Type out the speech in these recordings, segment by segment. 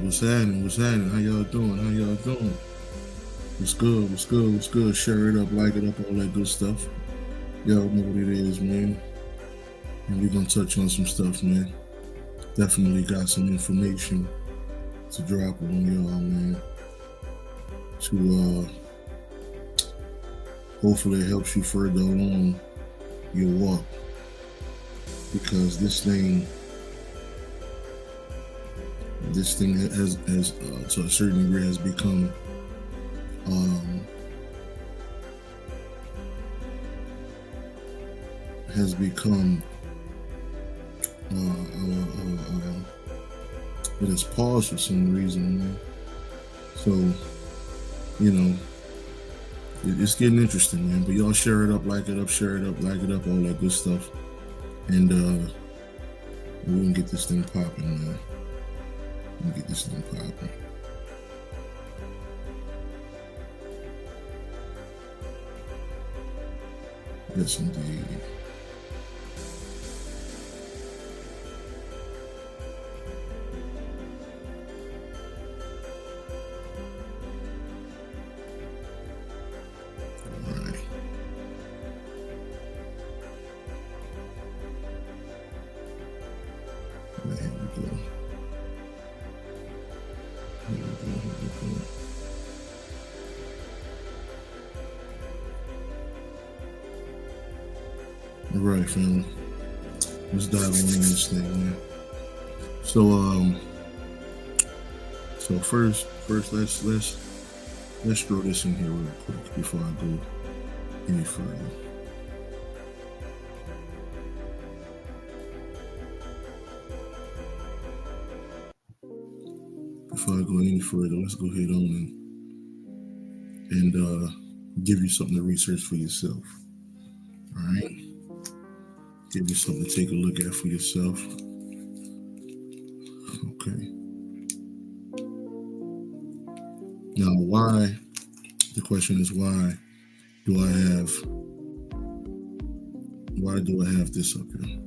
What's happening? What's happening? How y'all doing? How y'all doing? What's good? What's good? What's good? Share it up, like it up, all that good stuff. Y'all know what it is, man. And we're gonna touch on some stuff, man. Definitely got some information to drop on y'all, man. To hopefully it helps you further along your walk. Because this thing has to a certain degree has become it has paused for some reason, man. So, you know, it's getting interesting, man. But y'all share it up, like it up, share it up, like it up, all that good stuff. And we're gonna get this thing popping, man. Get this thing popping. Yes, indeed. All right. There we go. All right, family. Let's dive on in this thing, man. So first, let's throw this in here real quick before I go any further. Before I go any further, let's go ahead on and give you something to research for yourself. All right, give you something to take a look at for yourself. Okay. Now, why? The question is, why do I have this up here?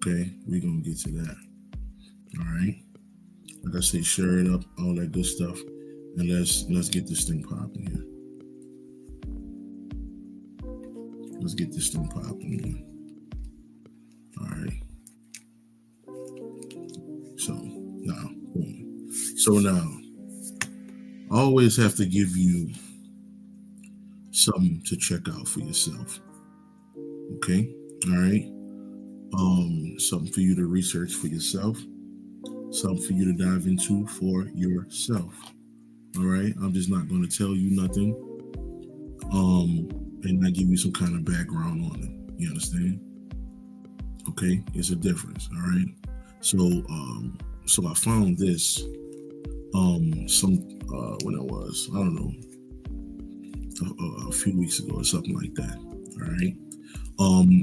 Okay, we're gonna get to that. All right. Like I say, share it up, all that good stuff, and let's get this thing popping here. Let's get this thing popping here. All right. So now, I always have to give you something to check out for yourself. Okay. All right. Something for you to research for yourself, something for you to dive into for yourself. All right, I'm just not going to tell you nothing, and not give you some kind of background on it. You understand? Okay, it's a difference. All right. So I found this when it was, I don't know, a few weeks ago or something like that. All right.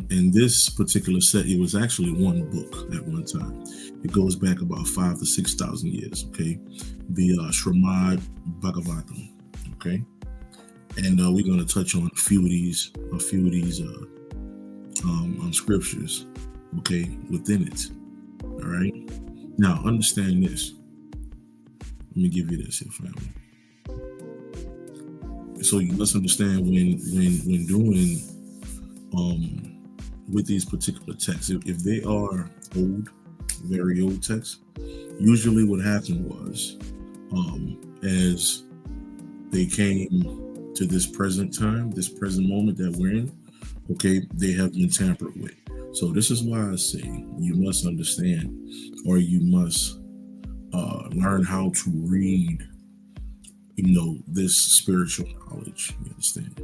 In this particular set, it was actually one book at one time. It goes back about 5,000 to 6,000 years. Okay, the Srimad Bhagavatam. Okay, and we're going to touch on a few of these scriptures. Okay, within it. All right. Now, understand this. Let me give you this here, family. So you must understand when doing with these particular texts, if they are old, very old texts, usually what happened was, as they came to this present time, this present moment that we're in, okay, they have been tampered with. So this is why I say you must understand, or you must learn how to read, this spiritual knowledge. You understand?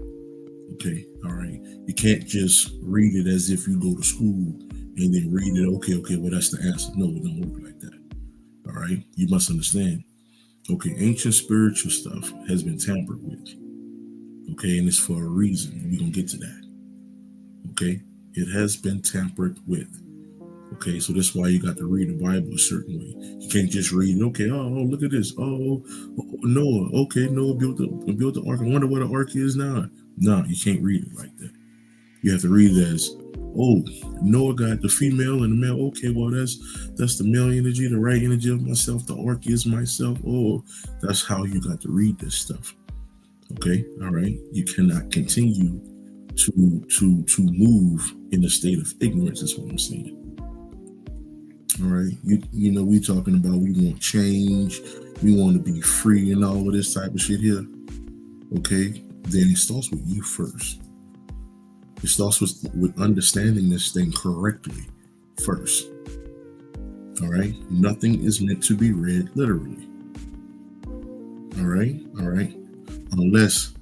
Okay, all right. You can't just read it as if you go to school and then read it. Okay, well that's the answer. No, it don't work like that. All right, you must understand. Okay, ancient spiritual stuff has been tampered with. Okay, and it's for a reason. We're gonna get to that. Okay, it has been tampered with. Okay, so that's why you got to read the Bible a certain way. You can't just read, okay, oh look at this. Noah, okay, Noah built the ark. I wonder what the ark is now. No, you can't read it like that. You have to read it as, oh, Noah got the female and the male. Okay, well that's the male energy, the right energy of myself. The ark is myself. Oh, that's how you got to read this stuff. Okay, all right. You cannot continue to move in a state of ignorance. Is what I'm saying. All right, we talking about we want change, we want to be free, and all of this type of shit here. Okay, then it starts with you first. It starts with understanding this thing correctly first. All right, nothing is meant to be read literally. All right, unless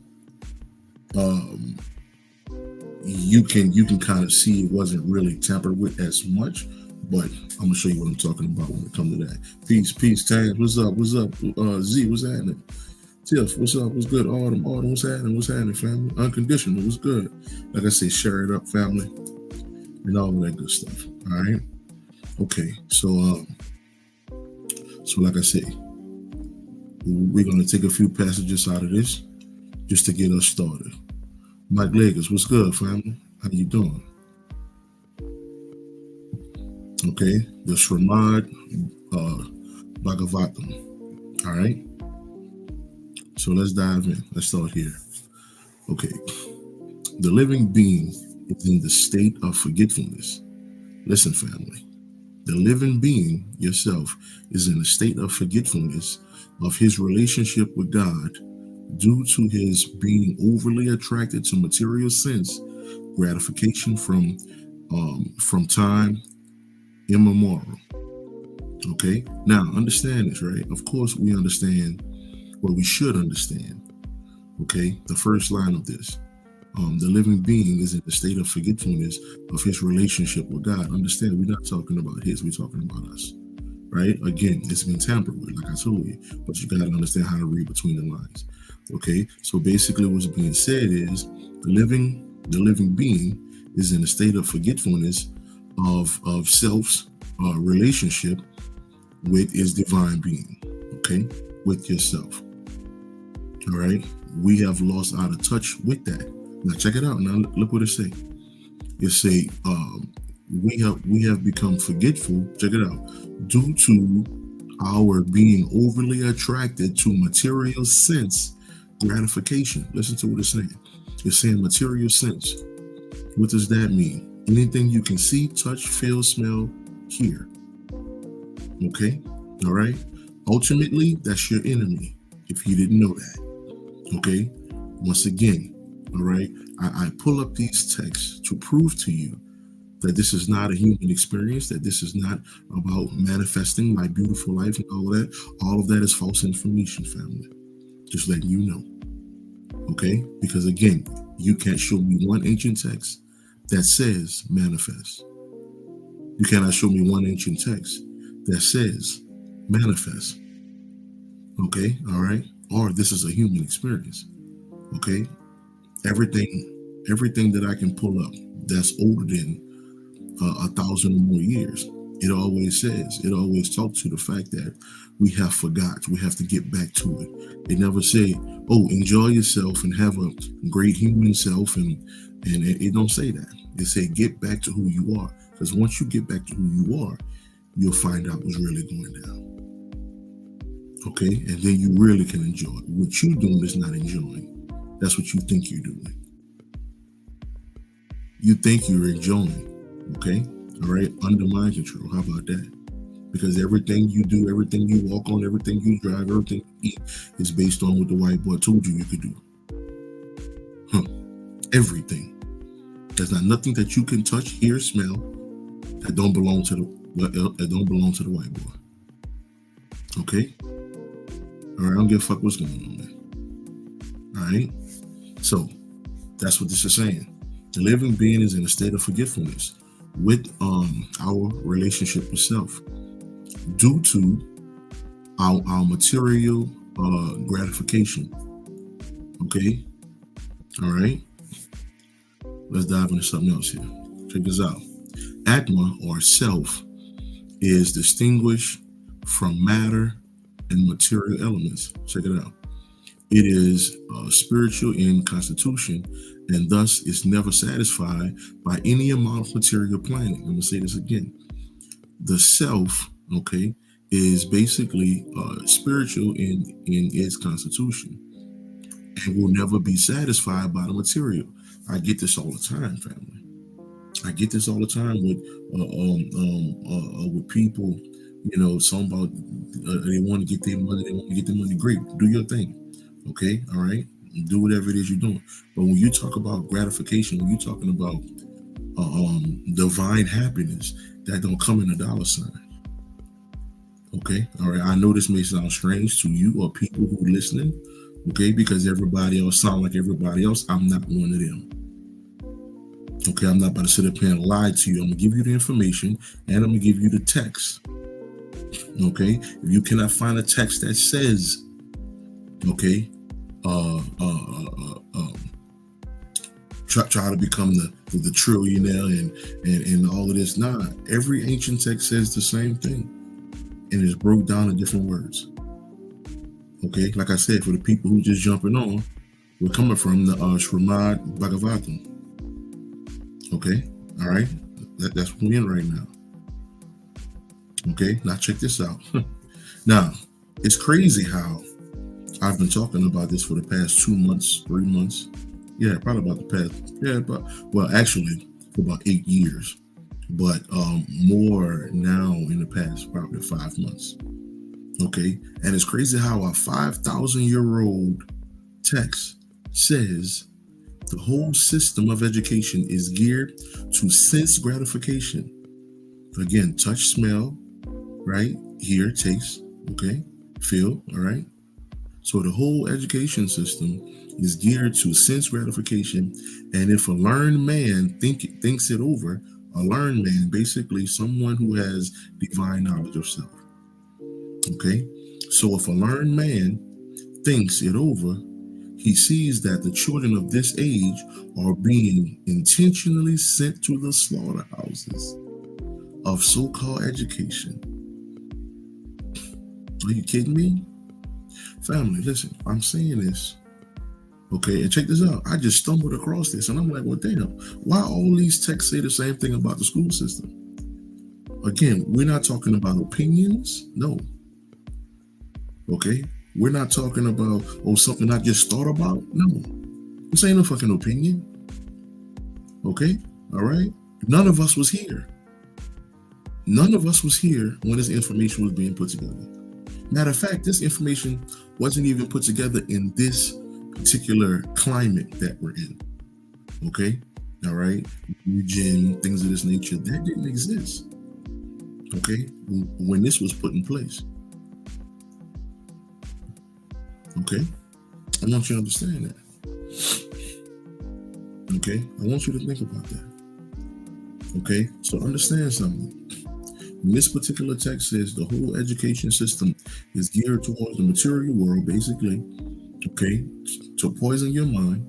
you can kind of see it wasn't really tampered with as much. But I'm gonna show you what I'm talking about when it comes to that. Peace, Taz. What's up? Z, what's happening? Tiff, what's up? What's good? Autumn, what's happening, family? Unconditional, what's good? Like I say, share it up, family, and all of that good stuff. All right. Okay. So like I say, we're gonna take a few passages out of this just to get us started. Mike Lakers, what's good, family? How you doing? Okay, the Srimad Bhagavatam. All right, so let's dive in. Let's start here. Okay, the living being is in the state of forgetfulness. Listen, family, the living being, yourself, is in a state of forgetfulness of his relationship with God due to his being overly attracted to material sense gratification from time immemorial. Okay, now understand this, right? Of course, we understand what we should understand. Okay, the first line of this, the living being is in the state of forgetfulness of his relationship with God. Understand, we're not talking about his, we're talking about us, right? Again, it's been tampered with, like I told you, but you got to understand how to read between the lines. Okay, so basically, what's being said is the living being is in a state of forgetfulness of self's relationship with his divine being, okay, with yourself. All right, we have lost out of touch with that. Now check it out. Now look what it say. It say we have become forgetful. Check it out, due to our being overly attracted to material sense gratification. Listen to what it's saying. It's saying material sense. What does that mean? Anything you can see, touch, feel, smell, hear. Okay? All right? Ultimately, that's your enemy, if you didn't know that. Okay? Once again, all right, I pull up these texts to prove to you that this is not a human experience, that this is not about manifesting my beautiful life and all of that. All of that is false information, family. Just letting you know. Okay? Because again, you can't show me one ancient text that says manifest. You cannot show me one ancient text that says manifest. Okay, all right? Or this is a human experience. Okay? Everything that I can pull up that's older than 1,000 or more years, it always talks to the fact that we have forgot. We have to get back to it. They never say, oh, enjoy yourself and have a great human self, and it don't say that. They say get back to who you are, because once you get back to who you are, you'll find out what's really going down. Okay, and then you really can enjoy it. What you're doing is not enjoying. That's what you think you're doing. You think you're enjoying, Okay, all right, under mind control. How about that? Because everything you do, everything you walk on, everything you drive, everything you eat is based on what the white boy told you could do. Huh. Everything. There's not nothing that you can touch, hear, smell that don't belong to the white boy. Okay. All right. I don't give a fuck what's going on there. All right. So that's what this is saying. The living being is in a state of forgetfulness with our relationship with self due to our material gratification. Okay. All right. Let's dive into something else here. Check this out. Atma or self is distinguished from matter and material elements. Check it out. It is spiritual in constitution and thus is never satisfied by any amount of material planning. I'm going to say this again. The self, okay, is basically spiritual in its constitution and will never be satisfied by the material. I get this all the time, family. I get this all the time with people. You know, some about they want to get their money. They want to get their money. Great, do your thing. Okay, all right. Do whatever it is you're doing. But when you talk about gratification, when you're talking about divine happiness, that don't come in a dollar sign. Okay, all right. I know this may sound strange to you or people who are listening. Okay, because everybody else sound like everybody else. I'm not one of them. Okay, I'm not about to sit up here and lie to you. I'm gonna give you the information and I'm gonna give you the text. Okay, if you cannot find a text that says, okay, try to become the trillionaire and all of this. Nah, every ancient text says the same thing, and it's broke down in different words. Okay, like I said, for the people who just jumping on, we're coming from the Srimad Bhagavatam. Okay, all right, that's what we're in right now. Okay, now check this out. Now, it's crazy how I've been talking about this for the past 2 months, 3 months. Yeah, probably about the past. Yeah, but well, actually, for about 8 years, but more now in the past probably 5 months. Okay, and it's crazy how a 5,000-year-old text says the whole system of education is geared to sense gratification. Again, touch, smell, right? Hear, taste, okay? Feel, all right? So the whole education system is geared to sense gratification. And if a learned man thinks it over, a learned man, basically someone who has divine knowledge of self. Okay? So if a learned man thinks it over, he sees that the children of this age are being intentionally sent to the slaughterhouses of so-called education. Are you kidding me? Family, listen, I'm saying this. Okay, and check this out. I just stumbled across this and I'm like, well, damn, why all these texts say the same thing about the school system? Again, we're not talking about opinions. No. Okay? We're not talking about, something I just thought about. No. This ain't no fucking opinion. Okay? All right? None of us was here. None of us was here when this information was being put together. Matter of fact, this information wasn't even put together in this particular climate that we're in. Okay? All right? Region, things of this nature, that didn't exist. Okay? When this was put in place. Okay? I want you to understand that. Okay? I want you to think about that. Okay? So understand something. When this particular text says the whole education system is geared towards the material world, basically, okay, to poison your mind,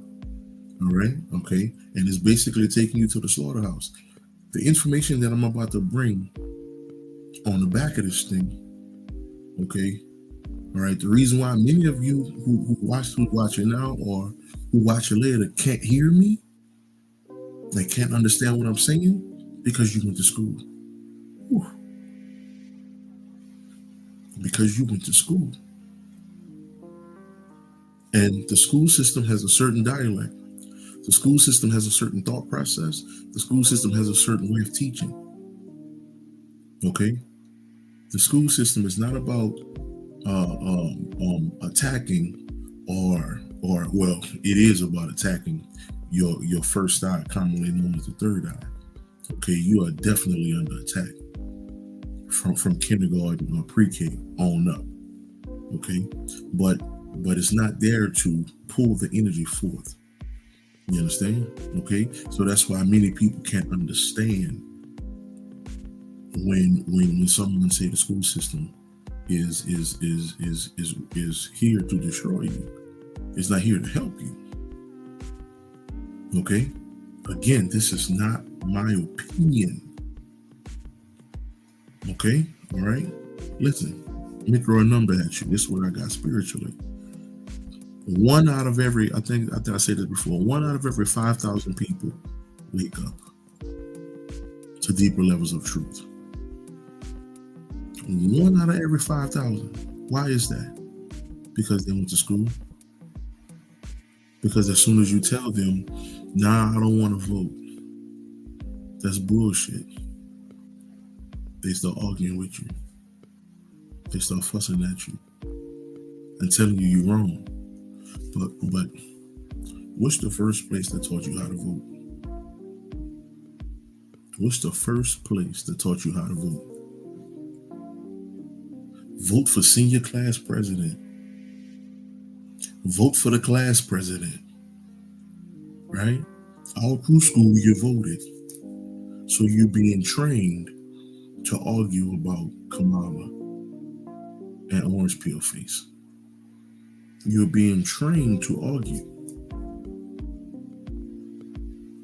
all right, okay, and it's basically taking you to the slaughterhouse. The information that I'm about to bring on the back of this thing, okay, all right, the reason why many of you who's watching now or who watch it later can't hear me, they can't understand what I'm saying, because you went to school. Whew. Because you went to school. And the school system has a certain dialect. The school system has a certain thought process. The school system has a certain way of teaching. Okay? The school system is not about attacking or well, it is about attacking your first eye, commonly known as the third eye. Okay, you are definitely under attack from kindergarten or pre-K on up. Okay, but it's not there to pull the energy forth. You understand? Okay, so that's why many people can't understand when someone say the school system is here to destroy you. It's not here to help you. Okay, again, this is not my opinion. Okay, all right. Listen, let me throw a number at you. This is what I got spiritually. One out of every, I think I said this before, 1 out of every 5,000 people wake up to deeper levels of truth. 1 out of every 5,000. Why is that? Because they went to school. Because as soon as you tell them, nah, I don't want to vote, that's bullshit, they start arguing with you. They start fussing at you and telling you you're wrong. But what's the first place that taught you how to vote? What's the first place that taught you how to vote? Vote for senior class president. Vote for the class president. Right? All through school you voted. So you're being trained to argue about Kamala and Orange Peel Face. You're being trained to argue.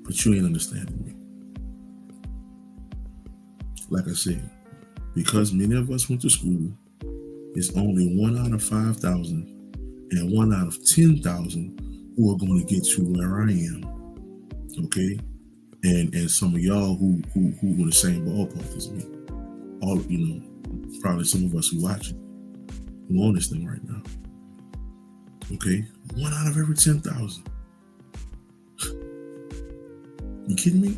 But you ain't understanding me. Like I said, because many of us went to school, it's only 1 out of 5,000 and 1 out of 10,000 who are going to get to where I am. Okay? And some of y'all who in the same ballpark as me. All, probably some of us who watching, who on this thing right now. Okay? 1 out of every 10,000. You kidding me?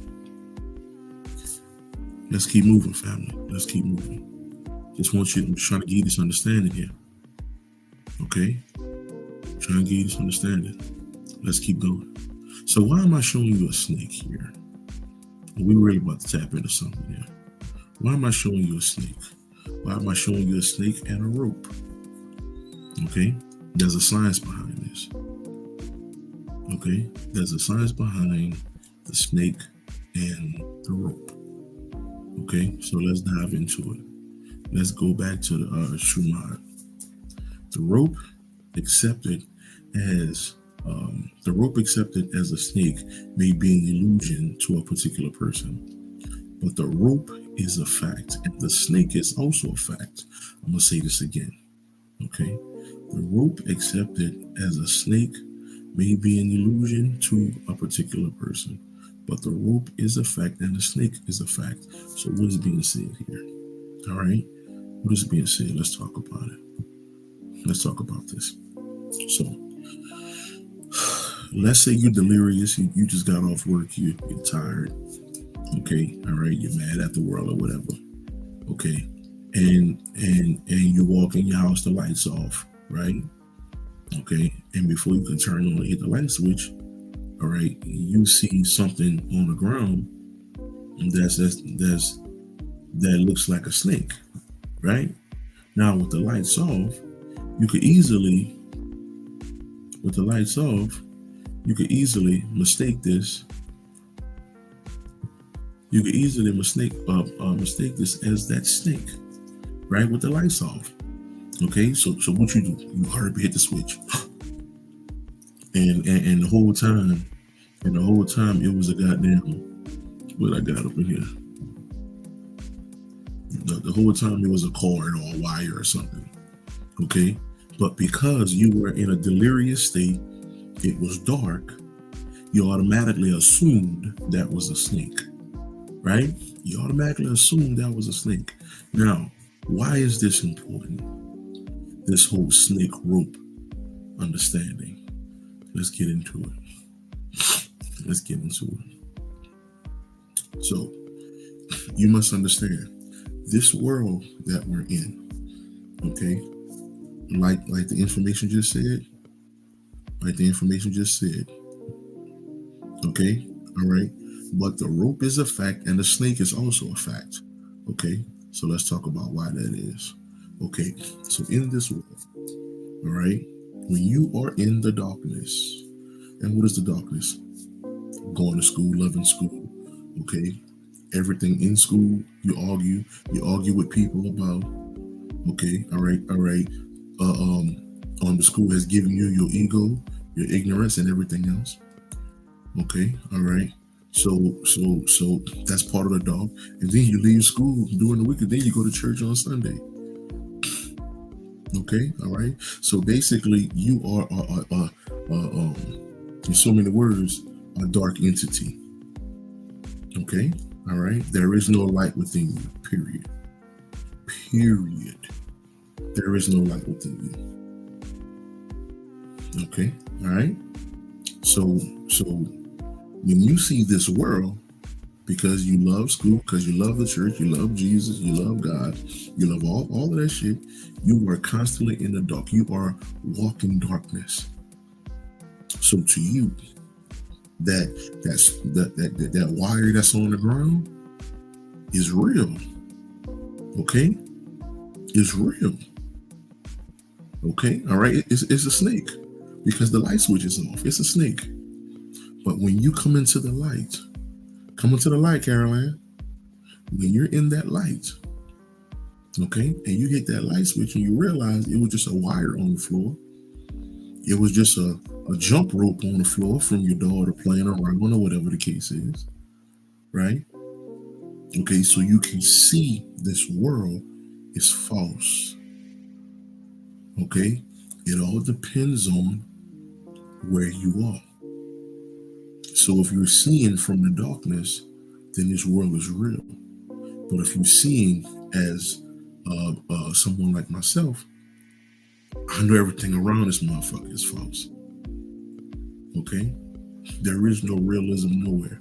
Let's keep moving, family. Let's keep moving. I'm trying to give you this understanding here. Okay? I'm trying to give you this understanding. Let's keep going. So why am I showing you a snake here? We were really about to tap into something here. Why am I showing you a snake? Why am I showing you a snake and a rope? Okay? There's a science behind this. Okay? There's a science behind the snake and the rope. Okay? So let's dive into it. Let's go back to the Shumad. The rope accepted as a snake may be an illusion to a particular person, but the rope is a fact, and the snake is also a fact. I'm gonna say this again. Okay, the rope accepted as a snake may be an illusion to a particular person, but the rope is a fact and the snake is a fact. So what is being said here? All right. What is being said? Let's talk about it. Let's talk about this. So, let's say you're delirious. You just got off work. You're tired. Okay. All right. You're mad at the world or whatever. Okay. And you walk in your house, the lights off. Right. Okay. And before you can turn on and hit the light switch, all right, you see something on the ground that looks like a snake. Right? Now with the lights off, you could easily mistake this. You could easily mistake this as that snake, right? With the lights off. Okay, so what you do? You hurry up, hit the switch, and the whole time it was a goddamn, what I got up in here. The whole time it was a cord or a wire or something. Okay, but because you were in a delirious state, it was dark, you automatically assumed that was a snake, right? You automatically assumed that was a snake. Now, why is this important? This whole snake rope understanding. Let's get into it. Let's get into it. So you must understand this world that we're in, okay? Like the information just said, okay? All right. But the rope is a fact and the snake is also a fact. Okay. So let's talk about why that is. Okay. So in this world, all right, when you are in the darkness, and what is the darkness? Going to school, loving school, okay? Everything in school, you argue with people about, okay, all right. The school has given you your ego, your ignorance, and everything else. Okay, all right. So that's part of the dog. And then you leave school during the week, and then you go to church on Sunday. Okay, all right. So basically, you are in so many words, a dark entity. Okay, all right. There is no light within you. Period. Period. There is no light within you. Okay, all right. So when you see this world, because you love school, because you love the church, you love Jesus, you love God, you love all of that shit, you are constantly in the dark. You are walking darkness. So to you, that wire that's on the ground is real. Okay? It's real. Okay? All right? It's a snake. Because the light switch is off. It's a snake. But when you come into the light, Caroline, when you're in that light, okay, and you hit that light switch and you realize it was just a wire on the floor. It was just a jump rope on the floor from your daughter playing around or whatever the case is, right? Okay, so you can see this world is false. Okay, it all depends on where you are. So if you're seeing from the darkness, then this world is real. But if you're seeing as someone like myself, I know everything around this motherfucker is false. Okay? There is no realism nowhere.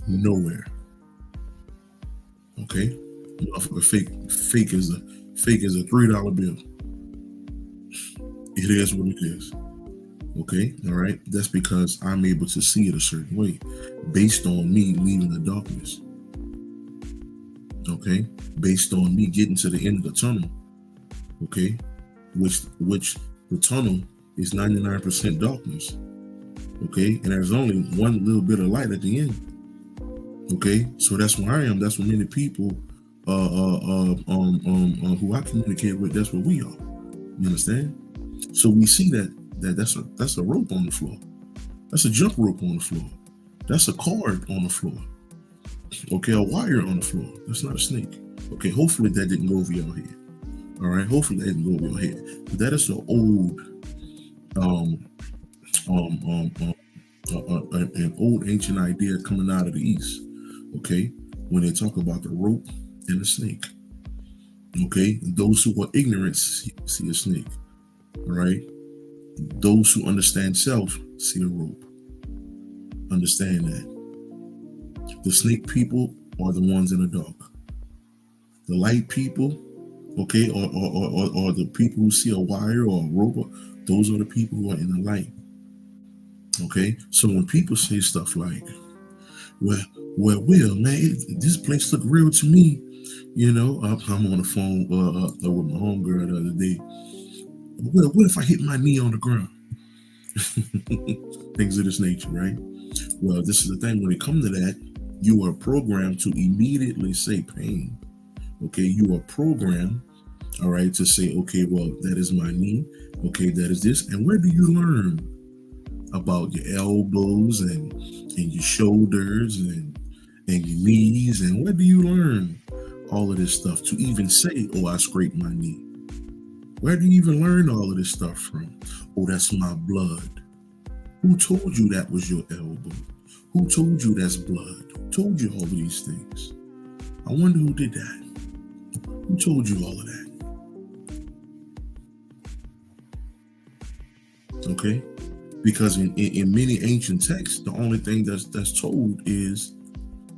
Nowhere. Okay? Fake is a $3 bill. It is what it is. Okay, all right. That's because I'm able to see it a certain way, based on me leaving the darkness. Okay, based on me getting to the end of the tunnel. Okay, which the tunnel is 99% darkness. Okay, and there's only one little bit of light at the end. Okay, so that's where I am. That's what many people who I communicate with. That's what we are. You understand? So we see that's a rope on the floor. That's a jump rope on the floor. That's a cord on the floor. Okay, a wire on the floor. That's not a snake. Okay, hopefully that didn't go over your head. All right, hopefully that didn't go over your head. But that is an old, an old ancient idea coming out of the East. Okay, when they talk about the rope and the snake. Okay, those who are ignorant see a snake. All right. Those who understand self see a rope. Understand that. The snake people are the ones in the dark. The light people, okay, or the people who see a wire or a rope, those are the people who are in the light. Okay, so when people say stuff like, well, Will, man, this place look real to me. You know, I'm on the phone with my homegirl the other day. Well, what if I hit my knee on the ground? Things of this nature, right? Well, this is the thing. When it comes to that, you are programmed to immediately say pain. Okay, you are programmed, all right, to say, okay, well, that is my knee. Okay, that is this. And where do you learn about your elbows and your shoulders and your knees? And where do you learn all of this stuff to even say, oh, I scraped my knee? Where do you even learn all of this stuff from? Oh, that's my blood. Who told you that was your elbow? Who told you that's blood? Who told you all of these things? I wonder who did that. Who told you all of that? Okay? Because in many ancient texts, the only thing that's told is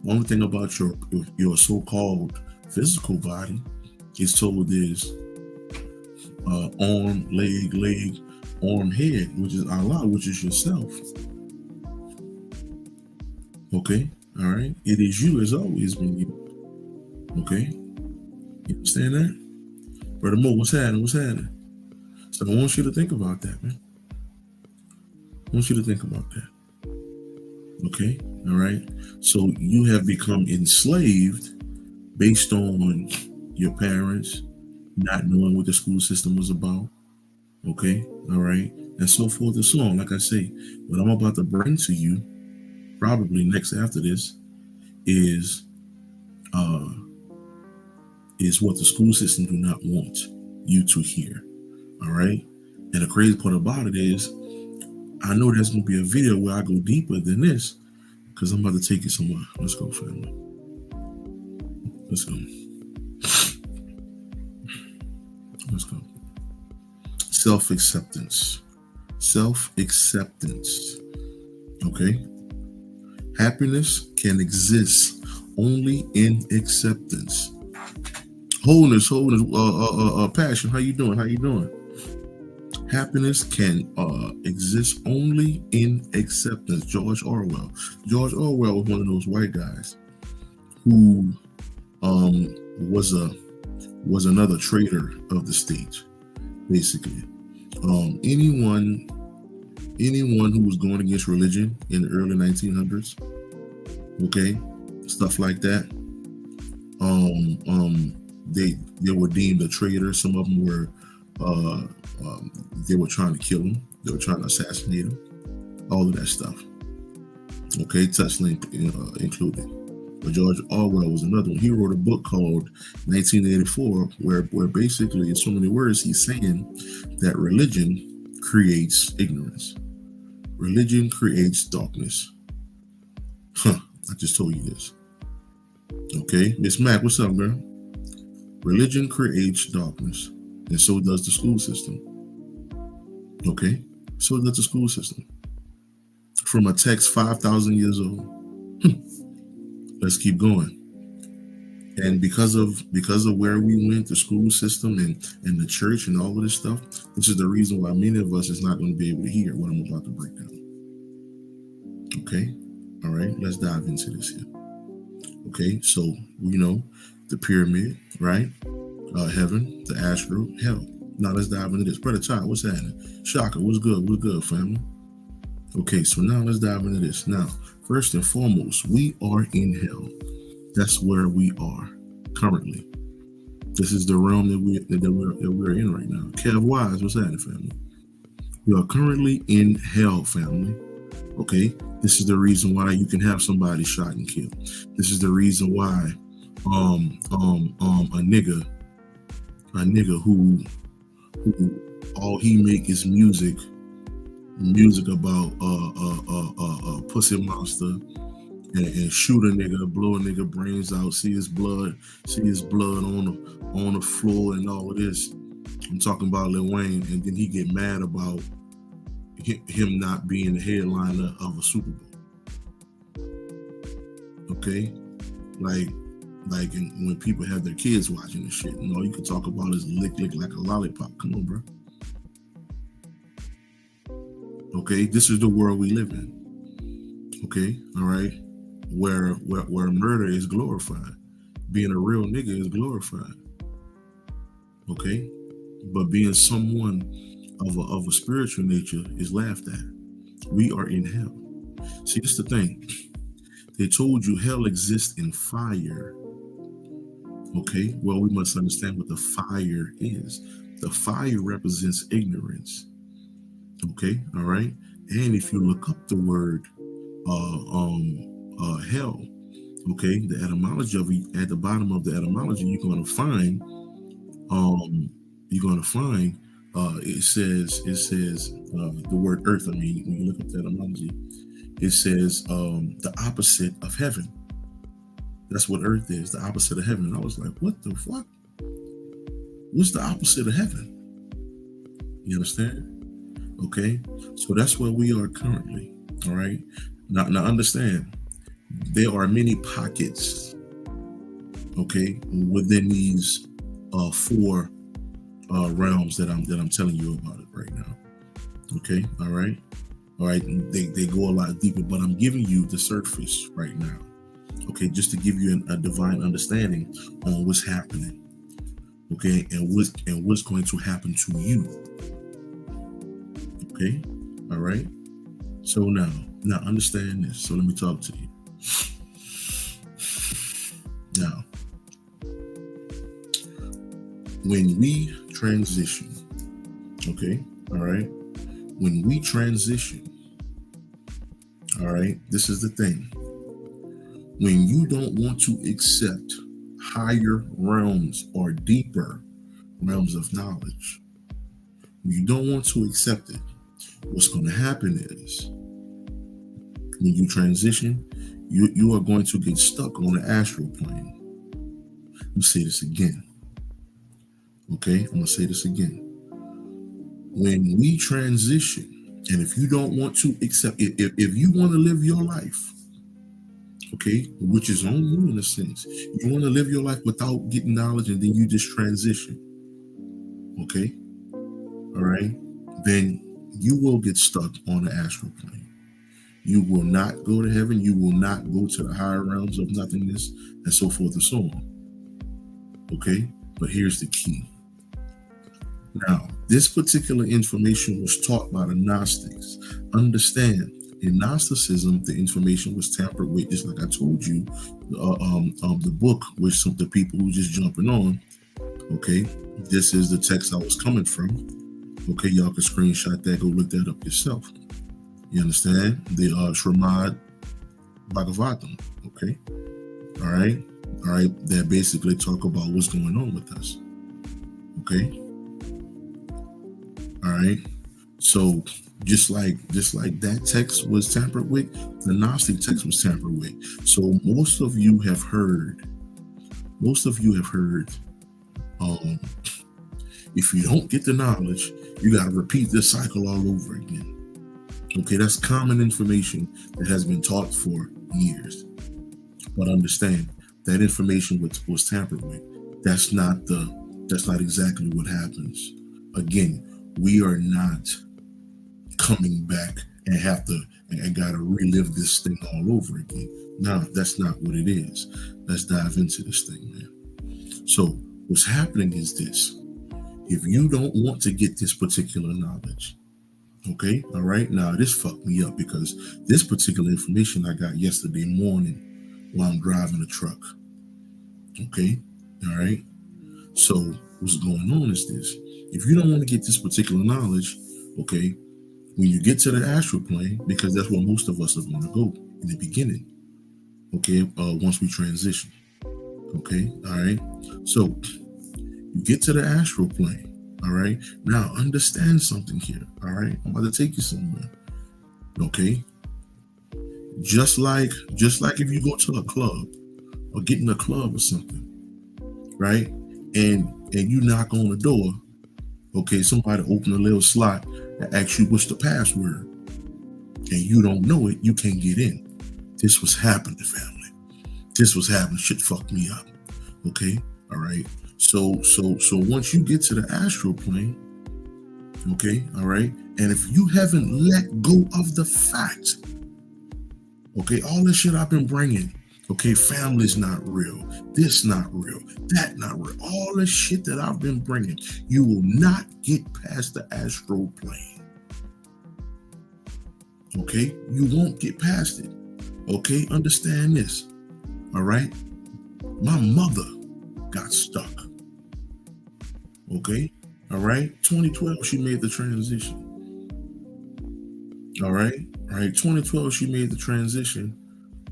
the only thing about your so-called physical body is told is arm, leg, arm, head, which is Allah, which is yourself. Okay, all right. It is you, has always been you. Okay, you understand that, Brother Mo? What's happening? What's happening? So I want you to think about that, man. I want you to think about that. Okay, all right. So you have become enslaved based on your parents not knowing what the school system was about. Okay, all right, and so forth and so on. Like I say, what I'm about to bring to you, probably next after this, is uh is what the school system do not want you to hear. All right, and the crazy part about it is, I know there's gonna be a video where I go deeper than this, because I'm about to take you somewhere. Let's go, family. Let's go. Let's go. Self-acceptance. Self-acceptance. Okay. Happiness can exist only in acceptance. Wholeness, passion. How you doing? How you doing? Happiness can exist only in acceptance. George Orwell. George Orwell was one of those white guys who was another traitor of the state, basically. Anyone who was going against religion in the early 1900s, okay, stuff like that, they were deemed a traitor. Some of them were they were trying to kill him, they were trying to assassinate him, all of that stuff. Okay, Tesla included. But George Orwell was another one. He wrote a book called 1984, where basically, in so many words, he's saying that religion creates ignorance. Religion creates darkness. I just told you this. Okay, Miss Mac, what's up, girl? Religion creates darkness, and so does the school system. Okay, so does the school system. From a text 5,000 years old. Let's keep going. And because of where we went, the school system and the church and all of this stuff, this is the reason why many of us is not going to be able to hear what I'm about to break down. Okay, all right, let's dive into this here. Okay, so we know the pyramid, right? Heaven, the Astro, hell. Now let's dive into this. Brother Child, what's happening? Shaka, what's good? What's good, family? Okay, so now let's dive into this. Now, first and foremost, we are in hell. That's where we are currently. This is the realm that we're in right now. Kev Wise, what's happening, family? We are currently in hell, family. Okay, this is the reason why you can have somebody shot and killed. This is the reason why a nigga who all he make is music about pussy monster and shoot a nigga, blow a nigga brains out, see his blood on the floor and all of this. I'm talking about Lil Wayne, and then he get mad about him not being the headliner of a Super Bowl. Okay, like when people have their kids watching this shit, and all you can talk about is lick like a lollipop. Come on, bro. Okay, this is the world we live in. Okay, all right, where murder is glorified, being a real nigga is glorified. Okay, but being someone of a spiritual nature is laughed at. We are in hell. See, this is the thing. They told you hell exists in fire. Okay, well, we must understand what the fire is. The fire represents ignorance. Okay, all right. And if you look up the word hell, okay, the etymology of it, at the bottom of the etymology, you're gonna find it says the word earth. I mean, when you look up the etymology, it says the opposite of heaven. That's what earth is, the opposite of heaven. And I was like, what the fuck? What's the opposite of heaven? You understand? Okay, so that's where we are currently. All right, now understand there are many pockets. Okay, within these four realms that I'm telling you about it right now. Okay, all right. They go a lot deeper, but I'm giving you the surface right now. Okay, just to give you a divine understanding on what's happening. Okay, and what's going to happen to you. Okay, all right. So now understand this. So let me talk to you now. When we transition, okay, all right. When we transition, all right. This is the thing. When you don't want to accept higher realms or deeper realms of knowledge, you don't want to accept it. What's going to happen is when you transition, you are going to get stuck on the astral plane. Let me say this again. Okay, I'm gonna say this again. When we transition, and if you don't want to accept it, if you want to live your life, okay, which is on you in a sense, you want to live your life without getting knowledge, and then you just transition, okay, all right, then you will get stuck on the astral plane. You will not go to heaven. You will not go to the higher realms of nothingness, and so forth and so on. Okay, but here's the key. Now, this particular information was taught by the Gnostics. Understand, in Gnosticism, the information was tampered with, just like I told you, the book, which some of the people who just jumping on. Okay, this is the text I was coming from. Okay, y'all can screenshot that, go look that up yourself. You understand? The Srimad Bhagavatam. Okay, all right. That basically talk about what's going on with us. Okay. All right. So just like that text was tampered with, the Gnostic text was tampered with. So most of you have heard, if you don't get the knowledge, you got to repeat this cycle all over again. Okay, that's common information that has been taught for years. But understand that information was tampered with. That's not exactly what happens. Again, we are not coming back and gotta relive this thing all over again. No, that's not what it is. Let's dive into this thing, man. So what's happening is this. If you don't want to get this particular knowledge, okay, all right, now this fucked me up because this particular information I got yesterday morning while I'm driving a truck. Okay, all right. So what's going on is this. If you don't want to get this particular knowledge, okay, when you get to the astral plane, because that's where most of us are going to go in the beginning, okay, once we transition, okay, all right. So you get to the astral plane, all right. Now understand something here, all right. I'm about to take you somewhere, okay. Just like if you go to a club or get in a club or something, right, and you knock on the door. Okay, somebody open a little slot and ask you what's the password, and you don't know it, you can't get in. This was happening, family. This was happening. Shit fucked me up. Okay, all right. So once you get to the astral plane, okay, all right, and if you haven't let go of the fact, okay, all this shit I've been bringing. Okay, family's not real. This not real. That not real. All the shit that I've been bringing, you will not get past the astral plane. Okay, you won't get past it. Okay, understand this. All right, my mother got stuck. Okay, all right. 2012, she made the transition. All right, 2012, she made the transition.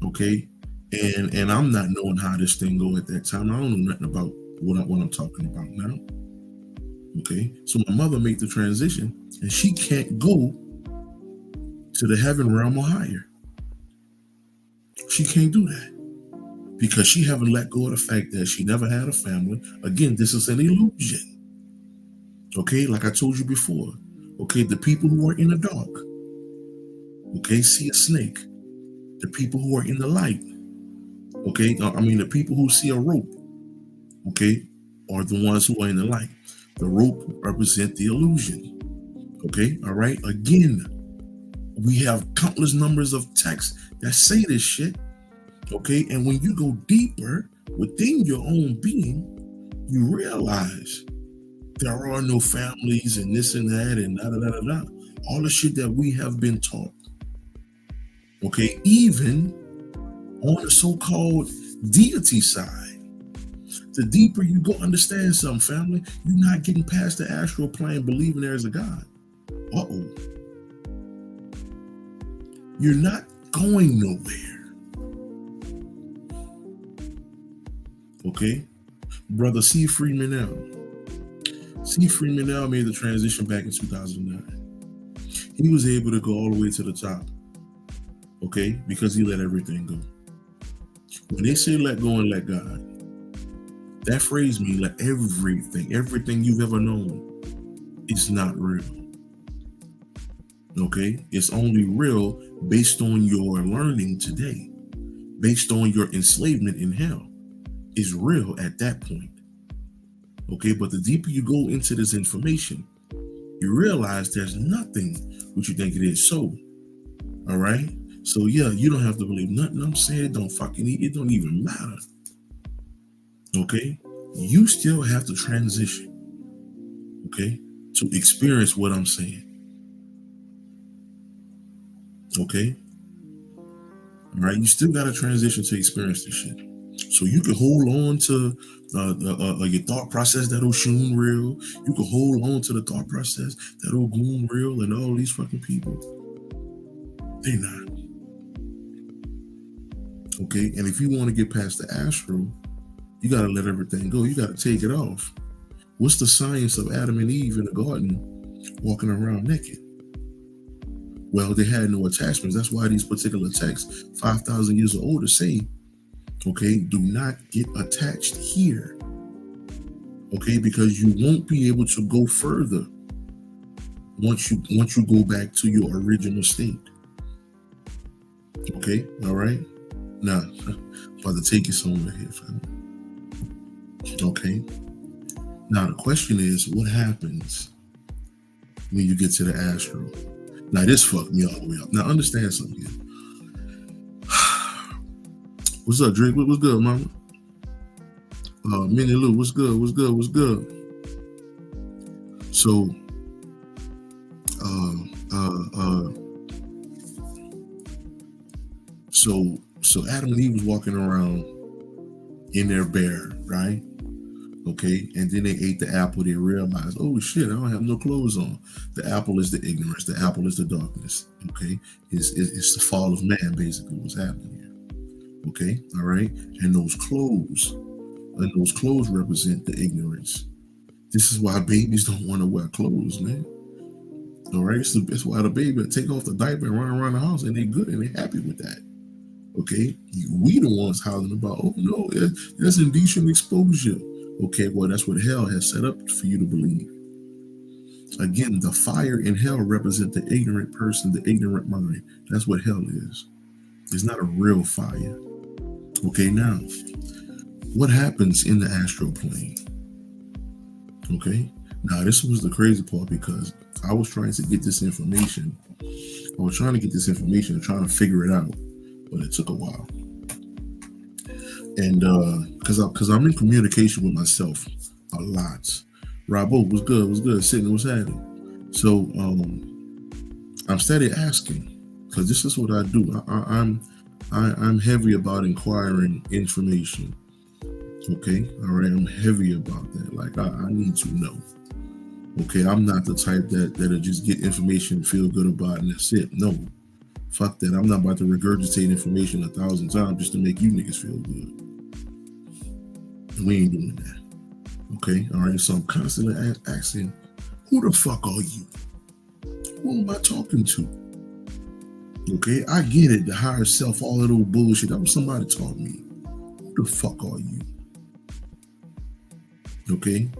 Okay. And I'm not knowing how this thing go at that time. I don't know nothing about what I'm talking about now. Okay, so my mother made the transition, and she can't go to the heaven realm or higher. She can't do that because she haven't let go of the fact that she never had a family. Again, this is an illusion. Okay, like I told you before, Okay, the people who are in the dark, okay, see a snake. The people who are in the light, okay, the people who see a rope, okay, are the ones who are in the light. The rope represent the illusion. Okay, all right. Again, we have countless numbers of texts that say this shit. Okay, and when you go deeper within your own being, you realize there are no families and this and that and da da da da da. All the shit that we have been taught. Okay, even on the so-called deity side, the deeper you go understand something, family, you're not getting past the astral plane believing there's a God. Uh-oh. You're not going nowhere. Okay? Brother C. Freeman made the transition back in 2009. He was able to go all the way to the top. Okay? Because he let everything go. When they say let go and let God, that phrase means let everything you've ever known is not real. Okay? It's only real based on your learning today, based on your enslavement in hell. Is real at that point. Okay, but the deeper you go into this information, you realize there's nothing what you think it is. So, all right. So yeah, you don't have to believe nothing I'm saying. Don't fucking it don't even matter. Okay, you still have to transition. Okay, to experience what I'm saying. Okay, all right. You still got to transition to experience this shit. So you can hold on to your thought process that Oshun real. You can hold on to the thought process that Ogun real and all these fucking people. They're not. Okay, and if you want to get past the astral, you got to let everything go. You got to take it off. What's the science of Adam and Eve in the garden walking around naked? Well, they had no attachments. That's why these particular texts, 5,000 years or older, say, okay, do not get attached here. Okay, because you won't be able to go further once you go back to your original state. Okay, all right. Now, I'm about to take you somewhere here, family. Okay. Now the question is, what happens when you get to the astral? Now this fucked me all the way up. Now understand something here. What's up, Drake? What's good, mama? Minnie Lou, what's good? What's good? What's good? So, so Adam and Eve was walking around in their bear, right? Okay, and then they ate the apple. They realized, oh shit, I don't have no clothes on. The apple is the ignorance. The apple is the darkness. Okay, it's the fall of man, basically, what's happening here. Okay, all right, and those clothes represent the ignorance. This is why babies don't want to wear clothes, man. All right, that's why the baby take off the diaper and run around the house, and they good and they happy with that. Okay, we the ones hollering about, oh no, that's indecent exposure. Okay, well, that's what hell has set up for you to believe. Again, the fire in hell represents the ignorant person, the ignorant mind. That's what hell is. It's not a real fire. Okay, now, what happens in the astral plane? Okay, now this was the crazy part because I was trying to get this information. I was trying to get this information and trying to figure it out, but it took a while. And because I'm in communication with myself a lot. Robbo, what's good? What's good? Sydney, what's happening? So I'm steady asking because this is what I do. I'm heavy about inquiring information. Okay, all right. I'm heavy about that. Like I need to know. Okay, I'm not the type that'll just get information, feel good about, and that's it. No, fuck that. I'm not about to regurgitate information 1,000 times just to make you niggas feel good. We ain't doing that. Okay, all right. So I'm constantly asking, who the fuck are you? Who am I talking to? Okay, I get it. The higher self, all that old bullshit. That was somebody taught me. Who the fuck are you? Okay,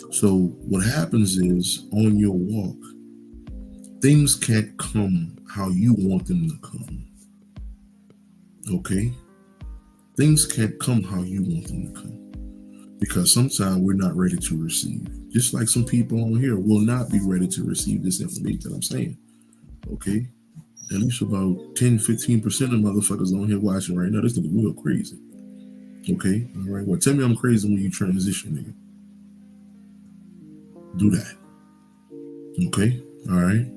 so what happens is on your walk, Things can't come how you want them to come. Okay? Things can't come how you want them to come. Because sometimes we're not ready to receive. Just like some people on here will not be ready to receive this information that I'm saying. Okay? At least about 10-15% of motherfuckers on here watching right now, this nigga real crazy. Okay? All right. Well, tell me I'm crazy when you transition, nigga. Do that. Okay? All right.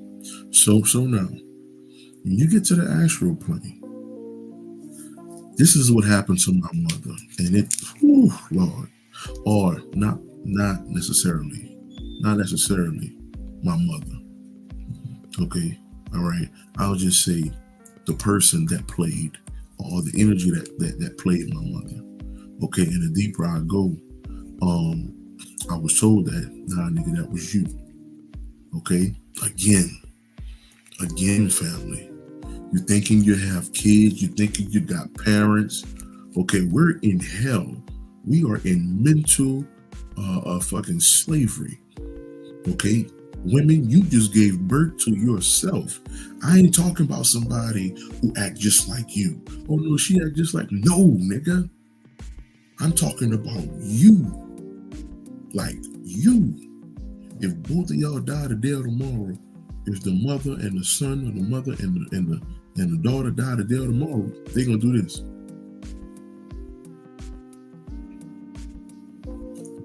So now, when you get to the astral plane, this is what happened to my mother, and it, whew, Lord, or not necessarily my mother. Okay, all right. I'll just say the person that played, or the energy that played my mother. Okay, and the deeper I go, I was told that, nah, nigga, that was you. Okay, again, family. You thinking you have kids, you thinking you got parents. Okay, we're in hell. We are in mental fucking slavery. Okay, women, you just gave birth to yourself. I ain't talking about somebody who act just like you. Oh no, she act just like, no, nigga. I'm talking about you. Like you. If both of y'all die today or tomorrow, if the mother and the son, or the mother and the daughter die today or tomorrow, they gonna do this.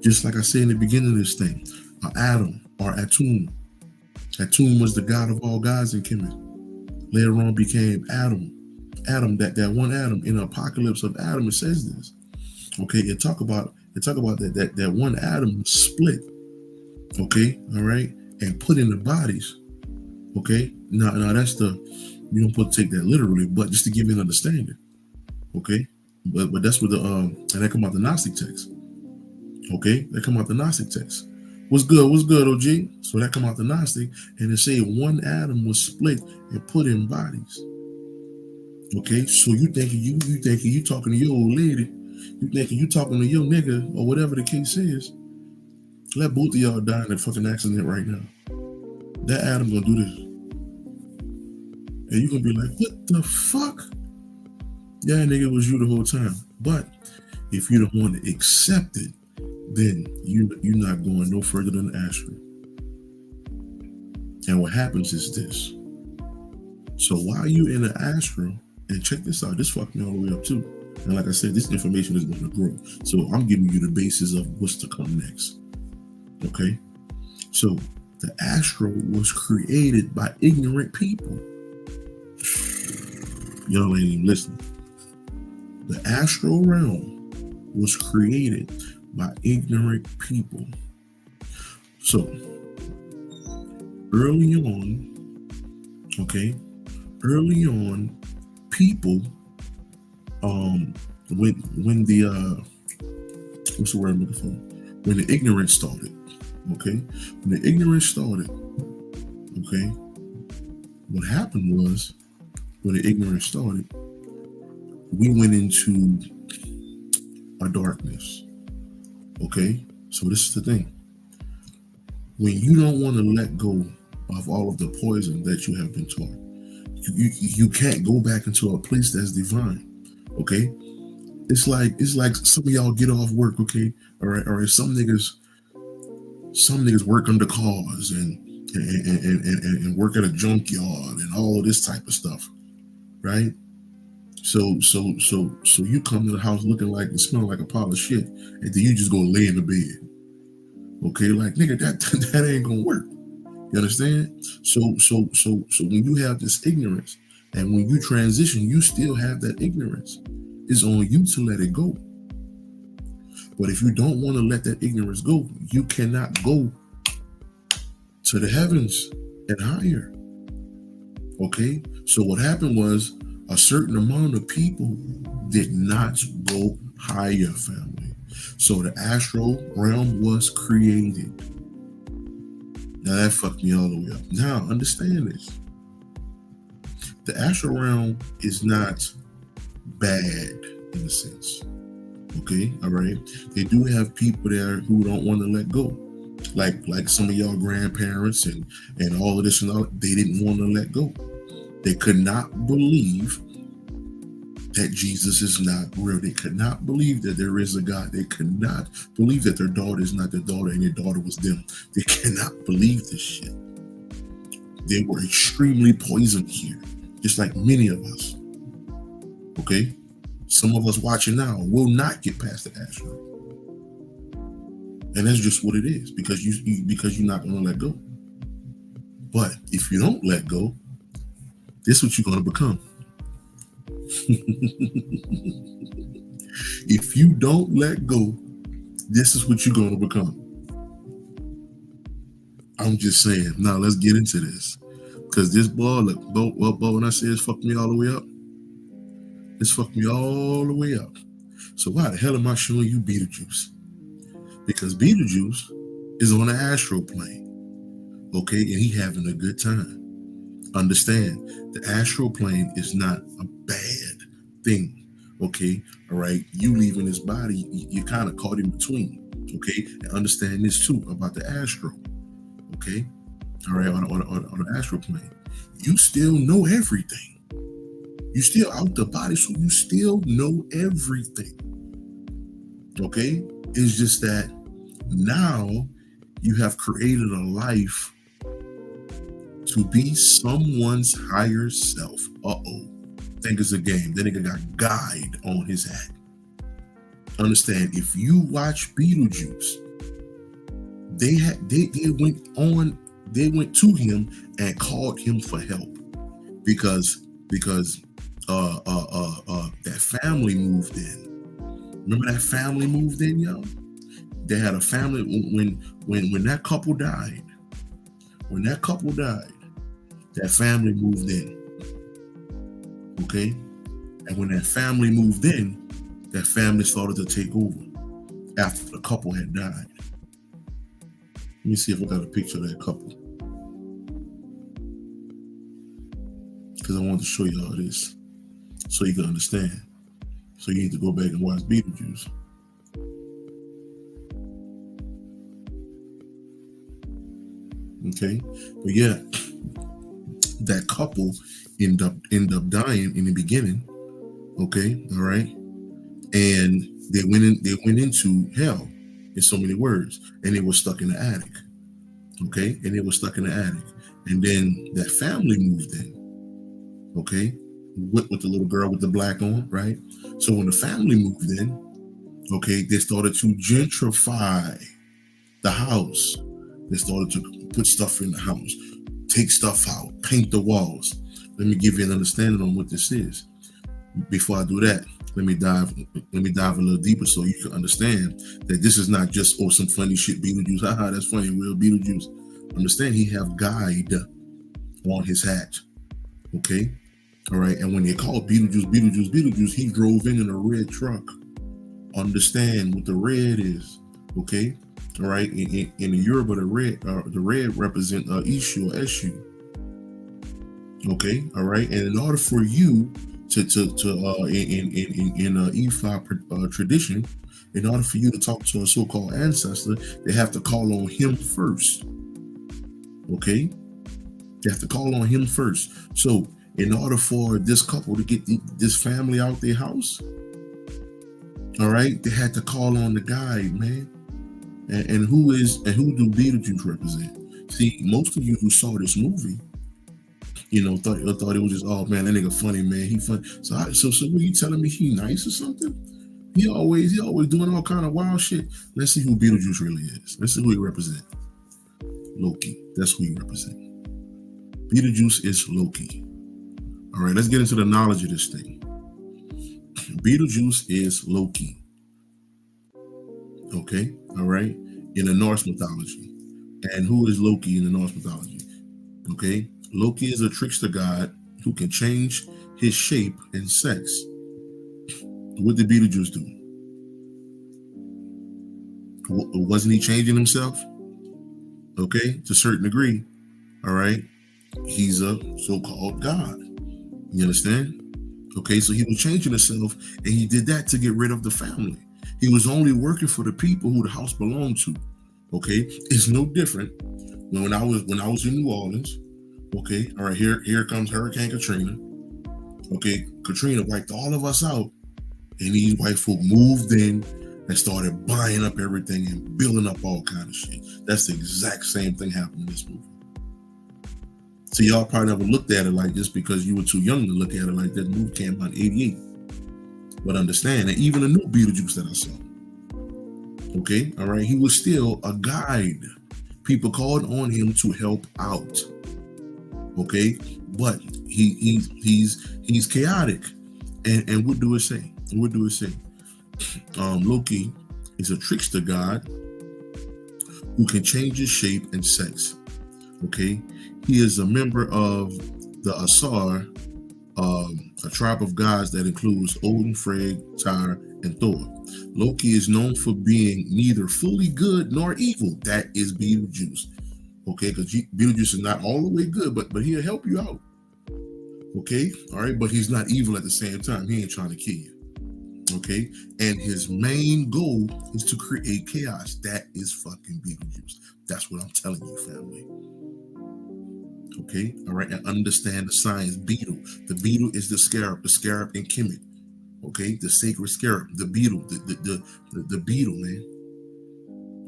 Just like I said in the beginning of this thing, Adam or Atum. Atum was the god of all gods in Kemet. Later on became Adam. Adam, that one Adam in the Apocalypse of Adam, it says this. Okay, it talk about that one Adam split. Okay, all right, and put in the bodies. Okay, now that's you don't put to take that literally, but just to give you an understanding. Okay, but that's what and that come out the Gnostic text. Okay, that come out the Gnostic text. What's good, OG? So that come out the Gnostic, and it say one atom was split and put in bodies. Okay, so you thinking you talking to your old lady, you thinking you talking to your nigga or whatever the case is. Let both of y'all die in a fucking accident right now. That Adam gonna do this. And you gonna be like, what the fuck? Yeah, nigga, it was you the whole time. But if you don't want to accept it, then you're not going no further than Astro. And what happens is this. So while you in the Astro, and check this out, this fucked me all the way up too. And like I said, this information is going to grow. So I'm giving you the basis of what's to come next. Okay? So the Astro was created by ignorant people. Y'all ain't even listening. The astral realm was created by ignorant people. So early on, people, when the what's the word I'm looking for? When the ignorance started, when the ignorance started, what happened was, when the ignorance started, we went into a darkness. Okay, so this is the thing. When you don't want to let go of all of the poison that you have been taught, you can't go back into a place that's divine. Okay, it's like some of y'all get off work. Okay, all right. Some niggas work under cars and work at a junkyard and all of this type of stuff, right? So you come to the house looking like and smelling like a pile of shit, and then you just go lay in the bed. Okay, like nigga, that ain't gonna work. You understand? So when you have this ignorance, and when you transition, you still have that ignorance. It's on you to let it go. But if you don't want to let that ignorance go, you cannot go to the heavens and higher. Okay? So what happened was, a certain amount of people did not go higher, family. So the astral realm was created. Now that fucked me all the way up. Now understand this. The astral realm is not bad in a sense. Okay, all right. They do have people there who don't want to let go. Like some of y'all grandparents and all of this and all, they didn't want to let go. They could not believe that Jesus is not real. They could not believe that there is a God. They could not believe that their daughter is not their daughter and their daughter was them. They cannot believe this shit. They were extremely poisoned here, just like many of us. Okay? Some of us watching now will not get past the Astro. And that's just what it is, because you're not going to let go. But if you don't let go, this is what you're going to become. If you don't let go, this is what you're going to become. I'm just saying. Now let's get into this, because this ball, look, when I say it's fucked me all the way up, it's fucked me all the way up. So why the hell am I showing you Beetle Juice? Because Beetle Juice is on the Astro plane, okay, and he having a good time. Understand, the Astro plane is not a bad thing, okay? All right, you leaving this body, you kind of caught in between, okay? And understand this too about the Astro, okay? All right, on the Astro plane, you still know everything. You still out the body, so you still know everything, okay? It's just that now you have created a life to be someone's higher self. Think it's a game. That nigga got guide on his hat. Understand, if you watch Beetle Juice, they went to him and called him for help because that family moved in. Remember that family moved in, y'all? They had a family when that couple died. When that couple died, that family moved in. Okay? And when that family moved in, that family started to take over after the couple had died. Let me see if I got a picture of that couple, because I want to show you all this so you can understand. So you need to go back and watch Beetle Juice. Okay? But yeah, that couple end up dying in the beginning. Okay, all right, and they went into hell, in so many words, and they were stuck in the attic. Okay, and they were stuck in the attic, and then that family moved in. Okay, with the little girl with the black on, right? So when the family moved in, okay, they started to gentrify the house. They started to put stuff in the house, take stuff out, paint the walls. Let me give you an understanding on what this is. Before I do that, let me dive a little deeper so you can understand that this is not just some funny shit Beetle Juice. Haha, that's funny, real Beetle Juice. Understand, he have guide on his hat. Okay? All right, and when they called Beetle Juice, he drove in a red truck. Understand what the red is. Okay? All right, in the Yoruba, the red represent Ishu or Eshu. Okay, all right, and in order for you to in Ifa tradition, in order for you to talk to a so-called ancestor, they have to call on him first. Okay, they have to call on him first. So, in order for this couple to get this family out their house, all right, they had to call on the guide, man. And who do Beetle Juice represent? See, most of you who saw this movie, thought it was just, oh man, that nigga funny, man. He funny. So were you telling me he nice or something? He always doing all kind of wild shit. Let's see who Beetle Juice really is. Let's see who he represent. Loki. That's who he represent. Beetle Juice is Loki. All right, let's get into the knowledge of this thing. Beetle Juice is Loki. Okay, all right, in the Norse mythology. And who is Loki in the Norse mythology? Okay, Loki is a trickster god who can change his shape and sex. What did Beetle Juice do? Wasn't he changing himself? Okay, to a certain degree. All right, he's a so-called god. You understand? Okay, so he was changing himself, and he did that to get rid of the family. He was only working for the people who the house belonged to. Okay, it's no different when I was in New Orleans. Okay, all right, here comes Hurricane Katrina. Okay, Katrina wiped all of us out, and these white folk moved in and started buying up everything and building up all kind of shit. That's the exact same thing happened in this movie. So y'all probably never looked at it like this because you were too young to look at it like that. The movie came out in '88. But understand that even the new Beetle Juice that I saw, okay, all right, he was still a guide. People called on him to help out, okay, but he's chaotic, and what do it say? What do it say? Loki is a trickster god who can change his shape and sex. Okay, he is a member of the Asar, a tribe of gods that includes Odin, Frigg, Tyr, and Thor. Loki is known for being neither fully good nor evil. That is Beetle Juice. Okay, because Beetle Juice is not all the way good, but he'll help you out. Okay, all right, but he's not evil at the same time. He ain't trying to kill you. Okay, and his main goal is to create chaos. That is fucking Beetle Juice. That's what I'm telling you, family. Okay, all right, and understand the science. Beetle. The beetle is the scarab in Kemet. Okay, the sacred scarab, the beetle, the beetle, man.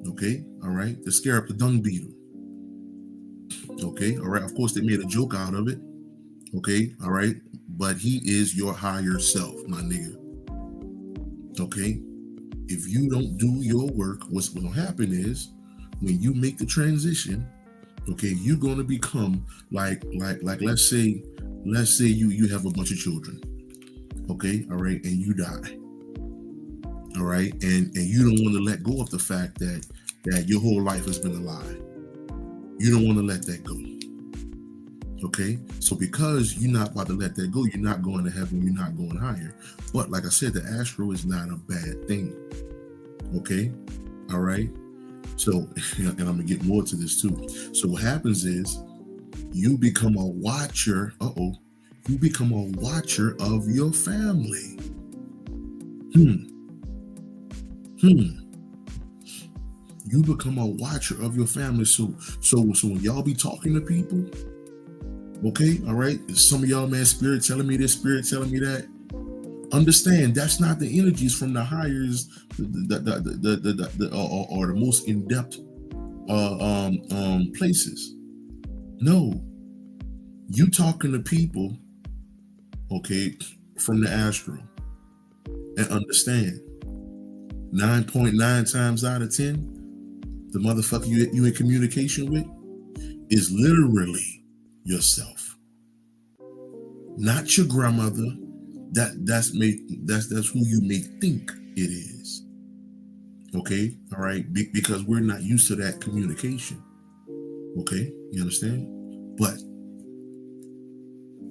Okay, all right, the scarab, the dung beetle. Okay, all right. Of course, they made a joke out of it. Okay, all right, but he is your higher self, my nigga. Okay, if you don't do your work, what's going to happen is when you make the transition, okay, you're going to become like let's say you have a bunch of children, okay, all right, and you die, all right, and you don't want to let go of the fact that your whole life has been a lie. You don't want to let that go. Okay, so because you're not about to let that go, you're not going to heaven, you're not going higher. But like I said, the Astro is not a bad thing. Okay, all right. So, and I'm gonna get more to this too. So what happens is you become a watcher. You become a watcher of your family. You become a watcher of your family. So when y'all be talking to people, okay, all right. Some of y'all, man, spirit telling me this, spirit telling me that. Understand that's not the energies from the highers, or the most in-depth places. No, you talking to people, okay, from the Astro, and understand 9.9 times out of 10, the motherfucker you in communication with is literally yourself, not your grandmother. That's who you may think it is. Okay, all right, because we're not used to that communication. Okay, you understand? But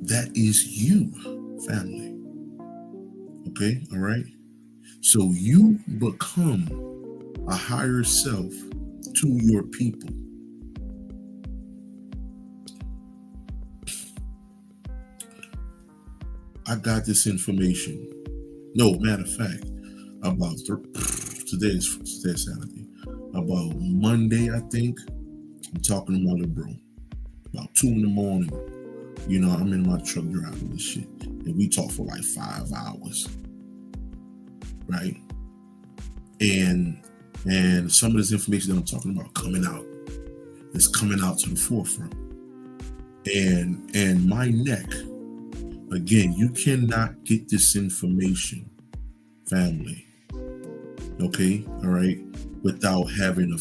that is you, family. Okay, all right. So you become a higher self to your people. I got this information. No, matter of fact, about today's Saturday. About Monday, I think. I'm talking to my little bro. About 2 a.m. You know, I'm in my truck driving this shit, and we talk for like 5 hours, right? And some of this information that I'm talking about is coming out to the forefront. And my neck. Again, you cannot get this information, family, okay, all right, without having a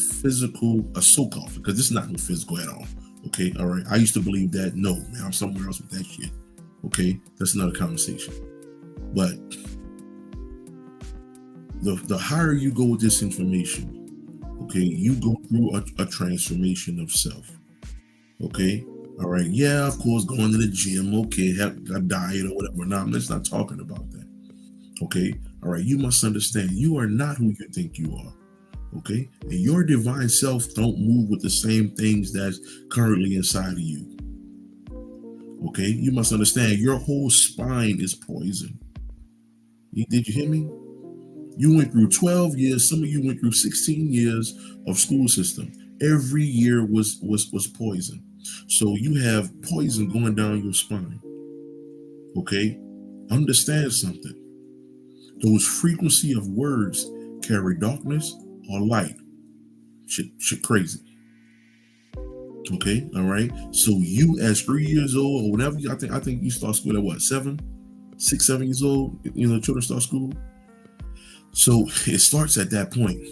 soak off, because this is not no physical at all, okay, all right. I used to believe that. No, man, I'm somewhere else with that shit, okay. That's another conversation. But the higher you go with this information, okay, you go through a transformation of self, okay. All right, yeah, of course, going to the gym, okay, have a diet or whatever. Now, let's not talking about that. Okay, all right, you must understand you are not who you think you are. Okay, and your divine self don't move with the same things that's currently inside of you. Okay, you must understand your whole spine is poison. Did you hear me? You went through 12 years. Some of you went through 16 years of school system. Every year was poison. So you have poison going down your spine. Okay? Understand something. Those frequency of words carry darkness or light. Shit crazy. Okay, all right. So you as 3 years old or whatever, I think you start school at what, 6, 7 years old, children start school. So it starts at that point.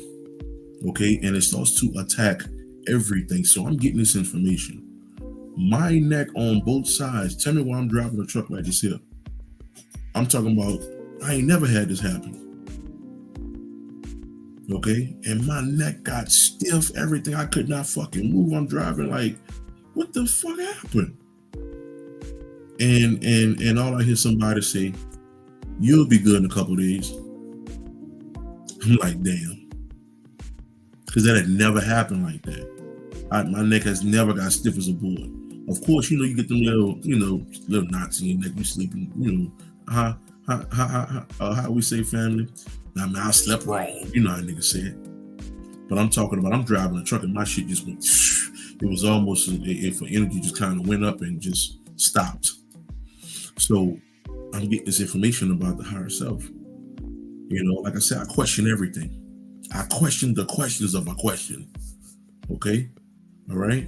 Okay, and it starts to attack everything. So I'm getting this information. My neck on both sides. Tell me why I'm driving a truck like this here. I'm talking about, I ain't never had this happen. Okay, and my neck got stiff, everything. I could not fucking move. I'm driving like, what the fuck happened? And all I hear somebody say, you'll be good in a couple days. I'm like, damn. Because that had never happened like that. My neck has never got stiff as a board. Of course, you get them little knots in your neck. You sleeping, how we say, family? I mean, I slept wrong. You know how niggas say it. But I'm talking about, I'm driving a truck and my shit just went, it was almost if energy just kind of went up and just stopped. So I'm getting this information about the higher self. Like I said, I question everything. I question the questions of my question. Okay? All right?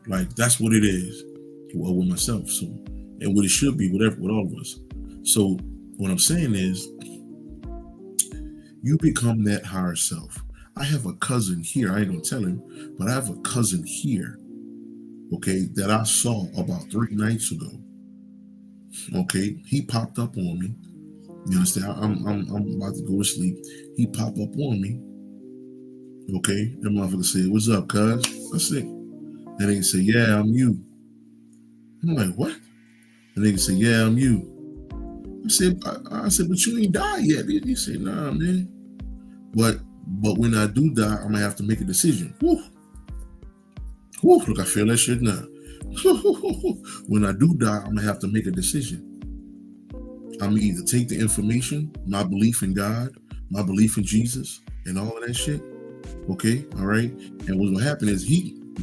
Like, that's what it is with myself. So, and what it should be with all of us. So what I'm saying is, you become that higher self. I have a cousin here. I ain't gonna tell him, but I have a cousin here, okay, that I saw about 3 nights ago. Okay, he popped up on me. You understand? I'm about to go to sleep. He popped up on me. Okay, that motherfucker said, "What's up, cuz?" I said, and nigga said, "Yeah, I'm you." I'm like, "What?" And nigga said, "Yeah, I'm you." I said, "But you ain't died yet." He said, "Nah, man. But when I do die, I'm gonna have to make a decision." Woo. Woo, look, I feel that shit now. When I do die, I'm gonna have to make a decision. I'm gonna either take the information, my belief in God, my belief in Jesus, and all of that shit. Okay, all right. And what's gonna happen is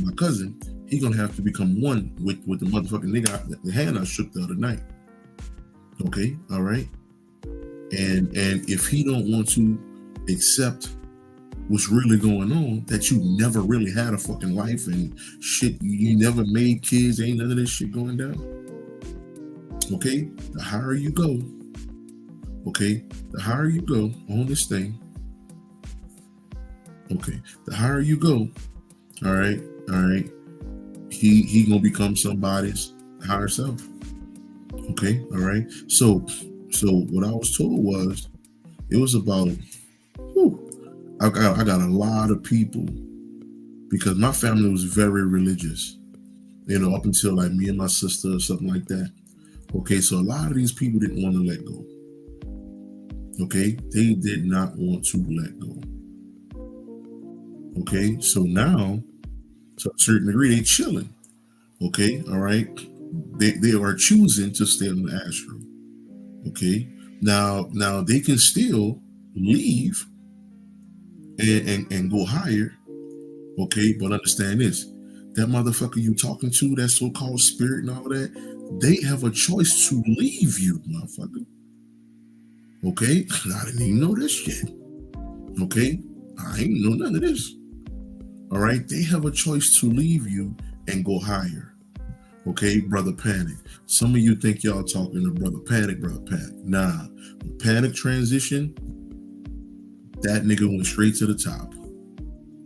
my cousin, he gonna have to become one with the motherfucking nigga, the hand I shook the other night. Okay, all right. And if he don't want to accept what's really going on, that you never really had a fucking life and shit, you never made kids, ain't none of this shit going down. Okay, the higher you go, on this thing, okay, the higher you go, all right, he gonna become somebody's higher self. Okay, all right. So what I was told was, it was about, I got a lot of people, because my family was very religious, up until like me and my sister or something like that. Okay, so a lot of these people didn't want to let go. Okay, they did not want to let go. Okay, so now, to a certain degree, they chilling. Okay, all right. They are choosing to stay on the Astro. Okay, now they can still leave and go higher. Okay, but understand this: that motherfucker you talking to, that so-called spirit and all that, they have a choice to leave you, motherfucker. Okay, I didn't even know this shit. Okay, I ain't know none of this. All right, they have a choice to leave you and go higher. Okay, Brother Panic. Some of you think y'all talking to Brother Panic. Nah, Panic transition, that nigga went straight to the top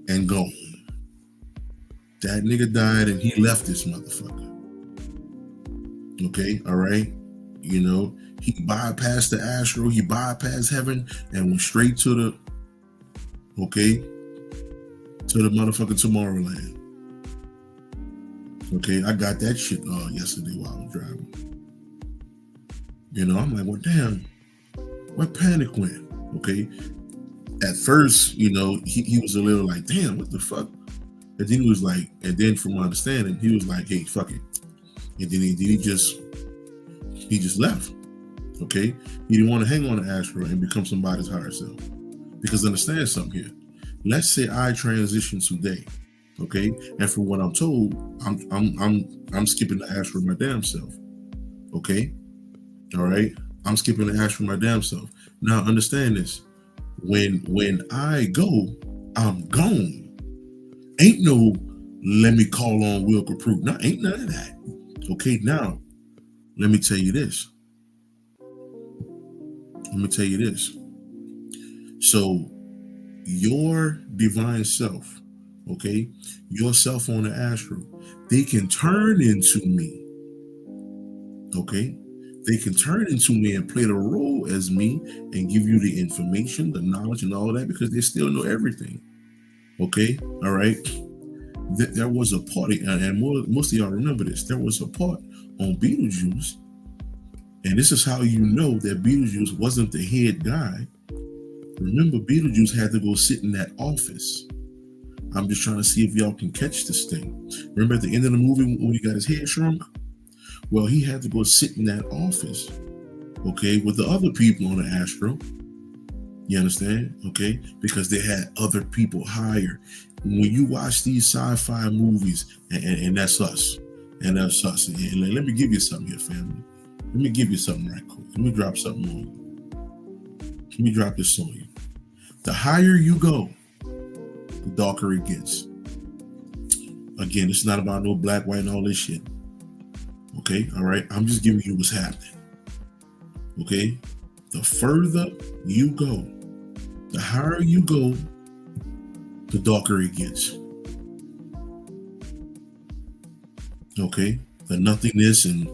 and gone. That nigga died and he left this motherfucker. Okay, all right. He bypassed the Astro, he bypassed heaven and went straight to the motherfucking Tomorrowland. Okay, I got that shit yesterday while I was driving. I'm like, well, damn, where Panic went? Okay, at first, he was a little like, damn, what the fuck? And then he was like, and then from my understanding, he was like, hey, fuck it. And then he just left. Okay, he didn't want to hang on to Astro and become somebody's higher self, Because understand something here. Let's say I transition today, okay, and from what I'm told, I'm skipping the Astro my damn self, okay, all right. I'm skipping the Astro my damn self. Now understand this. When I go, I'm gone. Ain't no let me call on Will Copprue. No, ain't none of that. Okay, now let me tell you this. So your divine self, okay, yourself on the Astro, they can turn into me. Okay, they can turn into me and play the role as me and give you the information, the knowledge, and all that because they still know everything. Okay, all right. There was a party, and most of y'all remember this. There was a part on Beetle Juice, and this is how you know that Beetle Juice wasn't the head guy. Remember, Beetle Juice had to go sit in that office. I'm just trying to see if y'all can catch this thing. Remember at the end of the movie when he got his head shrunk? Well, he had to go sit in that office, okay, with the other people on the Astro. You understand? Okay, because they had other people hired. When you watch these sci-fi movies, and that's us, and let me give you something here, family. Let me give you something right quick. Let me drop something on you. Let me drop this on you. The higher you go, the darker it gets. Again, it's not about no black, white, and all this shit. Okay, all right. I'm just giving you what's happening. Okay, the further you go, the higher you go, the darker it gets. Okay, the nothingness and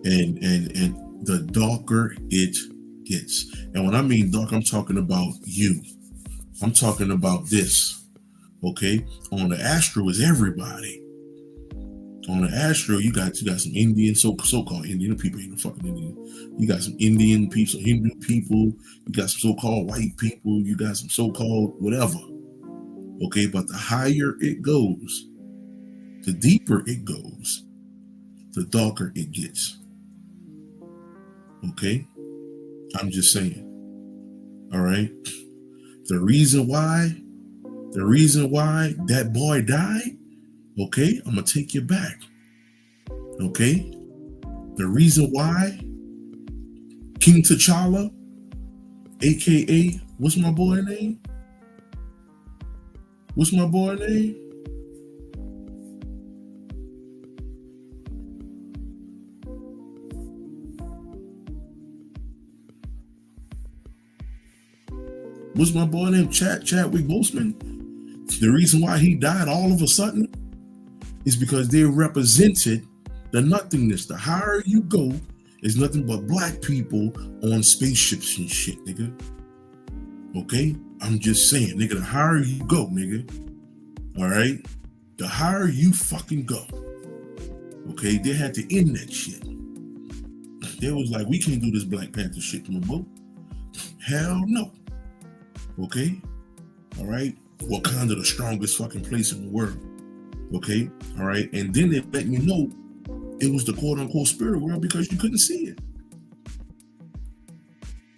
the darker it gets. And when I mean dark, I'm talking about you. I'm talking about this. Okay, on the Astro is everybody. On the Astro, you got some Indian, so-called Indian people, ain't no fucking Indian. You got some Indian people, some Hindu people. You got some so-called white people. You got some so-called whatever. Okay, but the higher it goes, the deeper it goes, the darker it gets. Okay, I'm just saying. All right. The reason why that boy died. Okay, I'm gonna take you back. Okay, the reason why King T'Challa, aka what's my boy name? What's my boy name? What's my boy name? Chadwick Boseman. The reason why he died all of a sudden is because they represented the nothingness. The higher you go is nothing but black people on spaceships and shit, nigga. Okay? I'm just saying, nigga, the higher you go, nigga. All right? The higher you fucking go. Okay? They had to end that shit. They was like, we can't do this Black Panther shit no more. Hell no. Okay? All right? Wakanda, the strongest fucking place in the world. Okay, all right, and then they let me know it was the quote-unquote spirit world because you couldn't see it.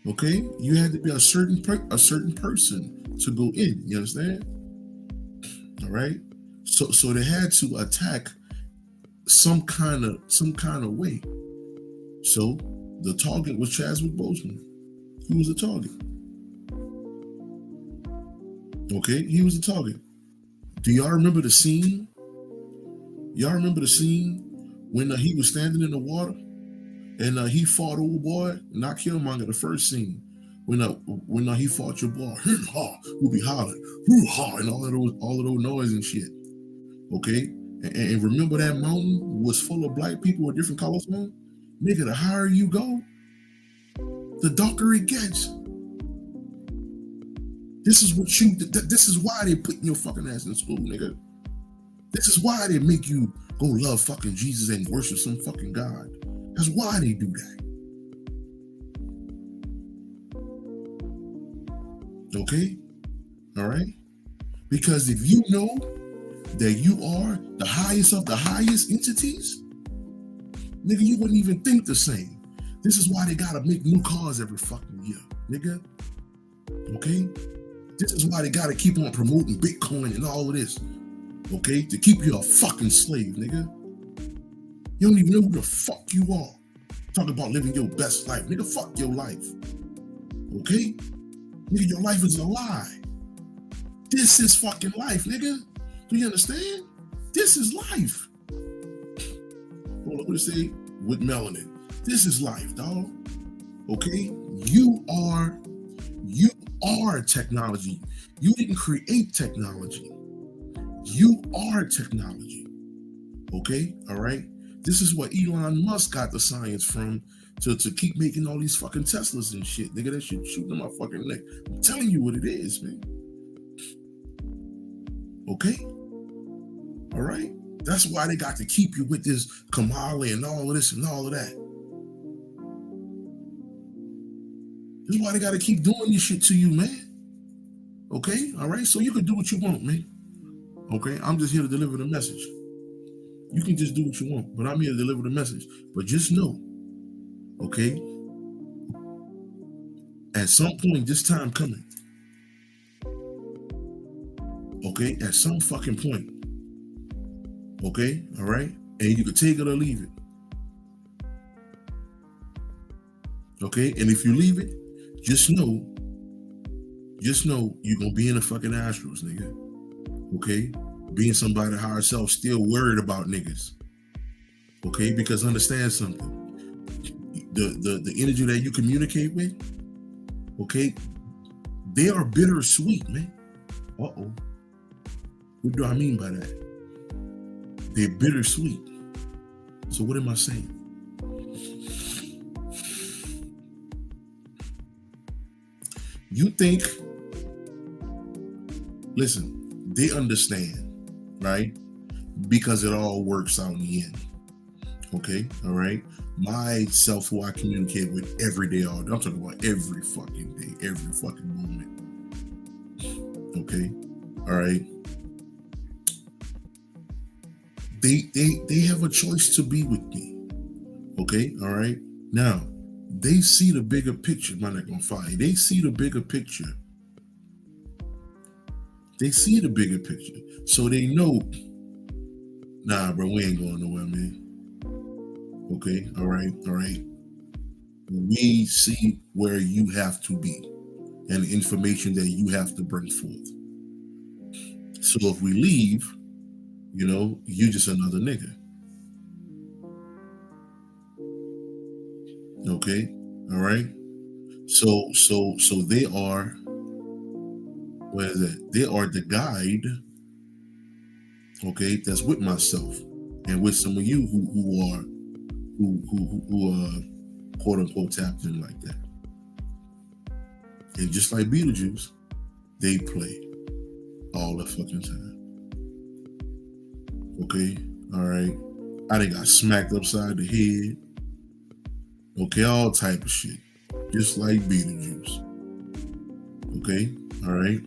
Okay, you had to be a certain person to go in. You understand? All right, so they had to attack some kind of way. So the target was Chadwick Boseman. He was the target. Okay, he was the target. Do y'all remember the scene? Y'all remember the scene when he was standing in the water and he fought old boy, not Killmonger, the first scene when he fought your boy, we'll be hollering, and all of those noise and shit. Okay, and remember that mountain was full of black people with different colors on. Nigga, the higher you go, the darker it gets. This is why they put your fucking ass in school, nigga. This is why they make you go love fucking Jesus and worship some fucking God. That's why they do that. Okay? All right? Because if you know that you are the highest of the highest entities, nigga, you wouldn't even think the same. This is why they gotta make new cars every fucking year, nigga. Okay? This is why they got to keep on promoting Bitcoin and all of this, okay? To keep you a fucking slave, nigga. You don't even know who the fuck you are. Talk about living your best life. Nigga, fuck your life. Okay? Nigga, your life is a lie. This is fucking life, nigga. Do you understand? This is life. Hold on, what it say? With melanin. This is life, dog. Okay? You are technology. You didn't create technology. You are technology. Okay? All right? This is what Elon Musk got the science from to keep making all these fucking Teslas and shit. Nigga, that shit shooting my fucking neck. I'm telling you what it is, man. Okay? All right? That's why they got to keep you with this Kamala and all of this and all of that. That's why they got to keep doing this shit to you, man. Okay? All right? So you can do what you want, man. Okay? I'm just here to deliver the message. You can just do what you want, but I'm here to deliver the message. But just know, okay, at some point, this time coming, okay, at some fucking point, okay, all right, and you can take it or leave it, okay, and if you leave it, just know you're gonna be in the fucking Astros, nigga, okay, being somebody higher herself, still worried about niggas, okay, because understand something, the energy that you communicate with, okay, they are bittersweet, man. Uh-oh. What do I mean by that? They're bittersweet. So what am I saying? You think, listen, they understand, right? Because it all works out in the end. Okay, all right. Myself, who I communicate with every day, all day. I'm talking about every fucking day, every fucking moment. Okay, all right. They have a choice to be with me. Okay, all right. Now they see the bigger picture. Man, not gonna fire. They see the bigger picture. They see the bigger picture, so they know. Nah, bro, we ain't going nowhere, man. Okay, all right. We see where you have to be and the information that you have to bring forth. So if we leave, you just another nigga. Okay, all right. So they are. What is that? They are the guide. Okay, that's with myself and with some of you who are quote unquote tapped in like that. And just like Beetle Juice, they play all the fucking time. Okay, all right. I done got smacked upside the head. Okay, all type of shit. Just like Beetle Juice. Okay, all right.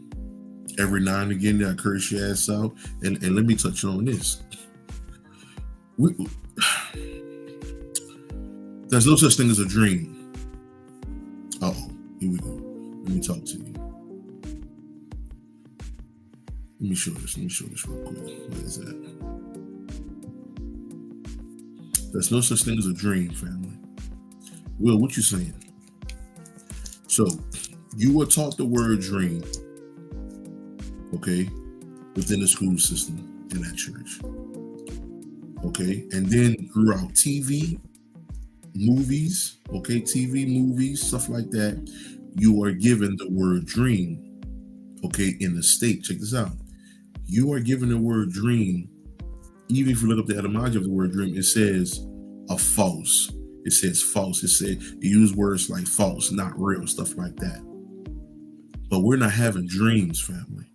Every now and again, I curse your ass out. And let me touch on this. There's no such thing as a dream. Uh-oh, here we go. Let me talk to you. Let me show this real quick. What is that? There's no such thing as a dream, family. Will, what you saying? So, you were taught the word dream, okay, within the school system in that church. Okay, and then throughout TV, movies, stuff like that, you are given the word dream, okay, in the state. Check this out. You are given the word dream, even if you look up the etymology of the word dream, it says a false. It says false. It use words like false, not real, stuff like that. But we're not having dreams, family.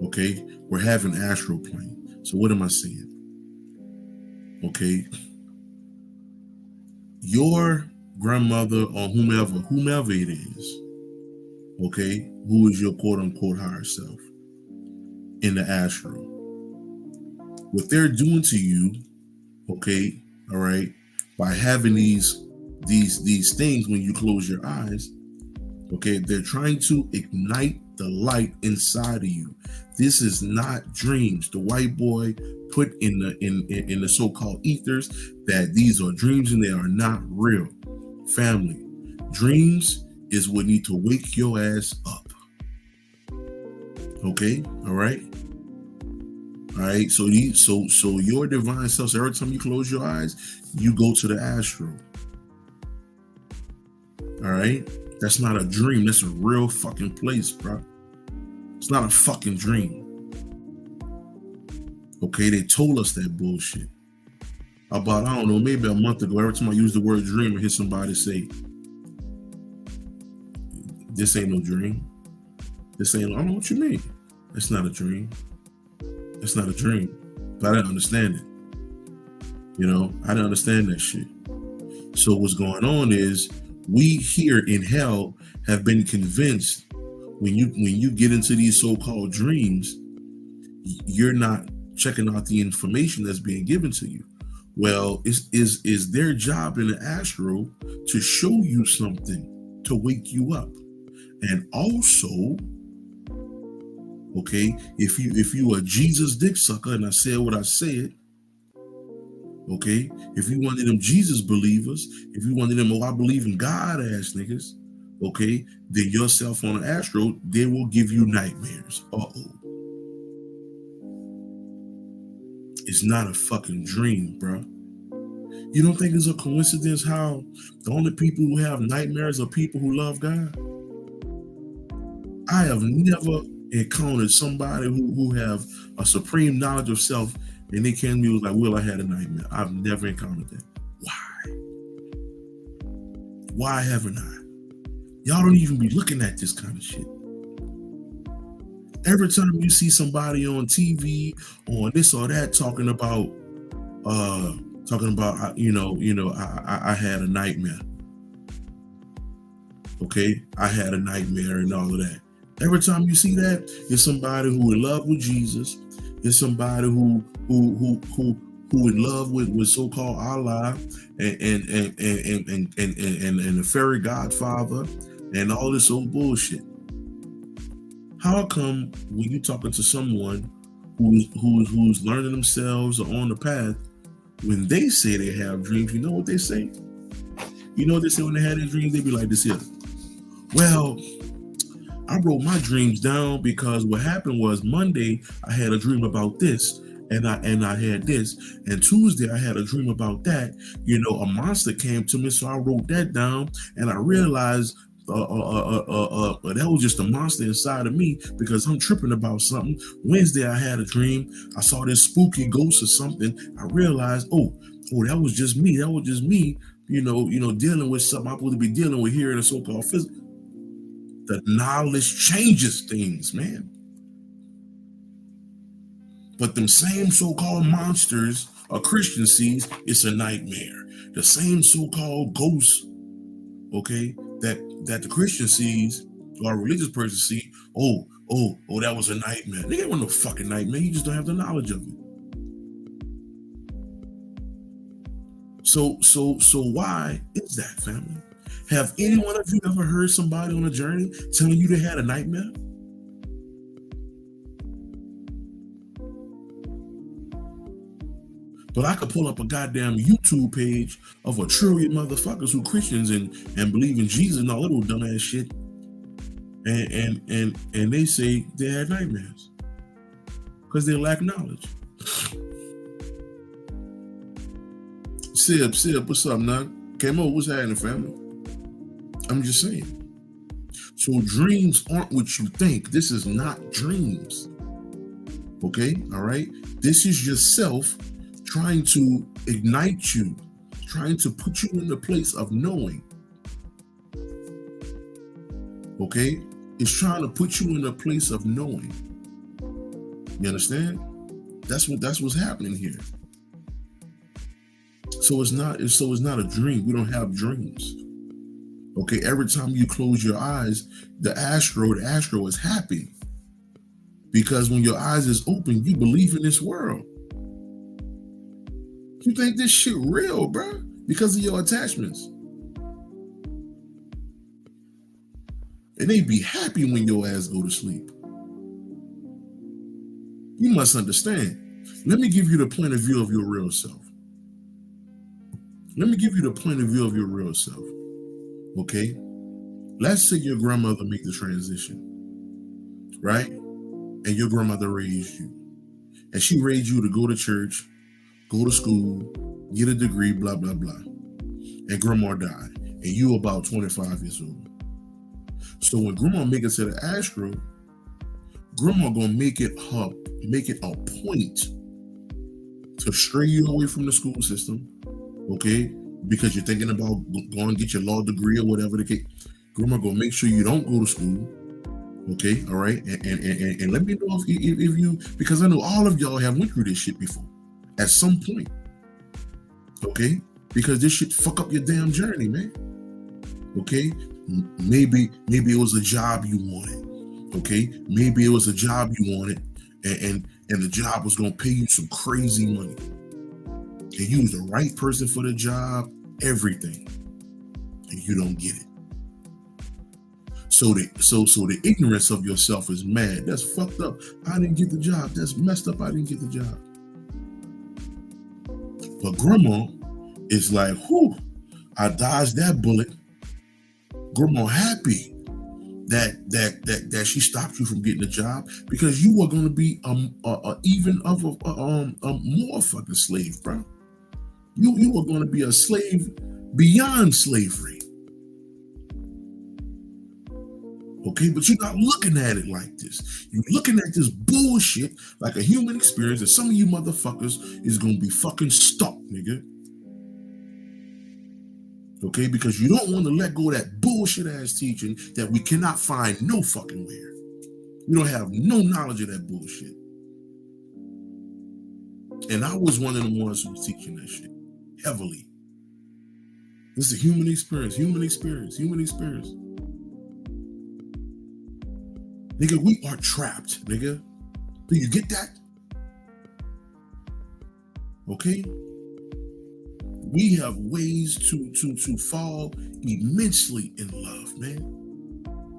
Okay, we're having astral plane. So what am I saying? Okay, your grandmother or whomever it is, okay, who is your quote unquote higher self in the astral, what they're doing to you, okay, all right, by having these things when you close your eyes, okay, they're trying to ignite the light inside of you. This is not dreams. The white boy put in the so-called ethers that these are dreams and they are not real. Family, dreams is what need to wake your ass up. Okay, all right. All right, so your divine self, so every time you close your eyes, you go to the Astro. All right, that's not a dream. That's a real fucking place, bro. It's not a fucking dream. Okay, they told us that bullshit about, I don't know, maybe a month ago. Every time I use the word dream, I hear somebody say, "This ain't no dream. This ain't." I don't know what you mean. It's not a dream. It's not a dream. But I didn't understand it. You know, I didn't understand that shit. So what's going on is we here in hell have been convinced when you get into these so-called dreams, you're not checking out the information that's being given to you. Well, is their job in the Astro to show you something to wake you up. And also, okay, if you a Jesus dick sucker, and I said what I said, okay, if you one of them Jesus believers, if you one of them, oh, I believe in God ass niggas, okay, then yourself on an Astro, they will give you nightmares. It's not a fucking dream, bro. You don't think it's a coincidence how the only people who have nightmares are people who love God? I have never encountered somebody who have a supreme knowledge of self and they came to me was like, "Will, I had a nightmare." I've never encountered that. Why? Why haven't I? Y'all don't even be looking at this kind of shit. Every time you see somebody on TV or this or that talking about I had a nightmare. Okay, I had a nightmare and all of that. Every time you see that, it's somebody who in love with Jesus. It's somebody who in love with so-called Allah and the fairy godfather and all this old bullshit. How come when you're talking to someone who's learning themselves or on the path, when they say they have dreams, you know what they say? You know what they say when they had their dreams? They be like this here. "Well, I wrote my dreams down because what happened was Monday I had a dream about this, and I had this, and Tuesday I had a dream about that. You know, a monster came to me, so I wrote that down, and I realized that was just a monster inside of me because I'm tripping about something. Wednesday I had a dream. I saw this spooky ghost or something. I realized, oh, that was just me. That was just me. You know, dealing with something I'm supposed to be dealing with here in the so-called physical." The knowledge changes things, man. But them same so-called monsters a Christian sees, it's a nightmare. The same so-called ghosts, okay, that the Christian sees or a religious person sees, oh, that was a nightmare. Nigga, it wasn't no fucking nightmare. You just don't have the knowledge of it. So why is that, family? Have any one of you ever heard somebody on a journey telling you they had a nightmare? But I could pull up a goddamn YouTube page of a trillion motherfuckers who Christians and believe in Jesus and all that little dumbass shit. And they say they had nightmares. Because they lack knowledge. Sib, what's up, now? Came over, what's happening, family? I'm just saying. So dreams aren't what you think. This is not dreams. Okay, all right? This is yourself trying to ignite you, trying to put you in the place of knowing. Okay? It's trying to put you in a place of knowing. You understand? That's what's happening here. So it's not a dream. We don't have dreams. Okay, every time you close your eyes, the Astro is happy. Because when your eyes is open, you believe in this world. You think this shit real, bro, because of your attachments. And they be happy when your ass go to sleep. You must understand. Let me give you the point of view of your real self. Let me give you the point of view of your real self. Okay? Let's say your grandmother made the transition, right? And your grandmother raised you. And she raised you to go to church, go to school, get a degree, blah, blah, blah. And grandma died. And you about 25 years old. So when grandma make it to the Astro, grandma gonna make it a point to stray you away from the school system, okay? Because you're thinking about going to get your law degree or whatever the case. Grandma gonna make sure you don't go to school, okay? All right, and let me know if you, because I know all of y'all have went through this shit before at some point, okay? Because this shit fuck up your damn journey, man. Okay, maybe it was a job you wanted. Okay, maybe it was a job you wanted, and the job was gonna pay you some crazy money, and you was the right person for the job, everything, and you don't get it. So the ignorance of yourself is mad. That's fucked up. I didn't get the job. That's messed up. I didn't get the job. But grandma is like, whew, I dodged that bullet. Grandma happy that she stopped you from getting a job, because you were going to be even of a more fucking slave, bro. You were going to be a slave beyond slavery. Okay, but you're not looking at it like this. You're looking at this bullshit like a human experience that some of you motherfuckers is going to be fucking stuck, nigga. Okay, because you don't want to let go of that bullshit ass teaching that we cannot find no fucking where. We don't have no knowledge of that bullshit. And I was one of the ones who was teaching that shit heavily. This is a human experience. Nigga, we are trapped, nigga. Do you get that? Okay? We have ways to fall immensely in love, man,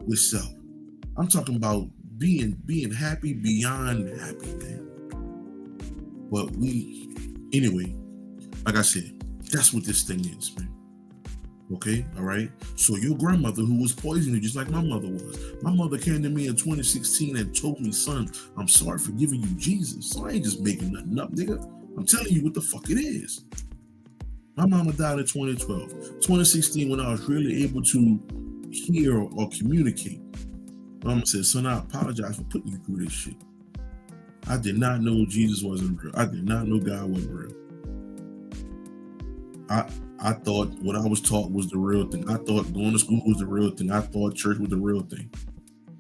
with self. I'm talking about being happy beyond happy, man. But anyway, like I said, that's what this thing is, man. Okay, all right? So your grandmother, who was poisoning you just like my mother was. My mother came to me in 2016 and told me, son, I'm sorry for giving you Jesus. So I ain't just making nothing up, nigga. I'm telling you what the fuck it is. My mama died in 2012. 2016, when I was really able to hear or communicate, mama said, son, I apologize for putting you through this shit. I did not know Jesus wasn't real. I did not know God wasn't real. I thought what I was taught was the real thing. I thought going to school was the real thing. I thought church was the real thing.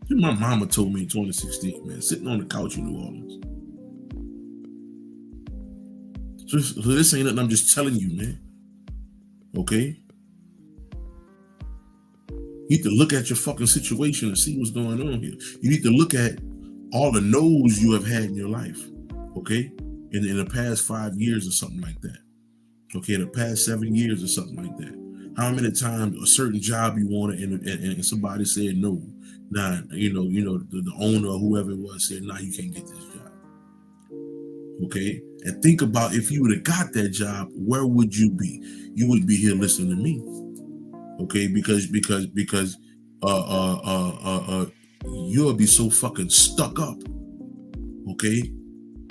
My mama told me in 2016, man, sitting on the couch in New Orleans. So this ain't nothing I'm just telling you, man. Okay? You need to look at your fucking situation and see what's going on here. You need to look at all the no's you have had in your life, okay? In the past 5 years or something like that. Okay, in the past 7 years or something like that. How many times a certain job you wanted and somebody said no. Nah, the owner or whoever it was said, nah, you can't get this job. Okay? And think about, if you would have got that job, where would you be? You wouldn't be here listening to me. Okay, because you'll be so fucking stuck up. Okay?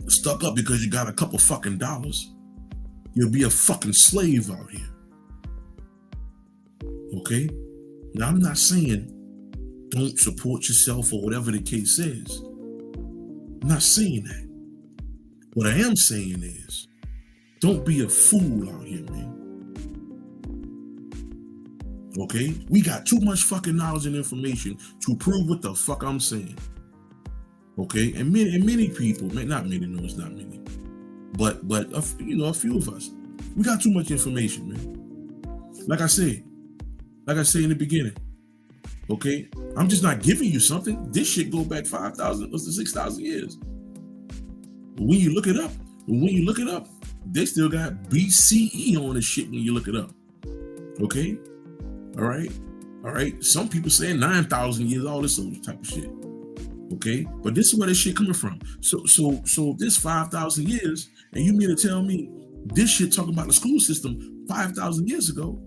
Stuck up because you got a couple fucking dollars. You'll be a fucking slave out here. Okay? Now, I'm not saying don't support yourself or whatever the case is. I'm not saying that. What I am saying is, don't be a fool out here, man. Okay? We got too much fucking knowledge and information to prove what the fuck I'm saying. Okay? And many people, man, not many, no, it's not many. But a few of us, we got too much information, man. Like I said in the beginning, okay? I'm just not giving you something. This shit go back 5,000 to 6,000 years. But when you look it up, they still got BCE on this shit when you look it up. Okay? All right? All right, some people saying 9,000 years, all this other type of shit. Okay, but this is where this shit coming from. So this 5,000 years, and you mean to tell me this shit talking about the school system 5,000 years ago?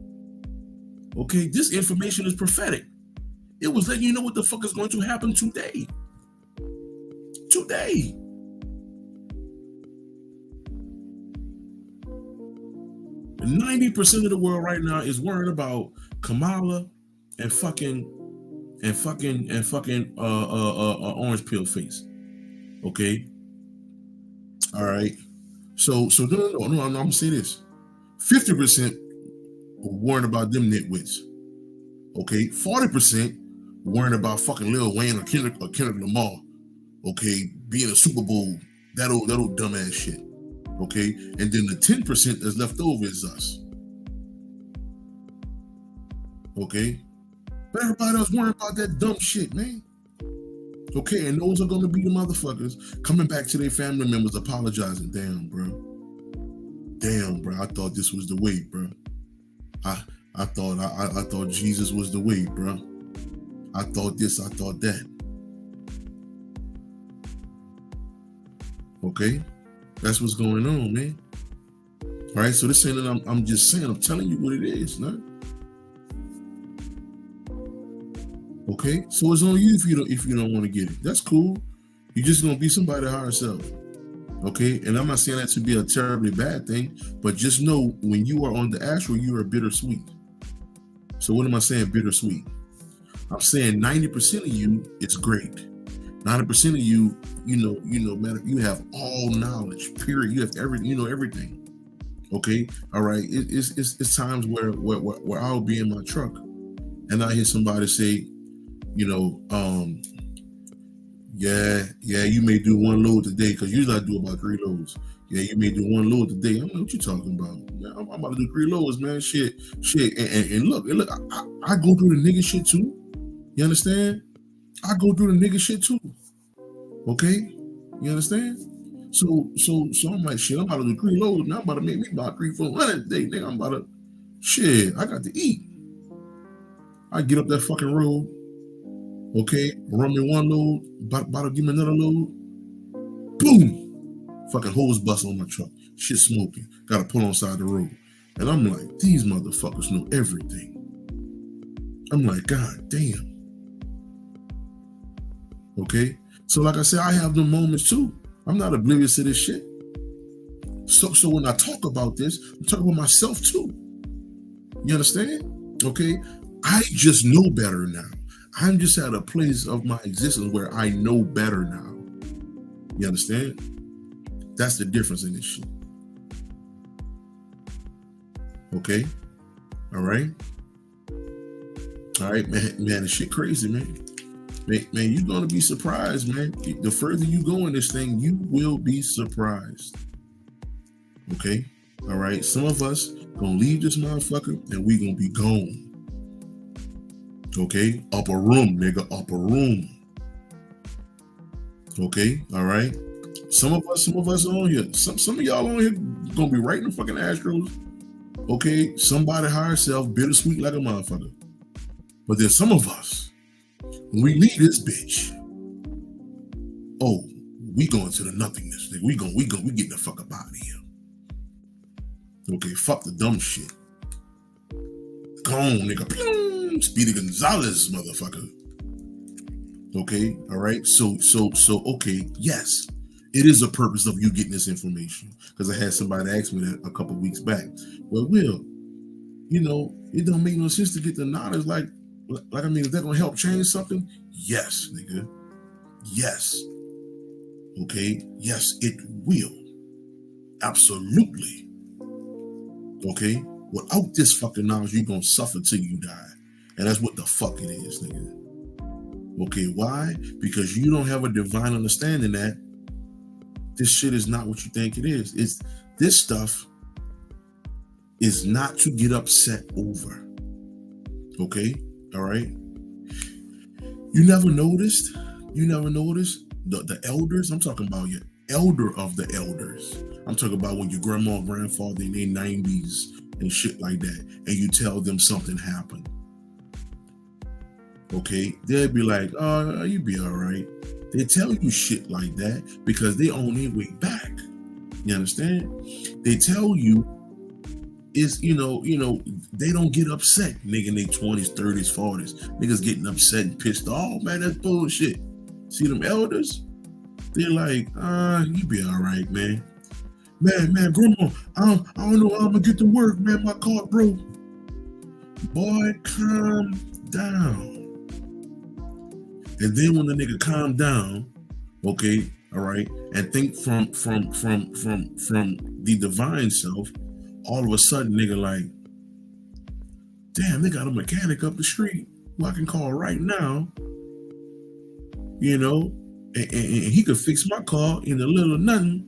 Okay, this information is prophetic. It was letting you know what the fuck is going to happen today. Today. And 90% of the world right now is worrying about Kamala and fucking orange pill face. Okay. All right. So no, I'm gonna say this. 50% worrying about them nitwits. Okay. 40% worrying about fucking Lil Wayne or Kendrick Lamar. Okay, being a Super Bowl, that old dumbass shit. Okay, and then the 10% that's left over is us. Okay, but everybody else worrying about that dumb shit, man. Okay, and those are gonna be the motherfuckers coming back to their family members apologizing. Damn, bro. I thought this was the way, bro. I thought Jesus was the way, bro. I thought this, I thought that. Okay, that's what's going on, man. All right, so this ain't that I'm just saying. I'm telling you what it is, man. Okay, so it's on you if you don't want to get it. That's cool. You're just gonna be somebody's higher self. Okay, and I'm not saying that to be a terribly bad thing, but just know when you are on the Astro, you are bittersweet. So what am I saying? Bittersweet. I'm saying 90% of you, it's great. 90% of you, you have all knowledge, period. You have everything, you know everything. Okay, all right. It's times where I'll be in my truck and I hear somebody say, yeah, you may do one load today, because usually I do about 3 loads. Yeah, you may do one load today. I'm like, what you talking about? Man, I'm about to do 3 loads, man. Shit. And look, I go through the nigga shit too. You understand? I go through the nigga shit too. Okay? You understand? So I'm like, shit, I'm about to do 3 loads. Now I'm about to make me about 300-400 a day. Nigga, I'm about to, shit, I got to eat. I get up that fucking road. Okay? Run me one load. About to give me another load. Boom! Fucking hose bust on my truck. Shit smoking. Gotta pull on side the road. And I'm like, these motherfuckers know everything. I'm like, God damn. Okay? So like I said, I have them moments too. I'm not oblivious to this shit. So when I talk about this, I'm talking about myself too. You understand? Okay? I just know better now. I'm just at a place of my existence where I know better now. You understand? That's the difference in this shit. Okay? All right? All right, man, this shit crazy, man. Man, you're gonna be surprised, man. The further you go in this thing, you will be surprised. Okay? All right? Some of us gonna leave this motherfucker and we gonna be gone. Okay? Upper room, nigga, upper room. Okay? All right? Some of us on here, some of y'all on here gonna be right in the fucking Astros. Okay? Somebody higher self, bittersweet like a motherfucker. But there's some of us, when we leave this bitch, oh, we going to the nothingness. Nigga. We getting the fuck up out of here. Okay, fuck the dumb shit. Gone, nigga. Pew! Speedy Gonzalez, motherfucker. Okay, all right. So, okay, yes, it is a purpose of you getting this information. Because I had somebody ask me that a couple weeks back. Well, Will, it don't make no sense to get the knowledge. Like I mean, is that gonna help change something? Yes, nigga. Yes. Okay. Yes, it will. Absolutely. Okay. Without this fucking knowledge, you're gonna suffer till you die, and that's what the fuck it is, nigga. Okay. Why? Because you don't have a divine understanding that this shit is not what you think it is. This stuff is not to get upset over. Okay. All right. You never noticed the elders. I'm talking about your elder of the elders. I'm talking about when your grandma and grandfather in their 90s and shit like that, and you tell them something happened. okay, they'll be like, oh, you be all right. They tell you shit like that because they on their way back. You understand? They tell you they don't get upset, nigga, in their 20s, 30s, 40s. Niggas getting upset and pissed off, man, that's bullshit. See them elders? They're like, you be all right, man. Man, grandma, I don't know how I'm gonna get to work, man. My car broke. Boy, calm down. And then when the nigga calm down, okay, all right, and think from the divine self, all of a sudden nigga like, damn, they got a mechanic up the street who I can call right now, and he could fix my car in a little nothing,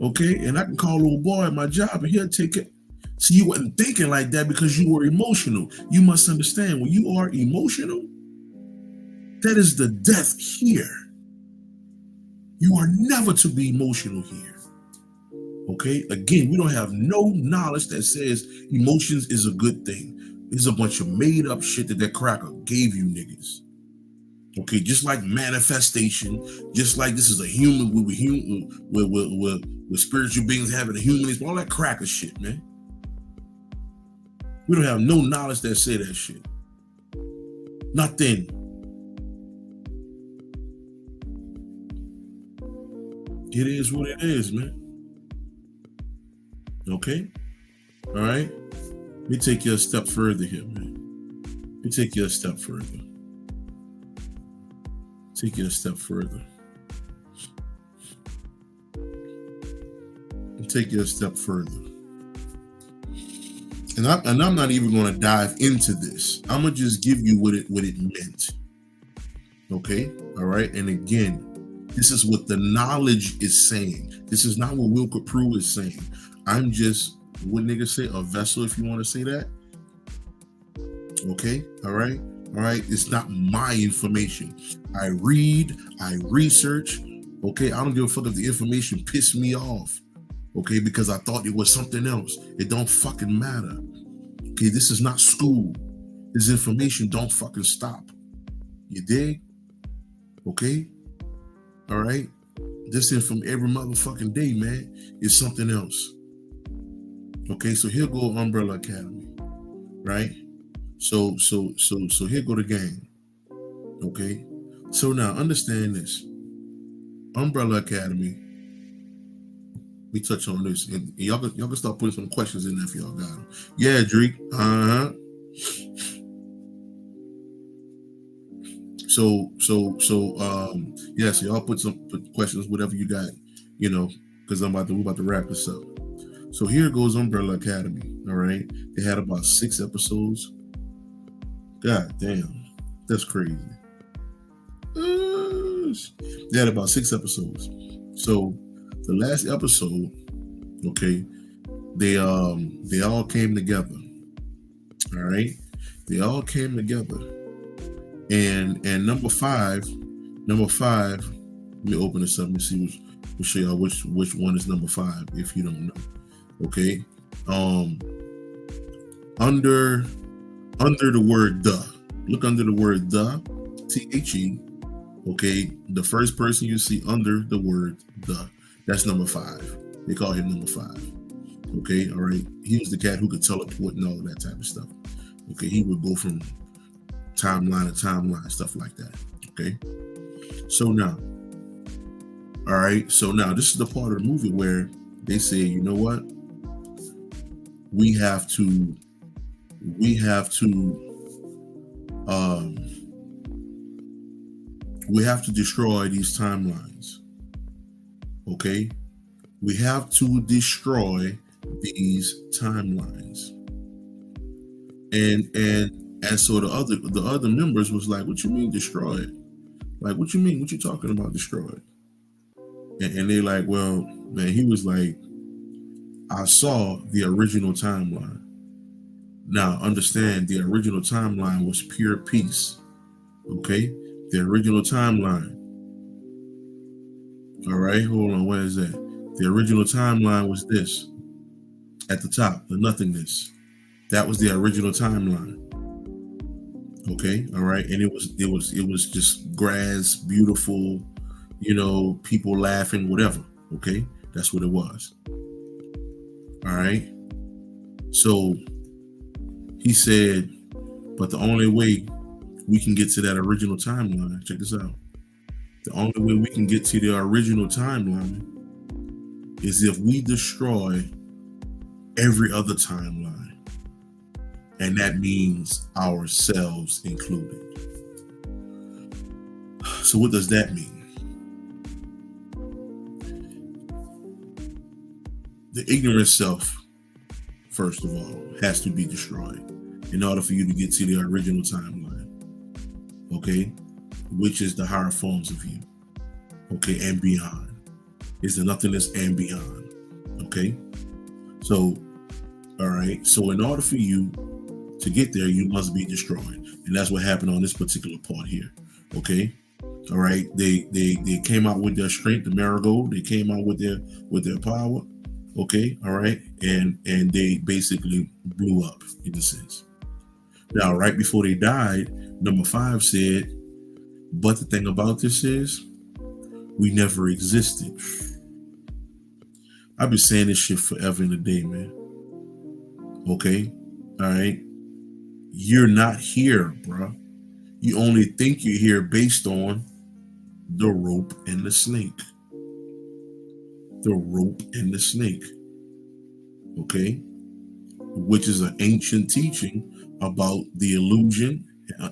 okay, and I can call old boy at my job and he'll take it. See, you wasn't thinking like that because you were emotional. You must understand, when you are emotional, that is the death here. You are never to be emotional here. Okay? Again, we don't have no knowledge that says emotions is a good thing. It's a bunch of made up shit that cracker gave you niggas. Okay, just like manifestation, just like this is a human, with spiritual beings having a humanism, all that cracker shit, man. We don't have no knowledge that say that shit. Nothing. It is what it is, man. Okay? All right? Let me take you a step further here, man. Let me take you a step further. Take you a step further. Take you a step further. And I'm not even going to dive into this. I'm going to just give you what it meant. Okay? All right? And again, this is what the knowledge is saying. This is not what Copprue is saying. I'm just, what niggas say, a vessel, if you want to say that. Okay? All right? All right? It's not my information. I read, I research. Okay? I don't give a fuck if the information pissed me off. Okay? Because I thought it was something else. It don't fucking matter. Okay? This is not school. This information don't fucking stop. You dig? Okay? All right? This is from every motherfucking day, man. It's something else. Okay? So here go Umbrella Academy. Right? So here go the gang. Okay? So now understand this. Umbrella Academy. We touch on this, and y'all can start putting some questions in there if y'all got them. Yeah, Drake. So y'all put questions, whatever you got, because we're about to wrap this up. So here goes Umbrella Academy. All right, they had about 6 episodes. God damn, that's crazy. They had about 6 episodes. So the last episode, okay, they all came together. All right, they all came together, and number five. Let me open this up and see. We'll show y'all which one is number 5 if you don't know. Okay, under the word "the." Look under the word "the," THE. Okay, the first person you see under the word "the." That's number 5. They call him number 5. Okay, all right. He was the cat who could teleport and all that type of stuff. Okay, he would go from timeline to timeline, stuff like that. Okay. So now, all right. So now this is the part of the movie where they say, you know what? We have to destroy these timelines. Okay, we have to destroy these timelines, and so the other members was like, "What you mean destroy it? Like, what you mean? What you talking about destroy it?" And they like, "Well, man," he was like, "I saw the original timeline. Now, understand, the original timeline was pure peace. Okay, the original timeline." All right, hold on. Where is that? The original timeline was this. At the top, the nothingness. That was the original timeline. Okay, all right, and it was just grass, beautiful, people laughing, whatever. Okay, that's what it was. All right. So he said, but the only way we can get to that original timeline, check this out. The only way we can get to the original timeline is if we destroy every other timeline. And that means ourselves included. So what does that mean? The ignorant self, first of all, has to be destroyed in order for you to get to the original timeline. Okay? Which is the higher forms of you. Okay, and beyond. Is the nothingness and beyond. Okay? So, all right. So in order for you to get there, you must be destroyed. And that's what happened on this particular part here. Okay? All right. They came out with their strength, the marigold. They came out with their power. Okay, all right. And they basically blew up in a sense. Now, right before they died, number 5 said, but the thing about this is we never existed. I've been saying this shit forever and a day, man. Okay? All right? You're not here, bro. You only think you're here based on the rope and the snake. The rope and the snake. Okay? Which is an ancient teaching about the illusion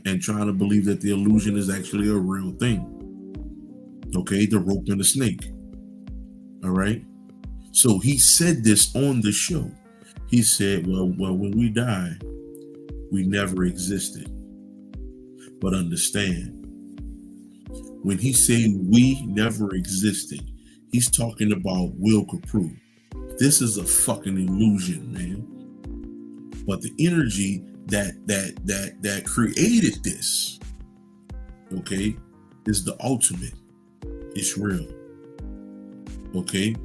and trying to believe that the illusion is actually a real thing. Okay? The rope and the snake. All right? So he said this on the show. He said, well, when we die, we never existed. But understand, when he said we never existed, he's talking about Will Copprue. This is a fucking illusion, man. But the energy that created this, okay, is the ultimate. It's real. Okay?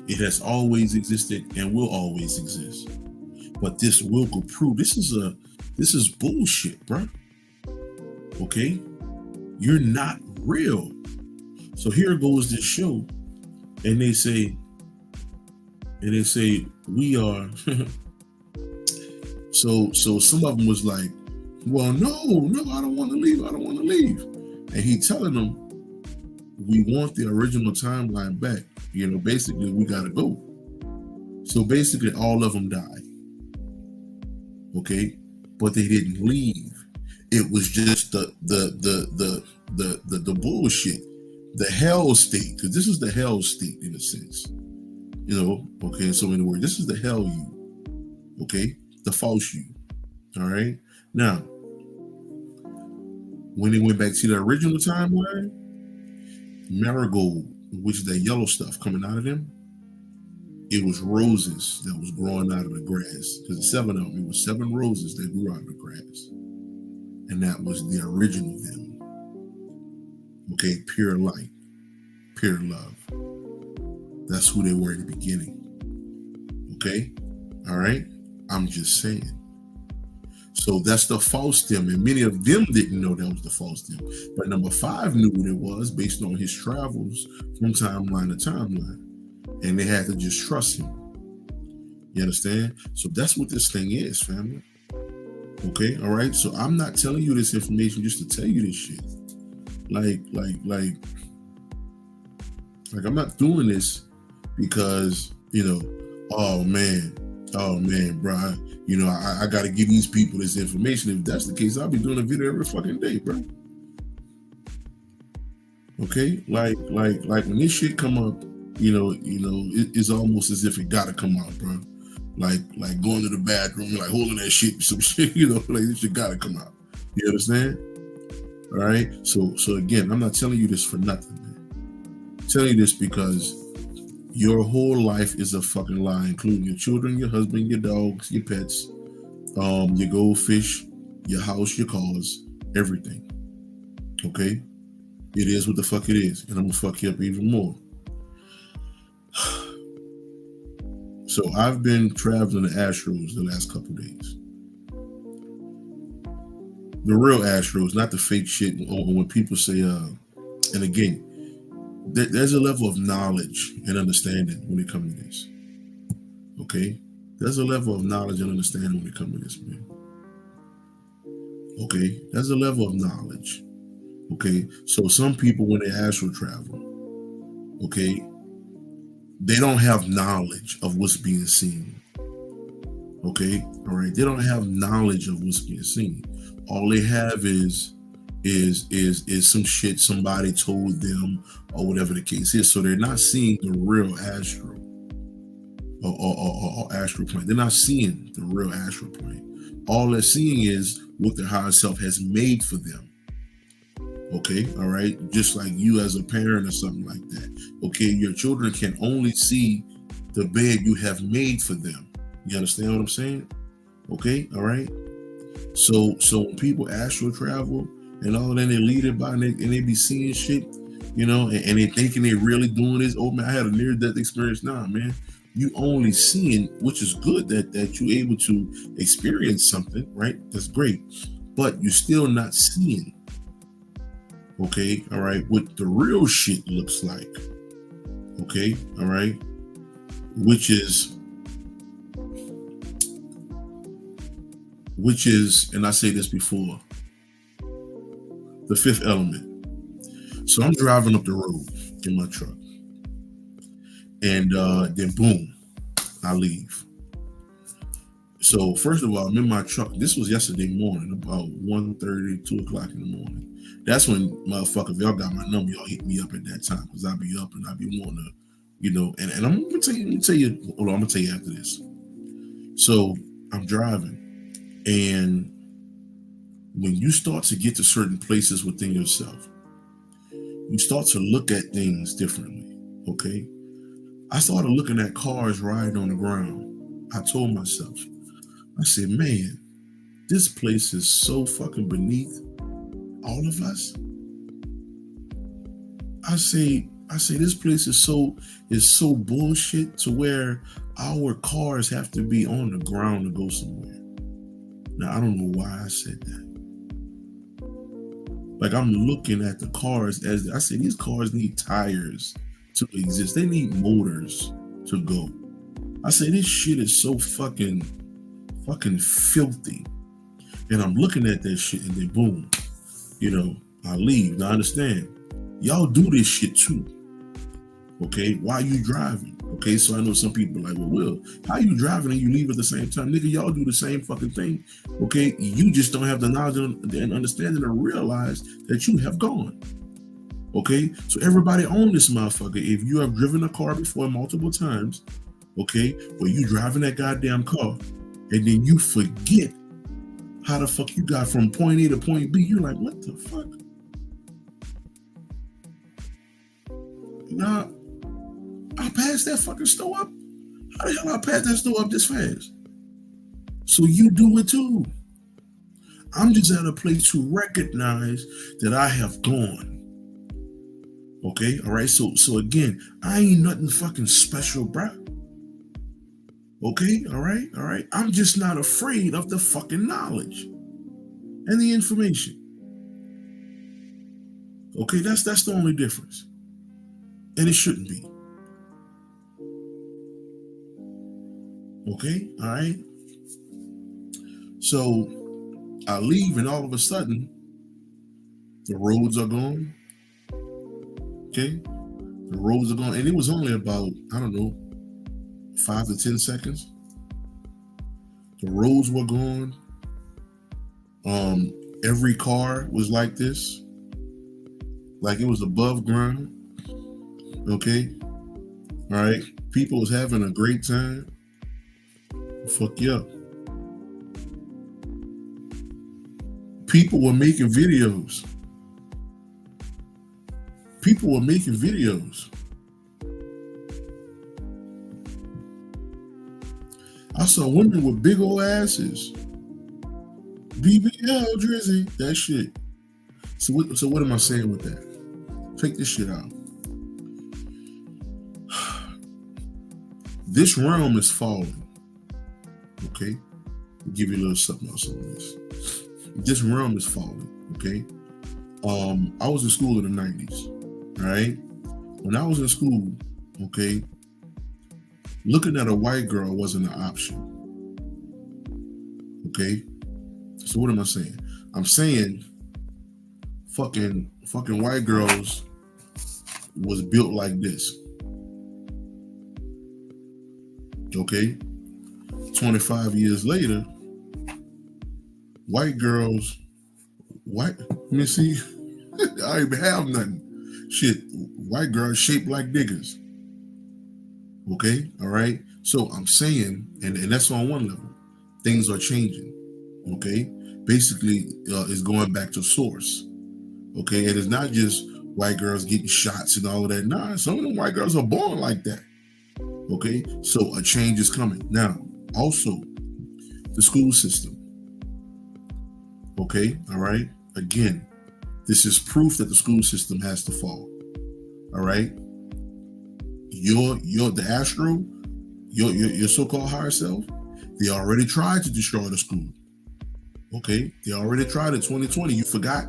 It has always existed and will always exist. But this Will Copprue, this is bullshit, bro. Okay? You're not real. So here goes this show, and they say we are. so some of them was like, well, no, I don't want to leave. And he telling them, we want the original timeline back. Basically we gotta go. So basically all of them died. Okay, but they didn't leave. It was just the bullshit, the hell state, because this is the hell state in a sense. Okay, so in other words, this is the hell you. Okay, the false you. All right. Now, when they went back to the original timeline, marigold, which is that yellow stuff coming out of them, it was roses that was growing out of the grass. Because the 7 of them, it was 7 roses that grew out of the grass. And that was the original them. Okay, pure light, pure love. That's who they were in the beginning. Okay, all right. I'm just saying. So that's the false them, and many of them didn't know that was the false them. But number 5 knew what it was based on his travels from timeline to timeline, and they had to just trust him. You understand? So that's what this thing is, family. Okay, all right. So I'm not telling you this information just to tell you this shit. Like I'm not doing this because oh man, bro. I got to give these people this information. If that's the case, I'll be doing a video every fucking day, bro. Okay, like when this shit come up, it's almost as if it gotta come out, bro. Like going to the bathroom, like holding that shit, some shit, like this shit gotta come out. You understand? All right. So again, I'm not telling you this for nothing, man. I'm telling you this because your whole life is a fucking lie, including your children, your husband, your dogs, your pets, your goldfish, your house, your cars, everything. Okay? It is what the fuck it is, and I'm gonna fuck you up even more. So I've been traveling the Astros the last couple days. The real Astros, not the fake shit. When people say, and again, there's a level of knowledge and understanding when it comes to this. Okay, there's a level of knowledge and understanding when it comes to this, man. Okay, there's a level of knowledge. Okay, so some people when they astral travel, okay, they don't have knowledge of what's being seen. Okay, all right, they don't have knowledge of what's being seen. All they have is some shit somebody told them or whatever the case is. So they're not seeing the real astral or astral plane. They're not seeing the real astral plane. All they're seeing is what their higher self has made for them. Okay, all right, just like you as a parent or something like that. Okay, your children can only see the bed you have made for them. You understand what I'm saying? Okay, all right. So when people astral travel and all that, they lead it by and they be seeing shit, you know, and they thinking they really doing this. Oh man, I had a near-death experience. Nah, man, you only seeing, which is good that you're able to experience something, right? That's great, but you're still not seeing. Okay, all right, what the real shit looks like. Okay, all right, which is, and I say this before, the fifth element. So I'm driving up the road in my truck, and then boom, I leave. So first of all, I'm in my truck. This was yesterday morning, about 1:30, 2 o'clock in the morning. That's when, motherfucker, if y'all got my number, y'all hit me up at that time, because I'll be up and I'll be wanting to, you know, and I'm gonna tell you, hold on, I'm gonna tell you after this. So I'm driving, and when you start to get to certain places within yourself, you start to look at things differently. Okay, I started looking at cars riding on the ground. I told myself, I said, man, this place is so fucking beneath all of us. I say this place is so bullshit to where our cars have to be on the ground to go somewhere. Now I don't know why I said that. Like, I'm looking at the cars as I say, these cars need tires to exist. They need motors to go. I say this shit is so fucking filthy. And I'm looking at that shit, and then boom, you know, I leave. Now understand, y'all do this shit too. Okay, while you driving. Okay, so I know some people are like, well, Will, how you driving and you leave at the same time? Nigga, y'all do the same fucking thing. Okay, you just don't have the knowledge and understanding to realize that you have gone. Okay, so everybody own this motherfucker. If you have driven a car before multiple times, okay, where you driving that goddamn car, and then you forget how the fuck you got from point A to point B, you're like, what the fuck? Nah, I passed that fucking store up. How the hell I passed that store up this fast? So you do it too. I'm just at a place to recognize that I have gone. Okay, all right. So again, I ain't nothing fucking special, bruh. Okay, all right. I'm just not afraid of the fucking knowledge and the information. Okay, that's the only difference. And it shouldn't be. Okay, all right. So I leave, and all of a sudden, the roads are gone. Okay, the roads are gone, and it was only about, I don't know, 5 to 10 seconds. The roads were gone. Every car was like this, like it was above ground. Okay, all right. People was having a great time. Fuck you up. People were making videos. I saw women with big old asses. BBL Drizzy, that shit. So what am I saying with that? Check this shit out. This realm is falling. Okay? I'll give you a little something else on this. this realm is falling. Okay. I was in school in the 90s. All right. When I was in school, okay, looking at a white girl wasn't an option. Okay. So what am I saying? I'm saying fucking white girls was built like this. Okay. 25 years later, white girls, let me see, I don't even have nothing. Shit, white girls shaped like niggas. Okay, all right. So I'm saying, and that's on one level, things are changing. Okay, basically, it's going back to source. Okay, and it's not just white girls getting shots and all of that. Nah, some of them white girls are born like that. Okay, so a change is coming now. Also, the school system. Okay, all right. Again, this is proof that the school system has to fall. All right. The Astro, your so-called higher self, they already tried to destroy the school. Okay, they already tried it. 2020. You forgot.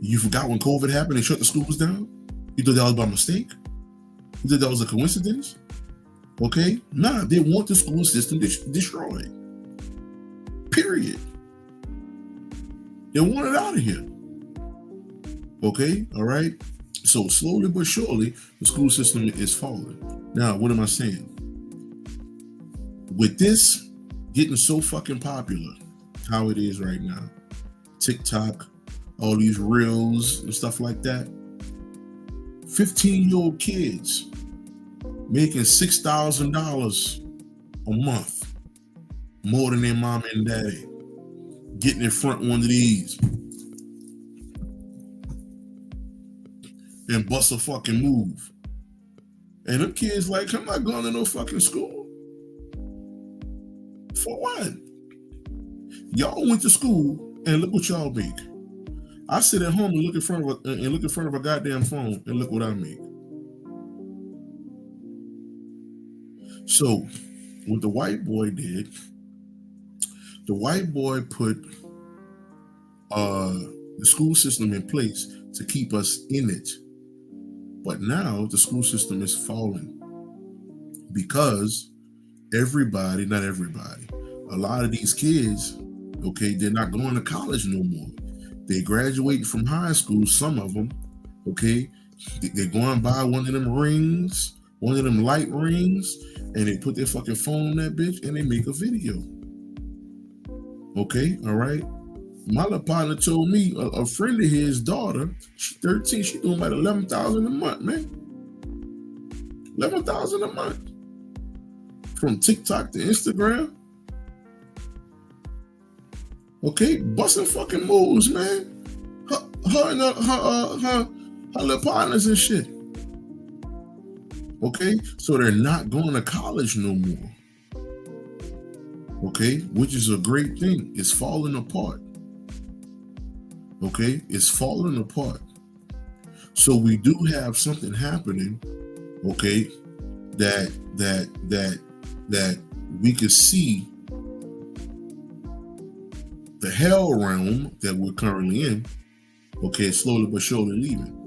You forgot when COVID happened and shut the schools down. You thought that was by mistake. You thought that was a coincidence. Okay, nah, they want the school system destroyed. Period. They want it out of here. Okay, all right. So slowly but surely, the school system is falling. Now, what am I saying? With this getting so fucking popular, how it is right now, TikTok, all these reels and stuff like that, 15-year-old kids making $6,000 a month, more than their mom and daddy, getting in front one of these and bust a fucking move. And them kids like, I'm not going to no fucking school. For what? Y'all went to school and look what y'all make. I sit at home and look in front of a goddamn phone and look what I make. So what the white boy did, the white boy put the school system in place to keep us in it. But now the school system is falling because everybody, not everybody, a lot of these kids, okay, they're not going to college no more. They graduating from high school, some of them, okay, they're going by one of them rings, one of them light rings, and they put their fucking phone on that bitch and they make a video. Okay, all right. My little partner told me a friend of his daughter, she's 13, she doing about $11,000 a month, man. $11,000 a month. From TikTok to Instagram. Okay, busting fucking moves, man. Her little partners and shit. Okay, so they're not going to college no more. Okay, which is a great thing. It's falling apart. Okay, it's falling apart. So we do have something happening, okay, that we can see the hell realm that we're currently in, okay, slowly but surely leaving.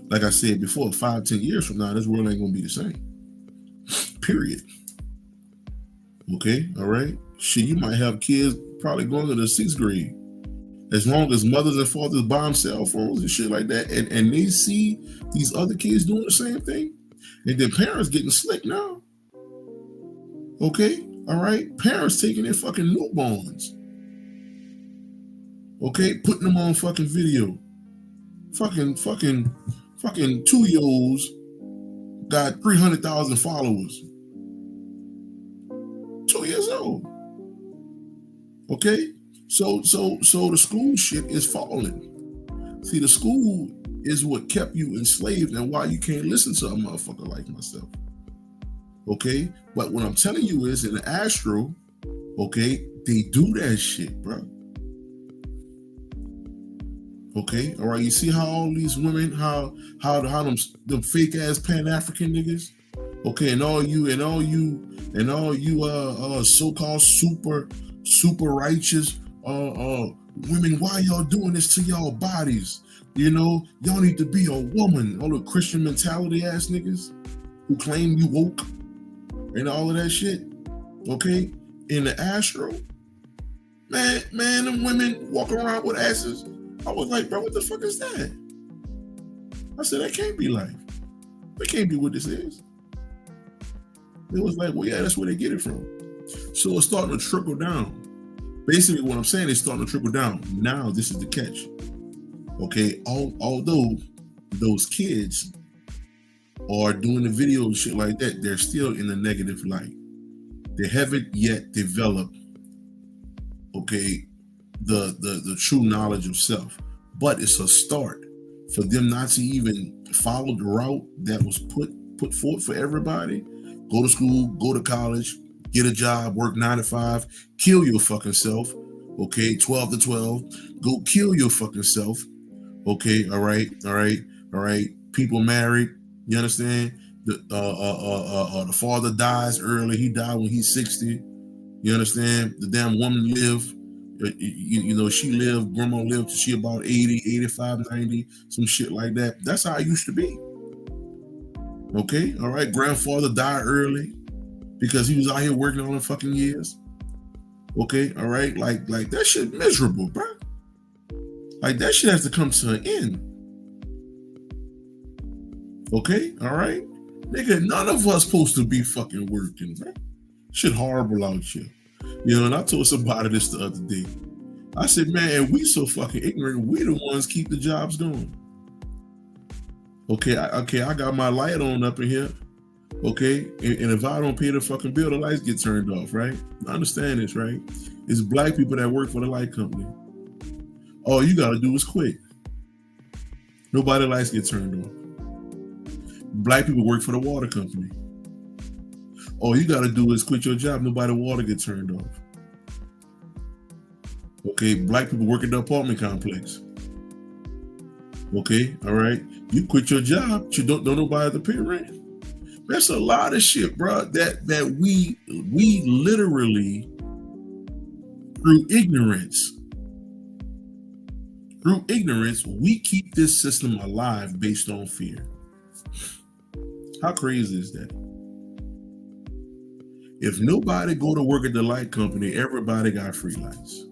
Like I said before, 5-10 years from now, this world ain't gonna be the same. Period. Okay, all right. Shit, you might have kids probably going to the 6th grade. As long as mothers and fathers buy them cell phones and shit like that, and they see these other kids doing the same thing, and their parents getting slick now. Okay, all right. Parents taking their fucking newborns. Okay, putting them on fucking video. Fucking 2-year-olds got 300,000 followers. 2 years old. Okay. So the school shit is falling. See, the school is what kept you enslaved and why you can't listen to a motherfucker like myself. Okay? But what I'm telling you is in the Astro, okay, they do that shit, bro. Okay? All right, you see how all these women, how them fake ass Pan-African niggas, okay, and all you so-called super righteous women, why y'all doing this to y'all bodies? You know, y'all need to be a woman. All the Christian mentality ass niggas who claim you woke and all of that shit. Okay, in the Astro, man, them women walking around with asses. I was like, bro, what the fuck is that? I said, that can't be life. That can't be what this is. It was like, well, yeah, that's where they get it from. So it's starting to trickle down. Basically, what I'm saying is starting to trickle down. Now, this is the catch. Okay, although those kids are doing the video and shit like that, they're still in the negative light. They haven't yet developed, okay, the true knowledge of self. But it's a start for them not to even follow the route that was put forth for everybody. Go to school, go to college, get a job, work 9 to 5, kill your fucking self. Okay, 12 to 12, go kill your fucking self. Okay, all right. People married, you understand? The father dies early. He died when he's 60. You understand? The damn woman lived. You know, she lived, grandma lived till she about 80, 85, 90, some shit like that. That's how it used to be. Okay, all right. Grandfather died early because he was out here working all the fucking years. Okay, all right. Like that shit miserable, bro. Like that shit has to come to an end. Okay, all right. Nigga, none of us supposed to be fucking working, bro. Shit horrible out here. You know, and I told somebody this the other day. I said, man, we so fucking ignorant. We the ones keep the jobs going. Okay, I got my light on up in here. Okay, and if I don't pay the fucking bill, the lights get turned off, right? I understand this, right? It's black people that work for the light company. All you gotta do is quit. Nobody lights get turned off. Black people work for the water company. All you gotta do is quit your job. Nobody water get turned off. Okay, black people work at the apartment complex. Okay, all right. You quit your job, you don't nobody have to pay rent. That's a lot of shit, bro. That we literally through ignorance, we keep this system alive based on fear. How crazy is that? If nobody go to work at the light company, everybody got free lights.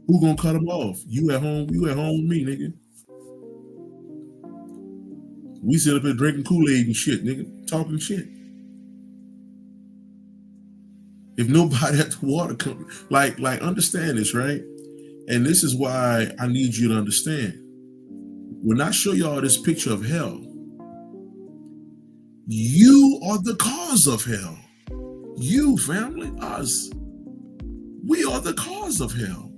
Who gonna cut them off? You at home with me, nigga. We sit up here drinking Kool-Aid and shit, nigga, talking shit. If nobody at the water company, like understand this, right? And this is why I need you to understand. When I show y'all this picture of hell, you are the cause of hell. You, family, us. We are the cause of hell.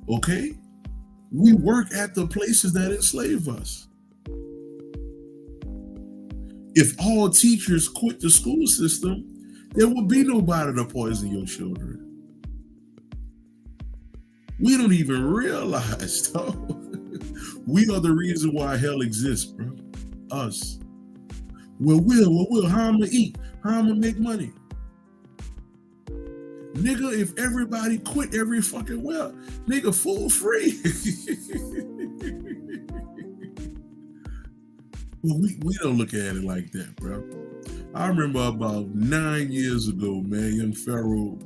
Okay? We work at the places that enslave us. If all teachers quit the school system, there will be nobody to poison your children. We don't even realize, though. We are the reason why hell exists, bro. Us. Well, how I'm gonna eat? How I'm gonna make money? Nigga, if everybody quit every fucking well, nigga, food free. Well, we don't look at it like that, bro. I remember about 9 years ago, man, young Pharaoh,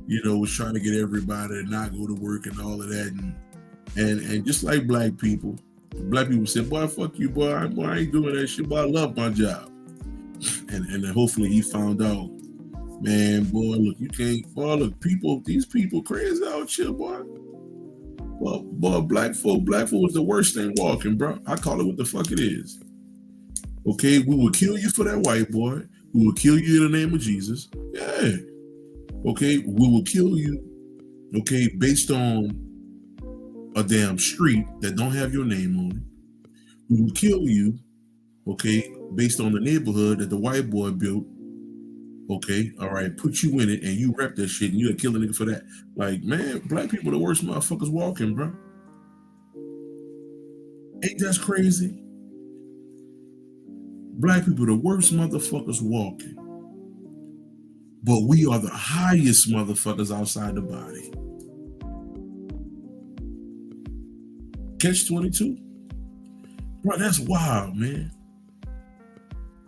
you know, was trying to get everybody to not go to work and all of that. And just like black people said, boy, fuck you, boy, I ain't doing that shit, boy, I love my job. And hopefully he found out, man, boy, look, you can't, boy, look, these people crazy out here, boy. Well, boy, black folk is the worst thing walking, bro. I call it what the fuck it is. Okay, we will kill you for that white boy. We will kill you in the name of Jesus. Yeah. Okay, we will kill you, okay, based on a damn street that don't have your name on it. We will kill you, okay, based on the neighborhood that the white boy built. Okay, all right, put you in it and you rep that shit and you'll kill a nigga for that. Like, man, black people are the worst motherfuckers walking, bro. Ain't that crazy? Black people are the worst motherfuckers walking. But we are the highest motherfuckers outside the body. Catch 22? Bro, that's wild, man.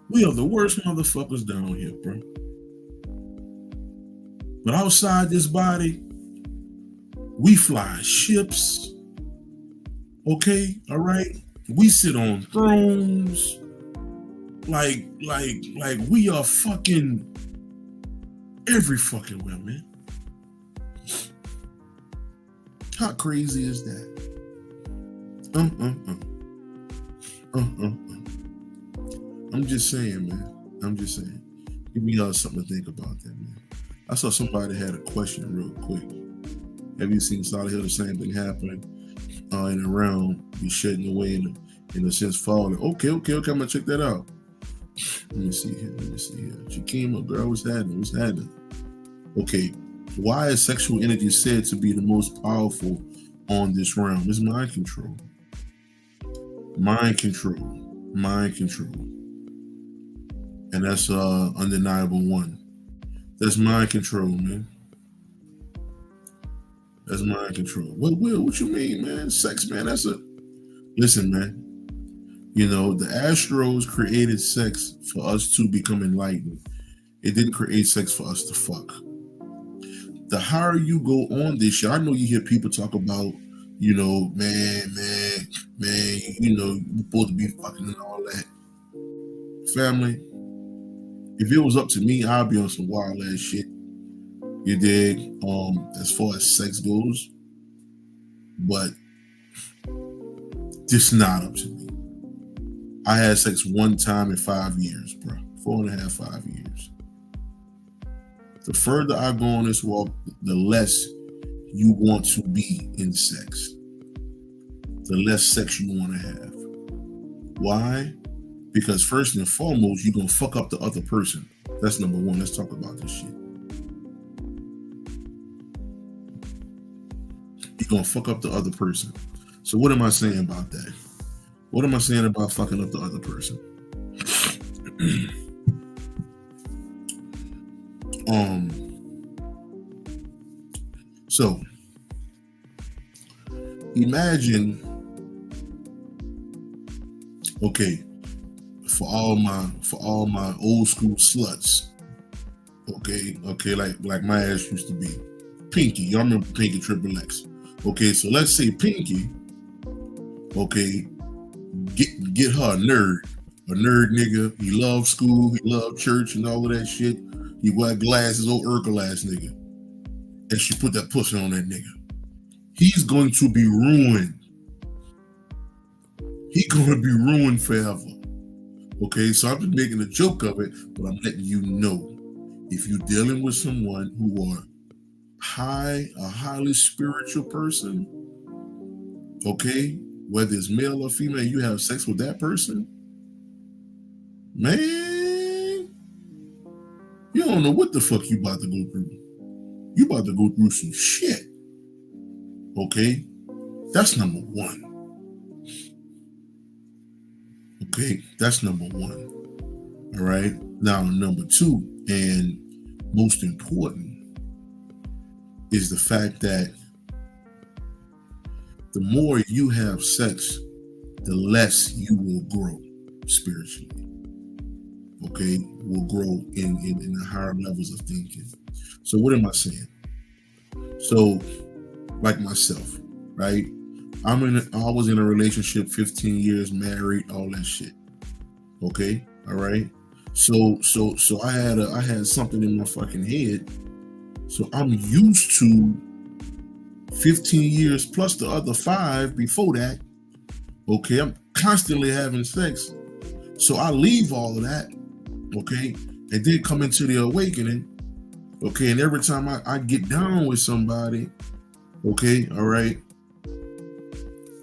We are the worst motherfuckers down here, bro. But outside this body, we fly ships. Okay, all right. We sit on thrones. Like we are fucking every fucking way, man. How crazy is that? I'm just saying, man. I'm just saying. Give me something to think about that, man. I saw somebody had a question real quick. Have you seen Solid Hill? The same thing happening in around, be shedding away in a sense falling. Okay. I'm gonna check that out. Let me see here. She came up, girl. What's happening? Okay. Why is sexual energy said to be the most powerful on this realm? It's mind control. Mind control. And that's undeniable one. That's mind control, man. That's mind control. What you mean, man? Sex, man. Listen, man. You know, the Astros created sex for us to become enlightened. It didn't create sex for us to fuck. The higher you go on this shit, I know you hear people talk about, you know, man, you know, you're supposed to be fucking and all that. Family, if it was up to me, I'd be on some wild ass shit. You dig? As far as sex goes. But this not up to me. I had sex one time in 5 years, bro. 4.5, 5 years. The further I go on this walk, the less you want to be in sex. The less sex you want to have. Why? Because first and foremost, you're going to fuck up the other person. That's number one. Let's talk about this shit. You're going to fuck up the other person. So what am I saying about that? What am I saying about fucking up the other person? So imagine, okay, for all my old school sluts, okay, like my ass used to be Pinky. Y'all remember Pinky Triple X? Okay, so let's say Pinky, okay, get her a nerd nigga. He loved school, he loved church and all of that shit. He wear glasses, old Urkel ass nigga. And she put that pussy on that nigga. He's going to be ruined. He's going to be ruined forever. Okay, so I'm just making a joke of it, but I'm letting you know, if you're dealing with someone who are a highly spiritual person, okay, whether it's male or female, you have sex with that person, man, you don't know what the fuck you about to go through. You about to go through some shit. Okay? That's number one. Okay? That's number one. All right? Now, number two, and most important, is the fact that the more you have sex, the less you will grow spiritually. Okay? Will grow in the higher levels of thinking. So what am I saying? So, like myself, right? I was in a relationship, 15 years, married, all that shit. Okay, all right. So I had something in my fucking head. So I'm used to 15 years plus the other 5 before that. Okay, I'm constantly having sex. So I leave all of that. Okay, and then come into the awakening. Okay, and every time I get down with somebody, okay, all right,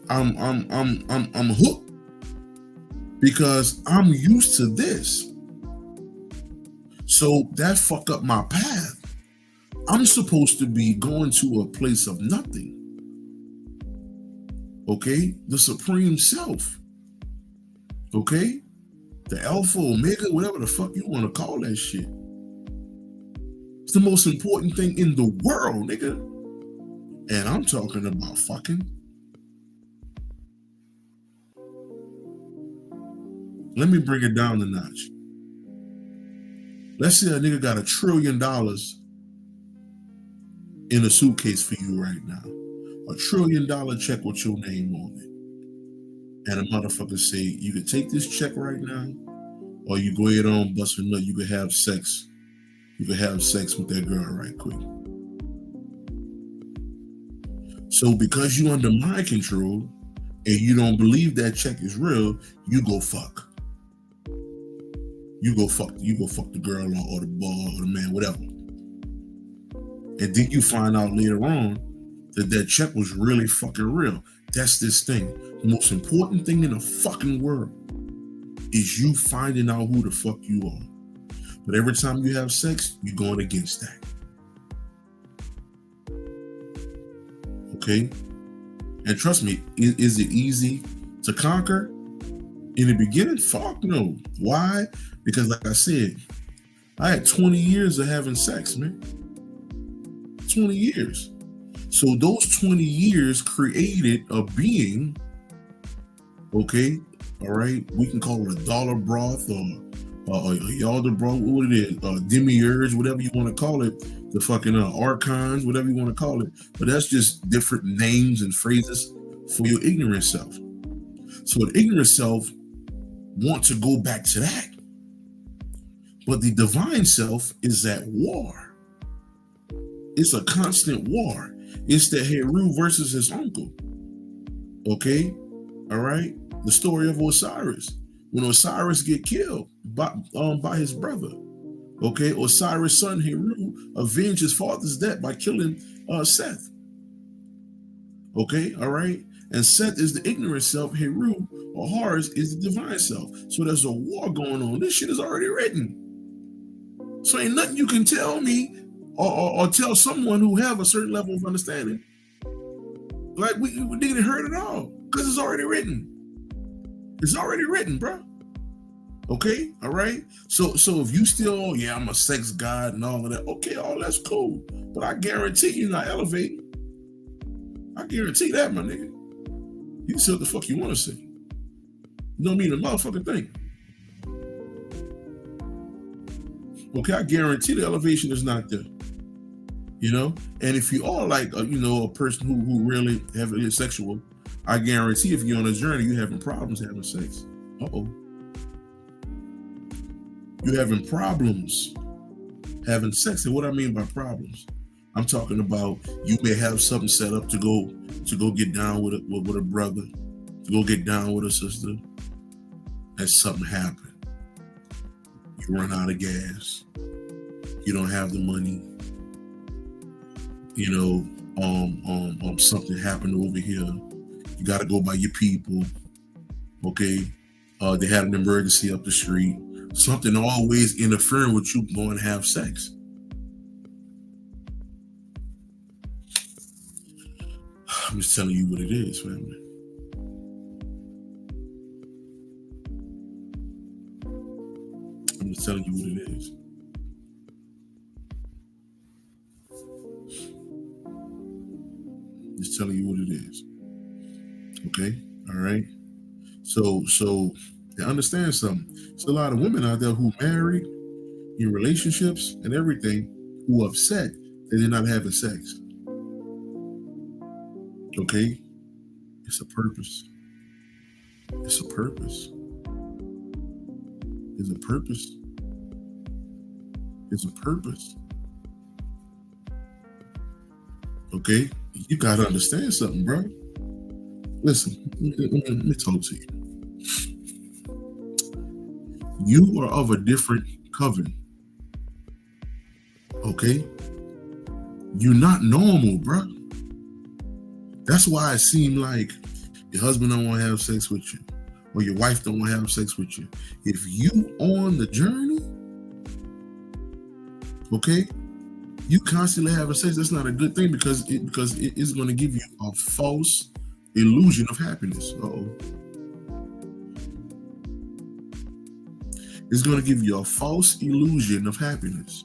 I'm hooked because I'm used to this. So that fucked up my path. I'm supposed to be going to a place of nothing. Okay, the supreme self. Okay, the alpha, omega, whatever the fuck you want to call that shit. It's the most important thing in the world, nigga. And I'm talking about fucking. let me bring it down a notch. Let's say a nigga got $1 trillion in a suitcase for you right now. $1 trillion check with your name on it. And a motherfucker say, you can take this check right now, or you go ahead on bust a nut, you can have sex. You can have sex with that girl right quick. So because you under my control and you don't believe that check is real, you go fuck. You go fuck the girl or the boy or the man, whatever. And then you find out later on that check was really fucking real. That's this thing. The most important thing in the fucking world is you finding out who the fuck you are. But every time you have sex, you're going against that. Okay? And trust me, is it easy to conquer? In the beginning, fuck no. Why? Because like I said, I had 20 years of having sex, man. 20 years. So those 20 years created a being, okay, all right, we can call it a dollar broth or a yalda broth, what it is, demiurge, whatever you want to call it, the fucking archons, whatever you want to call it. But that's just different names and phrases for your ignorant self. So the ignorant self wants to go back to that. But the divine self is at war. It's a constant war. It's the Heru versus his uncle. Okay? All right? The story of Osiris. When Osiris get killed by his brother. Okay? Osiris' son Heru avenged his father's death by killing Seth. Okay? All right? And Seth is the ignorant self. Heru or Horus is the divine self. So there's a war going on. This shit is already written. So ain't nothing you can tell me or tell someone who have a certain level of understanding. Like we didn't heard it all because it's already written. It's already written, bro. Okay, all right. So if you still, I'm a sex god and all of that. Okay, all that's cool, but I guarantee you're not elevating. I guarantee that, my nigga. You can say what the fuck you want to say. You don't mean a motherfucking thing. Okay, I guarantee the elevation is not there. You know, and if you are like a person who really heavily sexual, I guarantee if you're on a journey, you're having problems having sex. You're having problems having sex. And what I mean by problems, I'm talking about you may have something set up to go get down with a brother, to go get down with a sister, and something happened. You run out of gas. You don't have the money. Something happened over here. You got to go by your people. Okay. They had an emergency up the street. Something always interfering with you going to have sex. I'm just telling you what it is, family. I'm just telling you what it is. Just telling you what it is. Okay? All right? So understand something. There's a lot of women out there who married in relationships and everything who are upset that they're not having sex. Okay? It's a purpose. It's a purpose. It's a purpose. It's a purpose. Okay? You gotta understand something, bro. Listen, let me talk to you. You are of a different covenant. Okay? You're not normal, bro. That's why it seems like your husband don't want to have sex with you, or your wife don't want to have sex with you. If you on the journey, okay, you constantly having sex, that's not a good thing because it is going to give you a false illusion of happiness. It's going to give you a false illusion of happiness.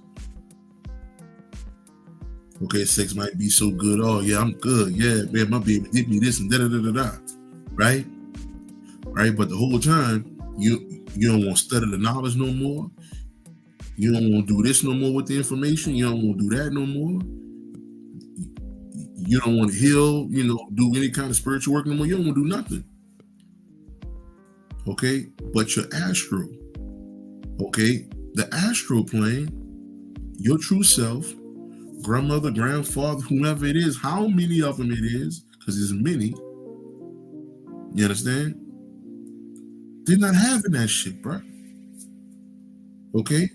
Okay, sex might be so good. Oh yeah, I'm good. Yeah, man, my baby did me this and da da da da da. Right? Right? But the whole time you You don't want to study the knowledge no more. You don't want to do this no more with the information. You don't want to do that no more. You don't want to heal, do any kind of spiritual work no more. You don't want to do nothing. Okay? But your astro, okay? The astro plane, your true self, grandmother, grandfather, whoever it is, how many of them it is, because there's many. You understand? They're not having that shit, bro. Okay?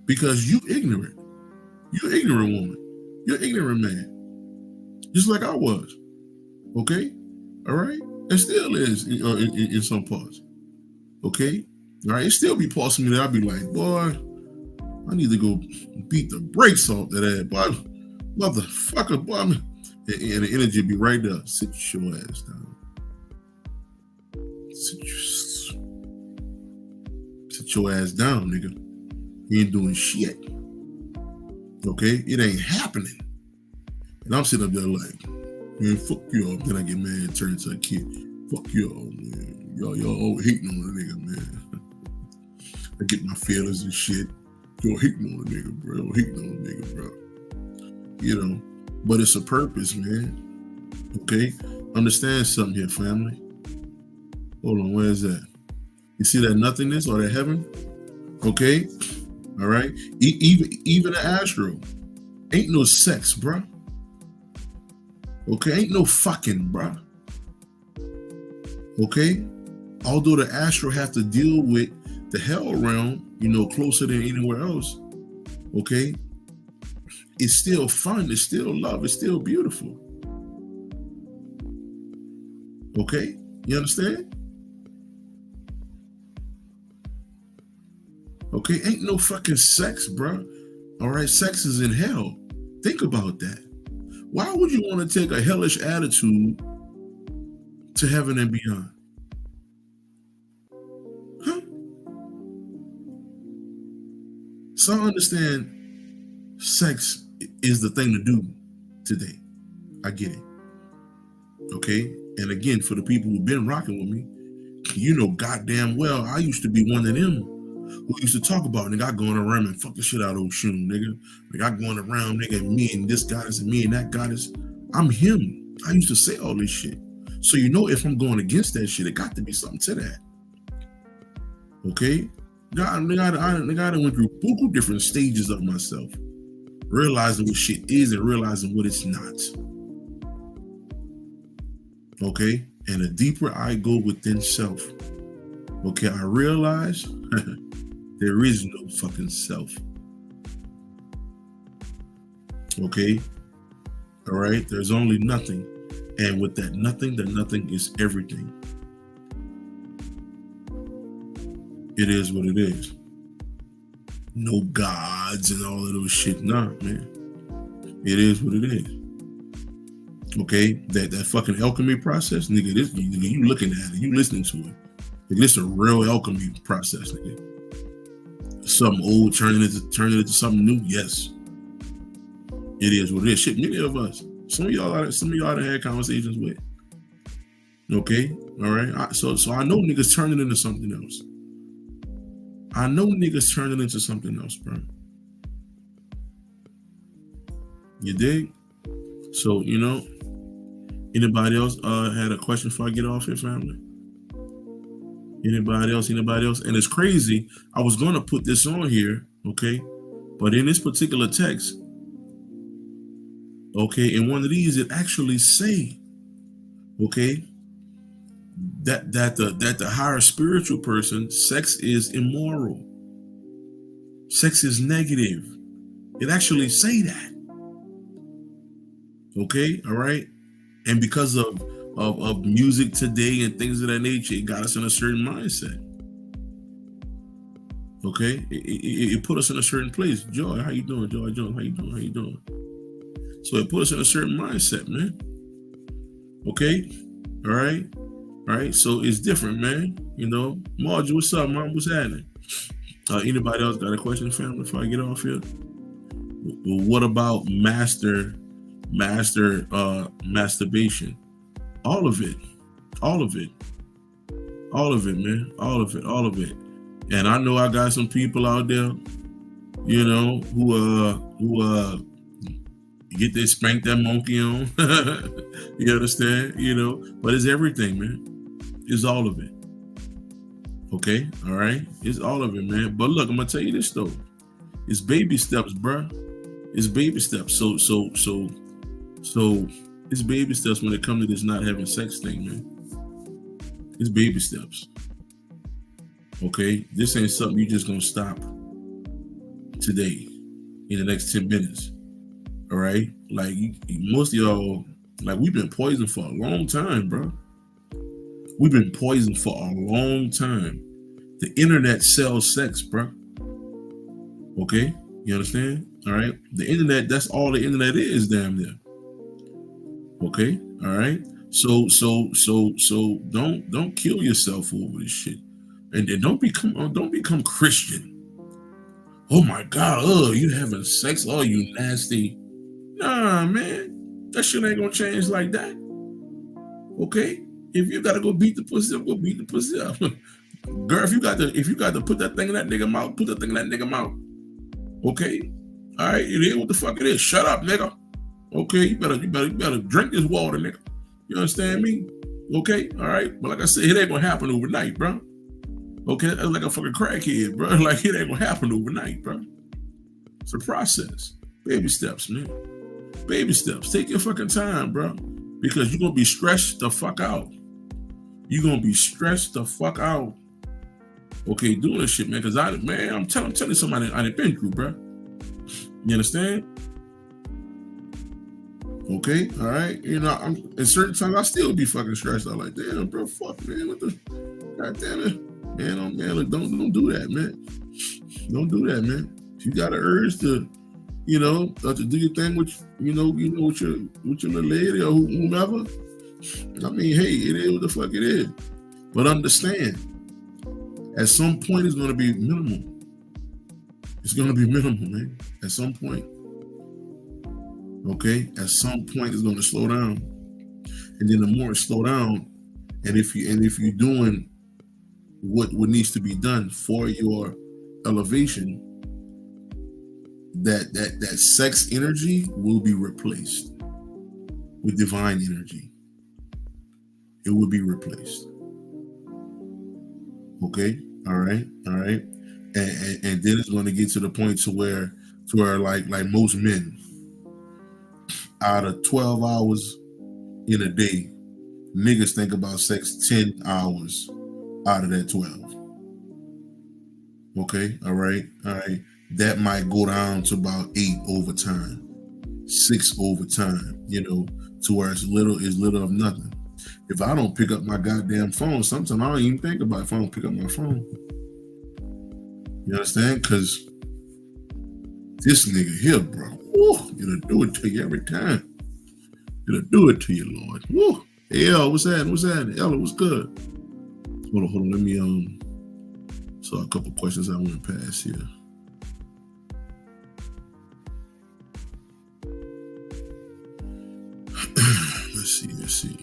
Because you ignorant. You're ignorant woman. You're ignorant man. Just like I was. Okay? All right? It still is in some parts. Okay? All right? It still be parts of me that I'll be like, boy, I need to go beat the brakes off that boy. Motherfucker, boy. And the energy be right there. Sit your ass down. Sit your ass down, nigga. You ain't doing shit. Okay? It ain't happening. And I'm sitting up there like, man, fuck y'all. Then I get mad and turn into a kid. Fuck y'all, man. Y'all always hating on the nigga, man. I get my feelings and shit. Y'all hating on the nigga, bro. Hating on the nigga, bro. But it's a purpose, man. Okay? Understand something here, family. Hold on, where is that? You see that nothingness or that heaven? Okay? All right? Even the astro. Ain't no sex, bro. Okay? Ain't no fucking, bro. Okay? Although the astro have to deal with the hell realm, closer than anywhere else. Okay? It's still fun. It's still love. It's still beautiful. Okay? You understand? Okay? Ain't no fucking sex, bro. All right? Sex is in hell. Think about that. Why would you want to take a hellish attitude to heaven and beyond? Huh? So I understand sex is the thing to do today. I get it. Okay? And again, for the people who've been rocking with me, goddamn well, I used to be one of them who used to talk about, nigga, I going around and fuck the shit out of Oshun, nigga. Like, I going around, nigga, and me and this goddess and me and that goddess. I'm him. I used to say all this shit. So if I'm going against that shit, it got to be something to that. Okay? I went through beaucoup different stages of myself. Realizing what shit is and realizing what it's not. Okay? And the deeper I go within self, okay, I realize there is no fucking self. Okay? All right? There's only nothing. And with that nothing, the nothing is everything. It is what it is. No gods and all of those shit. Nah, man. It is what it is. Okay? That fucking alchemy process, nigga, you looking at it, you listening to it. Nigga, this is a real alchemy process, nigga. Something old turning into something new. Yes, it is what it is. Shit, many of us. Some of y'all I had conversations with. Okay, all right. So I know niggas turning into something else. I know niggas turning into something else, bro. You dig? So anybody else had a question before I get off here, family? Anybody else? And it's crazy. I was going to put this on here, okay? But in this particular text, okay, in one of these, it actually say, okay, that the higher spiritual person, sex is immoral. Sex is negative. It actually say that. Okay, all right? And because of music today and things of that nature, it got us in a certain mindset. Okay, it put us in a certain place. Joy, how you doing? Joy, how you doing? So it put us in a certain mindset, man. Okay, all right. So it's different, man. Margie, what's up, mom? What's happening? Anybody else got a question, family? Before I get off here, well, what about masturbation? All of it. All of it, man. All of it. All of it. And I know I got some people out there, who get they spank that monkey on. You understand? But it's everything, man. It's all of it. Okay, all right. It's all of it, man. But look, I'm gonna tell you this though. It's baby steps, bruh. It's baby steps. So it's baby steps when it comes to this not having sex thing, man. It's baby steps. Okay? This ain't something you just gonna stop today in the next 10 minutes. All right? Like most of y'all, like we've been poisoned for a long time, bro. We've been poisoned for a long time. The internet sells sex, bro. Okay? You understand? All right? The internet, that's all the internet is, damn near. Okay? All right? So don't kill yourself over this shit. And then don't become Christian. Oh my God, you having sex, you nasty. Nah, man. That shit ain't gonna change like that. Okay? If you gotta go beat the pussy up, go beat the pussy up. Girl, if you got to put that thing in that nigga mouth, put that thing in that nigga mouth. Okay? All right, it is what the fuck it is. Shut up, nigga. Okay, you better drink this water, nigga. You understand me? Okay, all right. But like I said, it ain't gonna happen overnight, bro. Okay, that's like a fucking crackhead, bro. Like it ain't gonna happen overnight, bro. It's a process. Baby steps, man. Baby steps. Take your fucking time, bro. Because you're gonna be stressed the fuck out. You're gonna be stressed the fuck out. Okay, doing this shit, man. Because I'm telling somebody I done been through, bro. You understand? Okay, all right. At certain times I still be fucking stressed out. Like, damn, bro, fuck, man. What the? God damn it, man. Look, don't do that, man. Don't do that, man. If you got an urge to, to do your thing with, with your little lady or whomever. I mean, hey, it is what the fuck it is. But understand, at some point it's gonna be minimal. It's gonna be minimal, man. At some point. Okay, at some point it's going to slow down, and then the more it slow down, and if you're doing what needs to be done for your elevation, that sex energy will be replaced with divine energy. It will be replaced. Okay, all right, and then it's going to get to the point to where like most men. Out of 12 hours in a day, niggas think about sex 10 hours out of that 12. Okay, all right. That might go down to about 8 over time, 6 over time, to where it's little of nothing. If I don't pick up my goddamn phone, sometimes I don't even think about if I don't pick up my phone. You understand? Because this nigga here, bro, it'll do it to you every time. It'll do it to you, Lord. Woo. Hey, yo, what's happening? Ella, what's good? Hold on. Let me saw a couple questions I went past here. Let's see.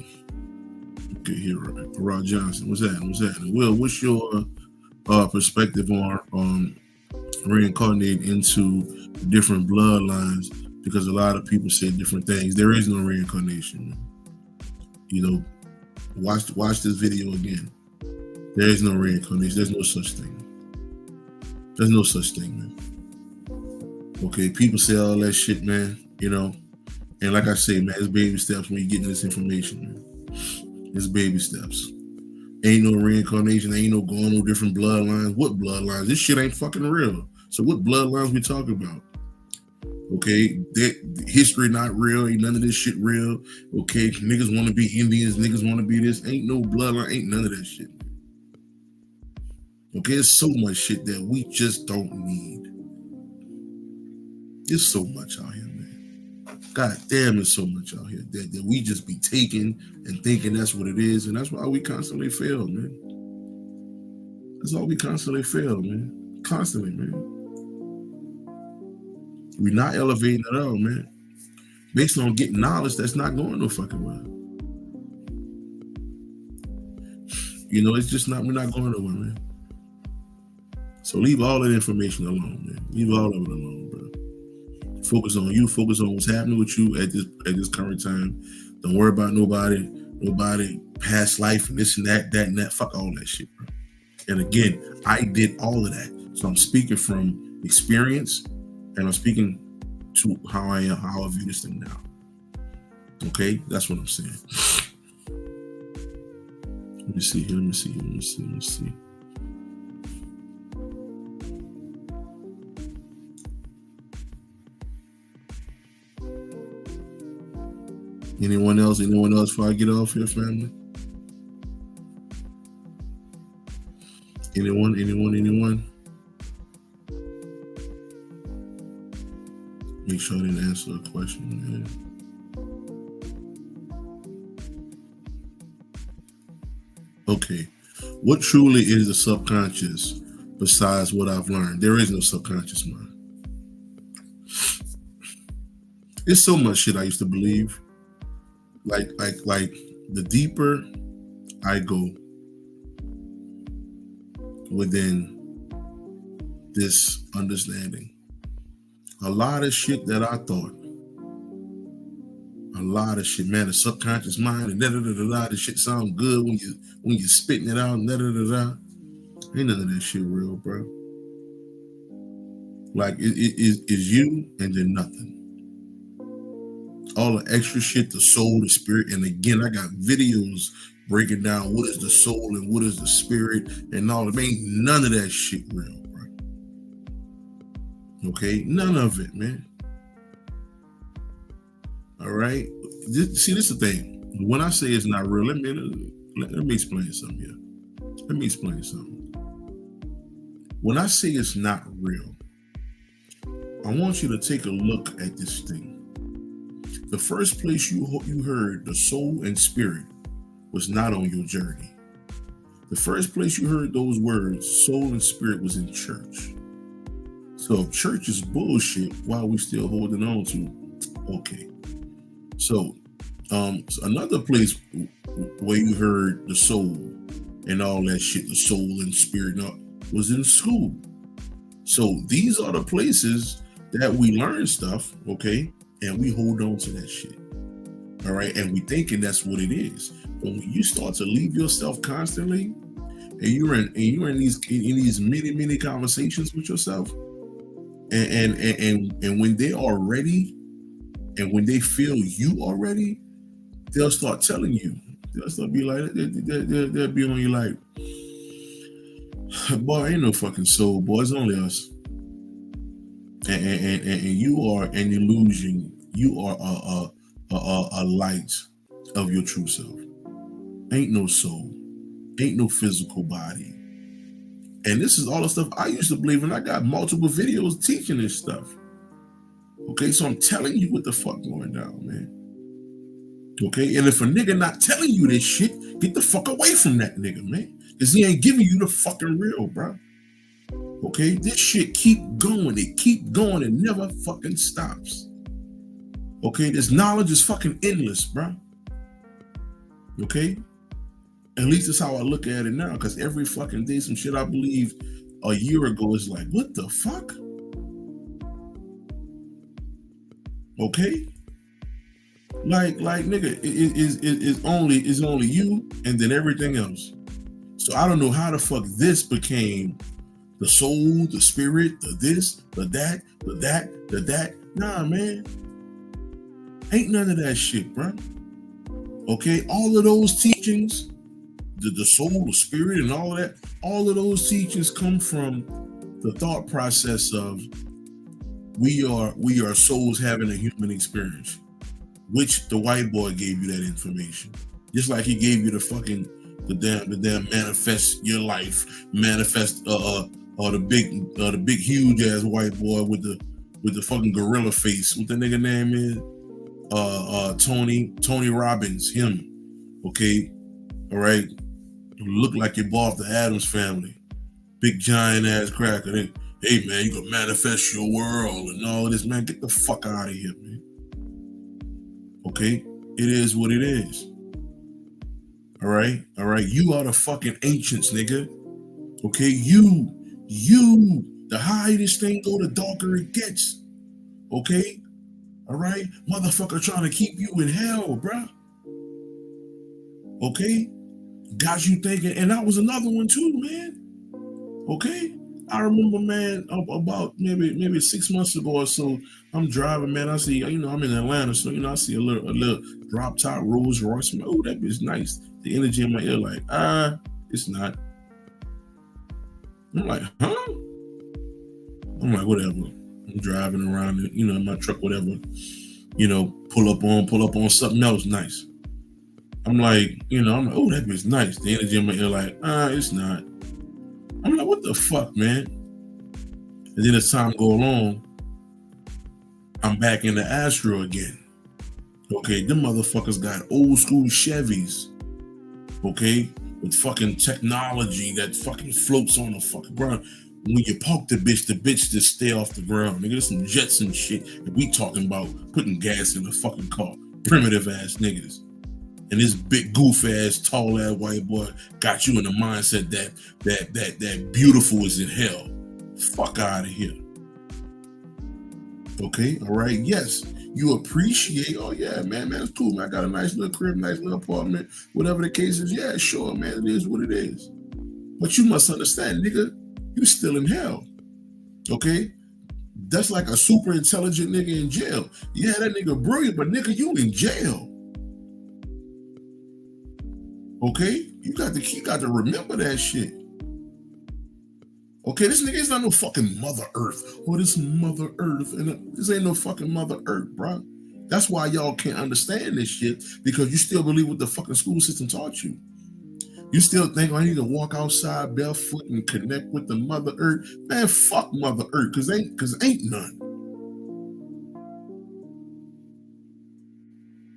Okay, here, Rod Johnson. What's happening? Will, what's your perspective on reincarnating into different bloodlines? Because a lot of people say different things. There is no reincarnation. Watch this video again. There is no reincarnation. There's no such thing. There's no such thing, man. Okay, people say all that shit, man. And like I say, man, it's baby steps when you getting this information, man. It's baby steps. Ain't no reincarnation. Ain't no going no different bloodlines. What bloodlines? This shit ain't fucking real. So what bloodlines we talking about? Okay, that history not real. Ain't none of this shit real. Okay, niggas want to be Indians. Niggas want to be this. Ain't no bloodline. Ain't none of that shit. Okay, there's so much shit that we just don't need. There's so much out here, man. God damn, there's so much out here that we just be taking and thinking that's what it is, and that's why we constantly fail, man. That's why we constantly fail, man. Constantly, man. We're not elevating at all, man. Based on getting knowledge that's not going no fucking well. it's just not. We're not going nowhere, man. So leave all that information alone, man. Leave all of it alone, bro. Focus on you. Focus on what's happening with you at this current time. Don't worry about nobody past life and this and that and that. Fuck all that shit, bro. And again, I did all of that. So I'm speaking from experience, and I'm speaking to how I view this thing now. Okay, that's what I'm saying. Let me see here. Let me see. Anyone else before I get off here, family? Anyone? Make sure I didn't answer a question, man. Okay. What truly is the subconscious besides what I've learned? There is no subconscious mind. There's so much shit I used to believe. Like the deeper I go within this understanding, a lot of shit that I thought, a lot of shit, man, the subconscious mind and da-da-da-da-da, this shit sound good when you're spitting it out, da-da-da-da. Ain't none of that shit real, bro. Like it is you and then nothing. All the extra shit, the soul, the spirit, and again, I got videos breaking down what is the soul and what is the spirit and all of it. Ain't none of that shit real, bro. Okay, none of it, man. All right. See, this is the thing. When I say it's not real, let me explain something here. Let me explain something. When I say it's not real, I want you to take a look at this thing. The first place you heard the soul and spirit was not on your journey. The first place you heard those words, soul and spirit, was in church. So if church is bullshit, why are we still holding on to? Okay. So another place where you heard the soul and all that shit, the soul and spirit, was in school. So these are the places that we learn stuff, okay? And we hold on to that shit. All right. And we thinking that's what it is. But when you start to leave yourself constantly, and you're in these many conversations with yourself, and when they are ready, and when they feel you are ready, they'll start telling you. They'll start be like, they'll be on you like, boy, ain't no fucking soul, boy, it's only us. And you are an illusion. You are a light of your true self. Ain't no soul. Ain't no physical body. And this is all the stuff I used to believe, and I got multiple videos teaching this stuff. Okay, so I'm telling you what the fuck going down, man. Okay, and if a nigga not telling you this shit, get the fuck away from that nigga, man. Because he ain't giving you the fucking real, bro. Okay, this shit keep going. It keep going. It never fucking stops. Okay, this knowledge is fucking endless, bro. Okay, at least that's how I look at it now. Because every fucking day, some shit I believed a year ago is like, what the fuck? Okay, like nigga, it's only you and then everything else. So I don't know how the fuck this became the soul, the spirit, the this, the that. Nah, man. Ain't none of that shit, bro. Okay, all of those teachings, the soul, the spirit, and all of that, all of those teachings come from the thought process of we are souls having a human experience, which the white boy gave you that information. Just like he gave you the damn manifest your life, manifest the big huge ass white boy with the fucking gorilla face. What the nigga name is? Tony Robbins, him. Okay, all right. Look like you bought the Addams Family, big giant ass cracker. Hey man, you gonna manifest your world and all this, man. Get the fuck out of here, man. Okay, it is what it is. All right, all right. You are the fucking ancients, nigga. Okay, the higher this thing go, the darker it gets. Okay, all right, motherfucker trying to keep you in hell, bruh. Okay, got you thinking, and that was another one too, man. Okay, I remember, man, about maybe 6 months ago or so. I'm driving, man. I see, I'm in Atlanta, so I see a little drop top Rolls Royce. Oh, that bitch nice. The energy in my ear, like, it's not. I'm like, huh? I'm like, whatever. I'm driving around, in my truck, whatever. Pull up on something else nice. I'm like, I'm like, oh, that bitch nice. The energy in my ear, like, it's not. I'm like, what the fuck, man? And then as time go along, I'm back in the Astro again. Okay, them motherfuckers got old school Chevys. Okay, with fucking technology that fucking floats on the fucking ground. When you poke the bitch just stay off the ground. Nigga, there's some jets and shit. And we talking about putting gas in the fucking car. Primitive ass niggas. And this big goof ass, tall ass white boy got you in the mindset that beautiful is in hell. Fuck out of here. Okay, all right. Yes, you appreciate. Oh yeah, man, it's cool, man. I got a nice little crib, nice little apartment, whatever the case is. Yeah, sure, man. It is what it is. But you must understand, nigga, you still in hell. Okay, that's like a super intelligent nigga in jail. Yeah, that nigga brilliant, but nigga, you in jail. Okay, you got to remember that shit. Okay, this nigga is not no fucking Mother Earth. Oh, this Mother Earth, and this ain't no fucking Mother Earth, bro. That's why y'all can't understand this shit, because you still believe what the fucking school system taught you. You still think I need to walk outside barefoot and connect with the Mother Earth. Man, fuck Mother Earth, cause ain't none.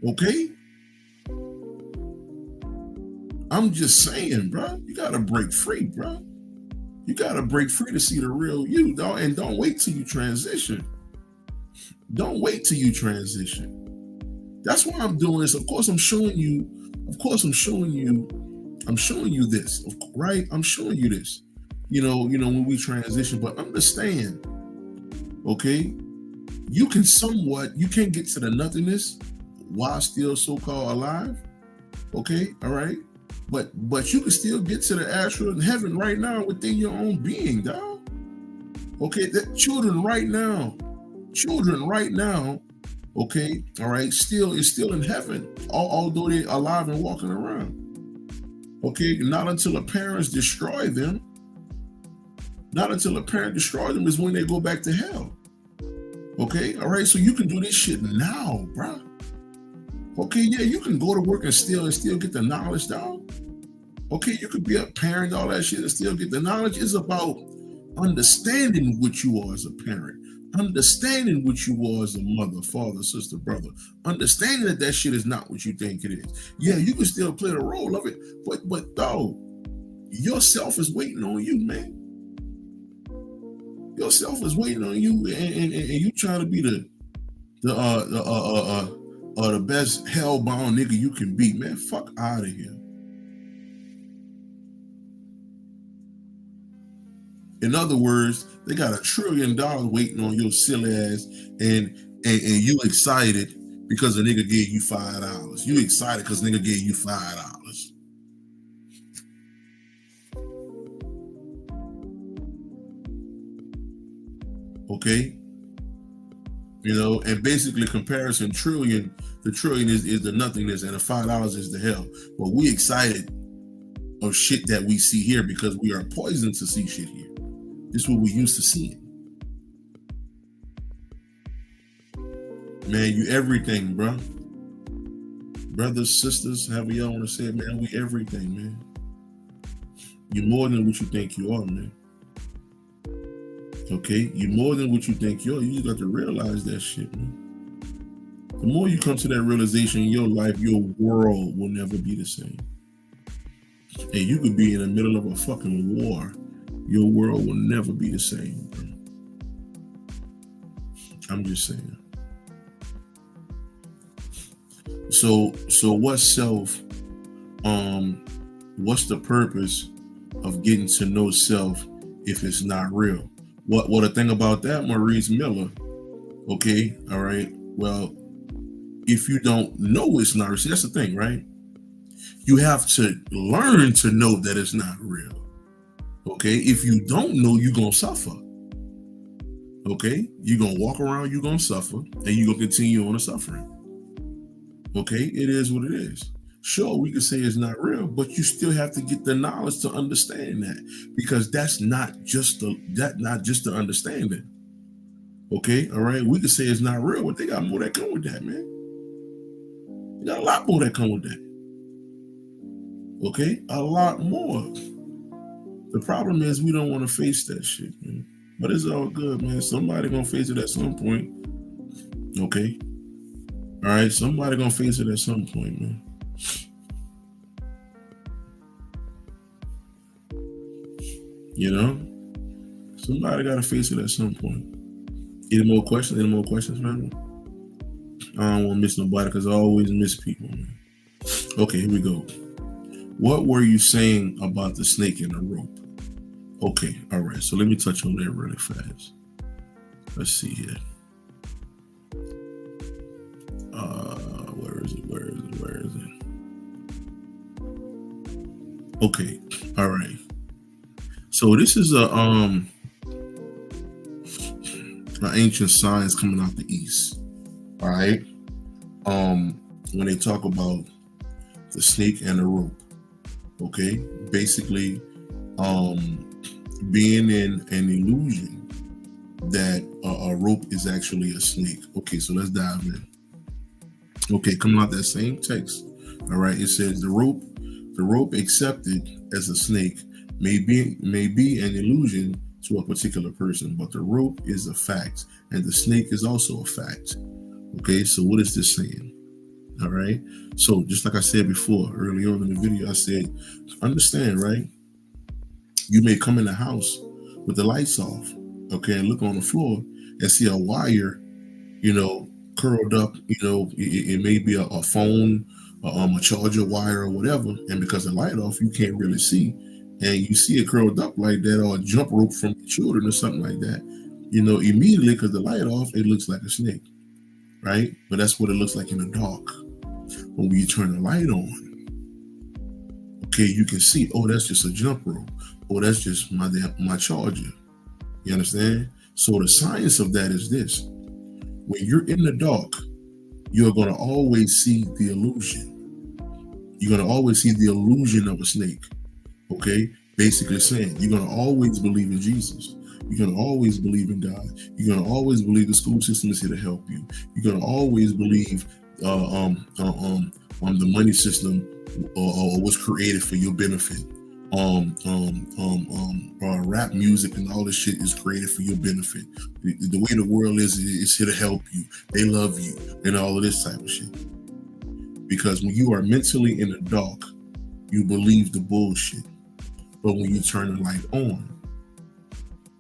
Okay? I'm just saying, bro. You gotta break free, bro. You gotta break free to see the real you, dog. And don't wait till you transition. Don't wait till you transition. That's why I'm doing this. Of course, I'm showing you this, right? I'm showing you this. When we transition, but understand, okay? You can't get to the nothingness while still so-called alive. Okay, all right. But you can still get to the astral in heaven right now within your own being, dog. Okay, that children right now, okay, all right, is still in heaven, although they're alive and walking around. Okay, not until the parents destroy them. Not until the parent destroy them is when they go back to hell. Okay, all right, so you can do this shit now, bro. Okay, yeah, you can go to work and still get the knowledge down. Okay, you could be a parent, all that shit, and still get the knowledge. It's about understanding what you are as a parent, understanding what you are as a mother, father, sister, brother, understanding that shit is not what you think it is. Yeah, you can still play the role of it, but dog, yourself is waiting on you, man. Yourself is waiting on you, and you trying to be the best hellbound nigga you can be, man. Fuck out of here. In other words, they got $1 trillion waiting on your silly ass, and you excited because a nigga gave you $5. You excited because nigga gave you $5. Okay, and basically comparison trillion. The trillion is the nothingness, and the $5 is the hell. But we excited of shit that we see here because we are poisoned to see shit here. This is what we used to seeing. Man, you everything, bro. Brothers, sisters, however y'all want to say it, man, we everything, man. You're more than what you think you are, man. Okay? You're more than what you think you are. You just got to realize that shit, man. The more you come to that realization in your life, your world will never be the same. And you could be in the middle of a fucking war. Your world will never be the same, bro. I'm just saying. So what self what's the purpose of getting to know self if it's not real? What the thing about that, Maurice Miller, okay, all right, well, if you don't know it's not real, see, that's the thing, right? You have to learn to know that it's not real. Okay, if you don't know, you're gonna suffer. Okay, you're gonna walk around, you're gonna suffer, and you're gonna continue on the suffering. Okay, it is what it is. Sure, we can say it's not real, but you still have to get the knowledge to understand that, because that's not just the understanding. Okay, all right, we can say it's not real, but they got more that come with that, man. They got a lot more that come with that. Okay, a lot more. The problem is we don't want to face that shit, man. But it's all good, man. Somebody gonna face it at some point. Okay. All right. Somebody gonna face it at some point, man. You know? Somebody gotta face it at some point. Any more questions? Any more questions, man? I don't want to miss nobody because I always miss people, man. Okay, here we go. What were you saying about the snake and the rope? Okay, all right. So let me touch on that really fast. Let's see here. Where is it? Where is it? Okay, all right. So this is an ancient science coming out the East. All right. When they talk about the snake and the rope, okay, basically, being in an illusion that a rope is actually a snake. Okay, so let's dive in. Okay, coming out that same text. All right, it says the rope accepted as a snake may be an illusion to a particular person, but the rope is a fact, and the snake is also a fact. Okay, so what is this saying? All right, so just like I said before, earlier on in the video, I said, understand, right? You may come in the house with the lights off, okay, and look on the floor and see a wire, curled up, it may be a phone, a charger wire or whatever, and because the light off, you can't really see, and you see it curled up like that, or a jump rope from your children or something like that, immediately because the light off, it looks like a snake, right? But that's what it looks like in the dark. But when you turn the light on, okay, you can see, oh, that's just a jump rope. Oh, that's just my charger. You understand? So the science of that is this. When you're in the dark, you're going to always see the illusion. You're going to always see the illusion of a snake. Okay? Basically saying, you're going to always believe in Jesus. You're going to always believe in God. You're going to always believe the school system is here to help you. You're going to always believe the money system was created for your benefit. Rap music and all this shit is created for your benefit. The way the world is here to help you. They love you and all of this type of shit. Because when you are mentally in the dark, you believe the bullshit. But when you turn the light on,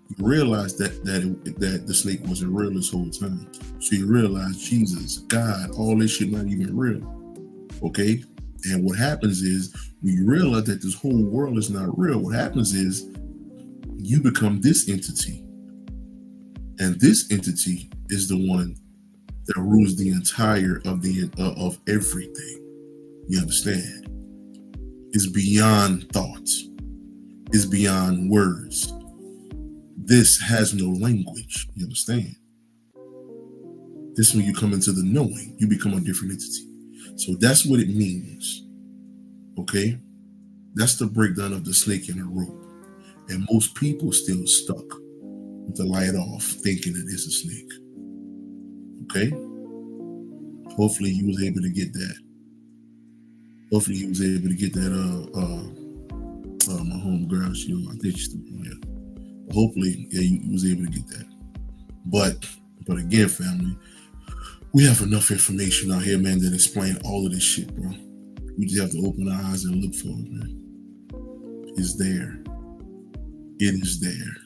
you realize that the snake wasn't real this whole time. So you realize Jesus, God, all this shit not even real. Okay? And what happens is, when you realize that this whole world is not real, what happens is you become this entity. And this entity is the one that rules the entire of everything. You understand? It's beyond thoughts. It's beyond words. This has no language. You understand? This is when you come into the knowing, you become a different entity. So that's what it means. Okay? That's the breakdown of the snake and the rope. And most people still stuck with the light off, thinking it is a snake. Okay? Hopefully you was able to get that. Hopefully you was able to get that my homegirl, I think she's still on here. Hopefully, yeah, you was able to get that. But again, family, we have enough information out here, man, that explain all of this shit, bro. We just have to open our eyes and look for it, man. It's there. It is there.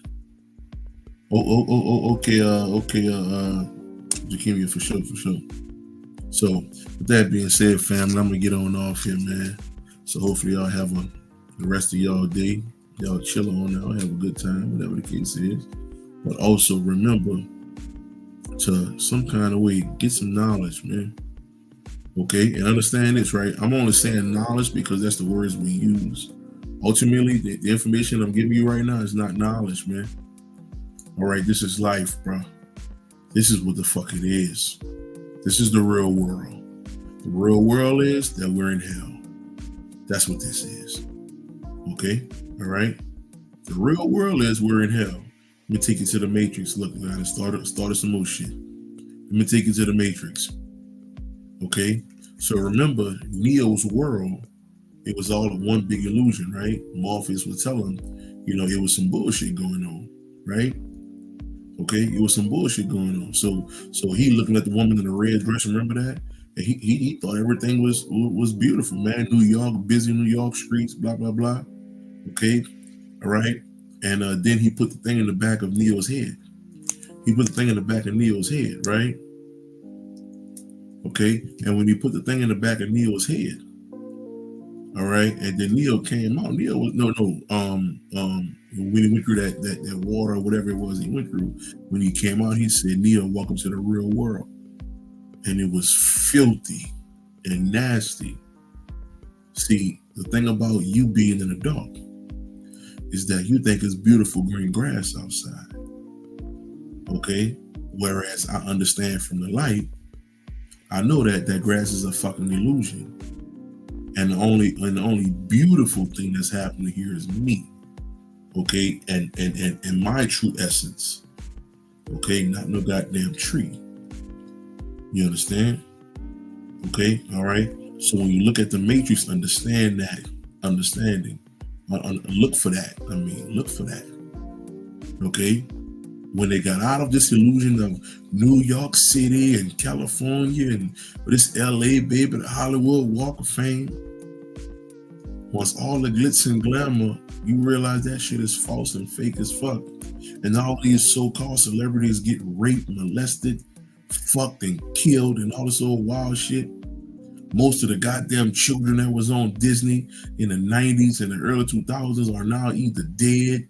Okay, Jakimia, for sure. So, with that being said, family, I'm gonna get on off here, man. So hopefully y'all have the rest of y'all day. Y'all chill on now, have a good time, whatever the case is. But also remember to some kind of way get some knowledge, man. Okay, and understand this, right? I'm only saying knowledge because that's the words we use. Ultimately, the information I'm giving you right now is not knowledge, man. All right, this is life, bro. This is what the fuck it is. This is the real world. The real world is that we're in hell. That's what this is. Okay? All right? The real world is we're in hell. Let me take you to the Matrix. Look, we gotta started some more shit. Let me take you to the Matrix. Okay? So remember, Neo's world, it was all one big illusion, right? Morpheus was telling him, it was some bullshit going on, right? Okay, it was some bullshit going on. So he looking at the woman in the red dress. Remember that? And he thought everything was beautiful, man. New York, busy New York streets, blah blah blah. Okay, all right. And then he put the thing in the back of Neo's head. He put the thing in the back of Neo's head, right? Okay, and when he put the thing in the back of Neo's head, all right, and then Neo came out. Neo was when he went through that water or whatever it was he went through. When he came out, he said, "Neo, welcome to the real world," and it was filthy and nasty. See, the thing about you being in the dark is that you think it's beautiful green grass outside. Okay, whereas I understand from the light, I know that grass is a fucking illusion. And the only beautiful thing that's happening here is me. Okay, and my true essence. Okay, not no goddamn tree. You understand? Okay, all right. So when you look at the Matrix, understand that understanding. Look for that. Look for that. Okay, when they got out of this illusion of New York City and California and this LA baby, the Hollywood Walk of Fame, once all the glitz and glamour, you realize that shit is false and fake as fuck. And all these so-called celebrities get raped, molested, fucked and killed and all this old wild shit. Most of the goddamn children that was on Disney in the 90s and the early 2000s are now either dead,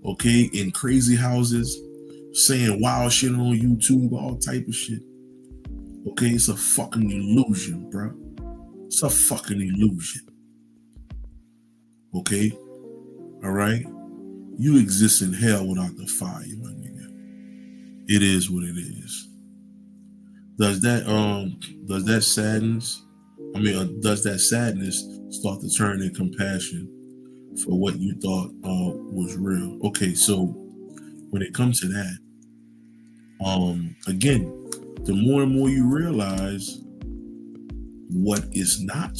okay, in crazy houses, saying wild shit on YouTube, all type of shit. Okay, it's a fucking illusion, bro. It's a fucking illusion. Okay? All right? You exist in hell without the fire, my nigga. It is what it is. Does that sadness start to turn in compassion for what you thought was real? Okay, so when it comes to that, again, the more and more you realize what is not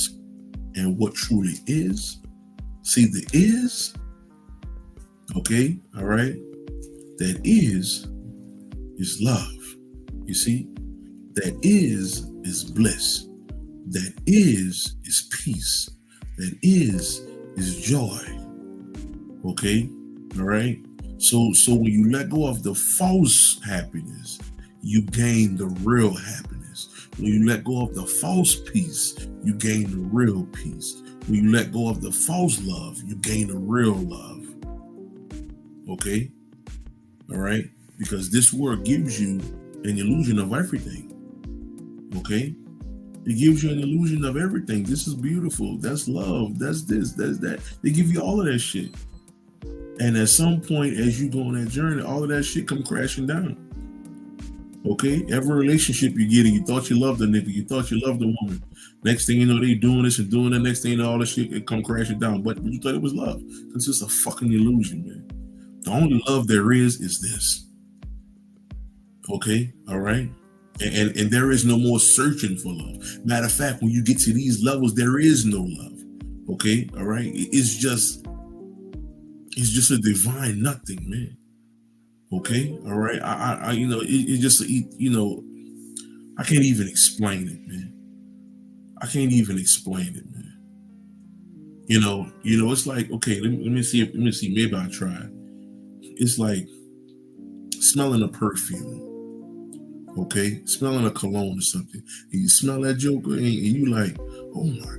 and what truly is, see the is, okay, all right, that is love. You see, that is bliss. That is peace. That is joy. Okay, all right. So when you let go of the false happiness, you gain the real happiness. When you let go of the false peace, you gain the real peace. When you let go of the false love, you gain the real love. Okay, all right, because this world gives you an illusion of everything. Okay, it gives you an illusion of everything. This is beautiful. That's love. That's this. That's that. They give you all of that shit. And at some point, as you go on that journey, all of that shit come crashing down. Okay? Every relationship you get in, you thought you loved the nigga, you thought you loved the woman. Next thing you know, they doing this and doing that. Next thing you know, all the shit it come crashing down. But you thought it was love. It's just a fucking illusion, man. The only love there is this. Okay? All right? And there is no more searching for love. Matter of fact, when you get to these levels, there is no love. Okay? All right? It's just a divine nothing, man. Okay? All right? I it just, I can't even explain it, man. I can't even explain it, man. It's like, okay, let me see, maybe I'll try. It's like smelling a perfume. Okay, smelling a cologne or something, and you smell that joker, and you like, oh my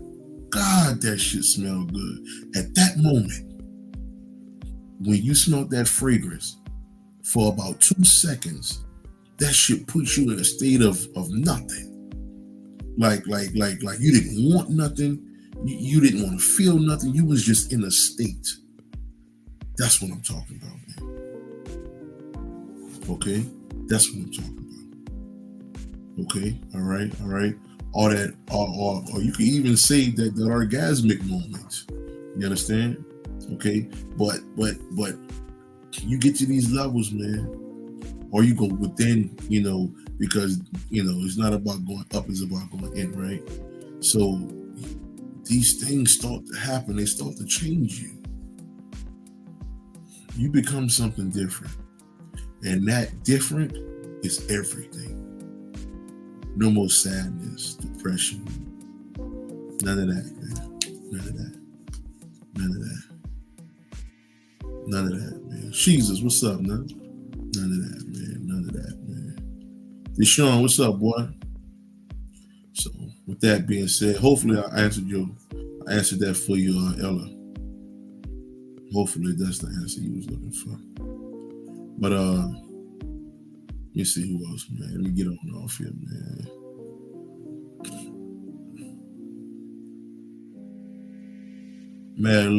God, that shit smelled good. At that moment, when you smelled that fragrance for about 2 seconds, that shit puts you in a state of nothing. Like you didn't want nothing. You didn't want to feel nothing. You was just in a state. That's what I'm talking about, man. Okay? That's what I'm talking about. Okay? All right. All that, or you can even say that the orgasmic moments. You understand? Okay? But you get to these levels, man, or you go within, because it's not about going up, it's about going in, right? So these things start to happen, they start to change you. You become something different. And that different is everything. No more sadness, depression. None of that, man. None of that. Man. Jesus, what's up, man? None of that, man. Deshaun, what's up, boy? So, with that being said, hopefully I answered that for you, Ella. Hopefully that's the answer you was looking for. But let me see who else, man. Let me get on off here, man. Mad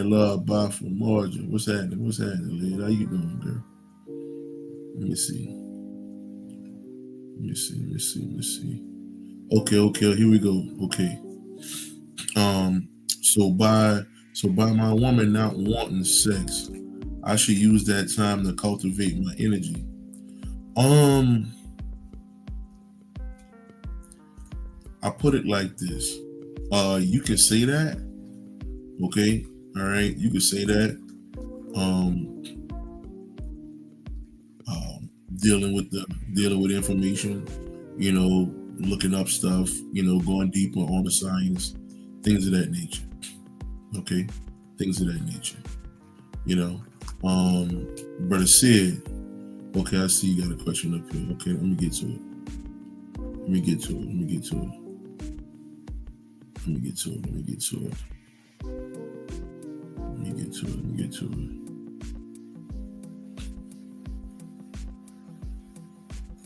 love, bye from Margin. What's happening, lady? How you doing, girl? Let me see. Okay, here we go. Okay. So by my woman not wanting sex, I should use that time to cultivate my energy. I put it like this. You can say that. Okay. All right. You can say that. Dealing with information, looking up stuff, going deeper on the science, things of that nature. Okay. Things of that nature. Brother Sid. Okay, I see you got a question up here. Okay, let me get to it. Let me get to it.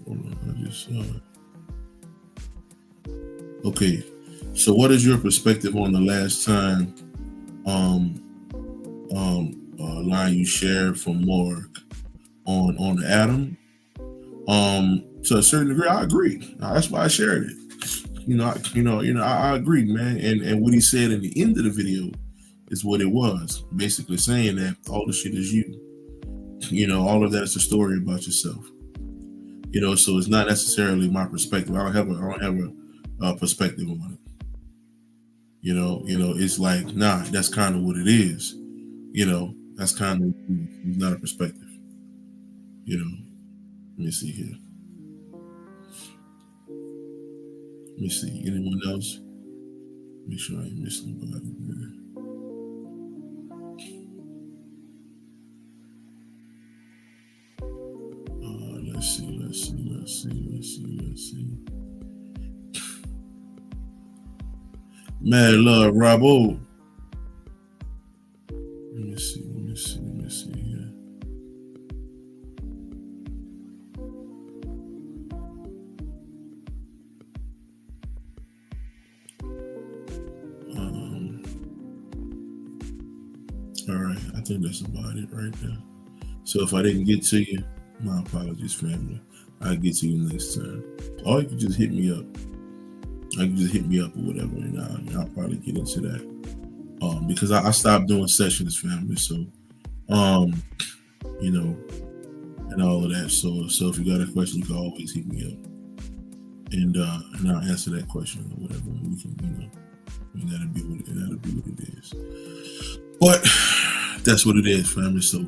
Hold on, I just saw it. Okay, so what is your perspective on the last time line you shared from Mark on Adam? To a certain degree, I agree. That's why I shared it. I agree, man. And what he said at the end of the video is what it was, basically saying that all the shit is you. All of that is a story about yourself. So it's not necessarily my perspective. I don't have a perspective on it. It's like, nah, that's kind of what it is. That's kind of not a perspective. Let me see here. Let me see. Anyone else? Make sure I ain't missing anybody. Let's see. Mad love, Robbo. Let me see here. All right, I think that's about it right there. So if I didn't get to you, my apologies, family. I'll get to you next time. Or you can just hit me up. Or whatever, and I'll probably get into that. Because I stopped doing sessions, family. So, and all of that. So if you got a question, you can always hit me up, and I'll answer that question or whatever. And we can, that'll be what it is. But that's what it is, family. So,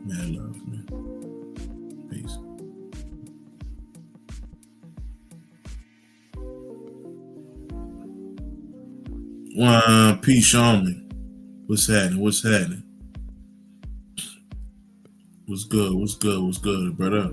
mad love, man. Peace. P. Shaman. What's happening? What's good, brother?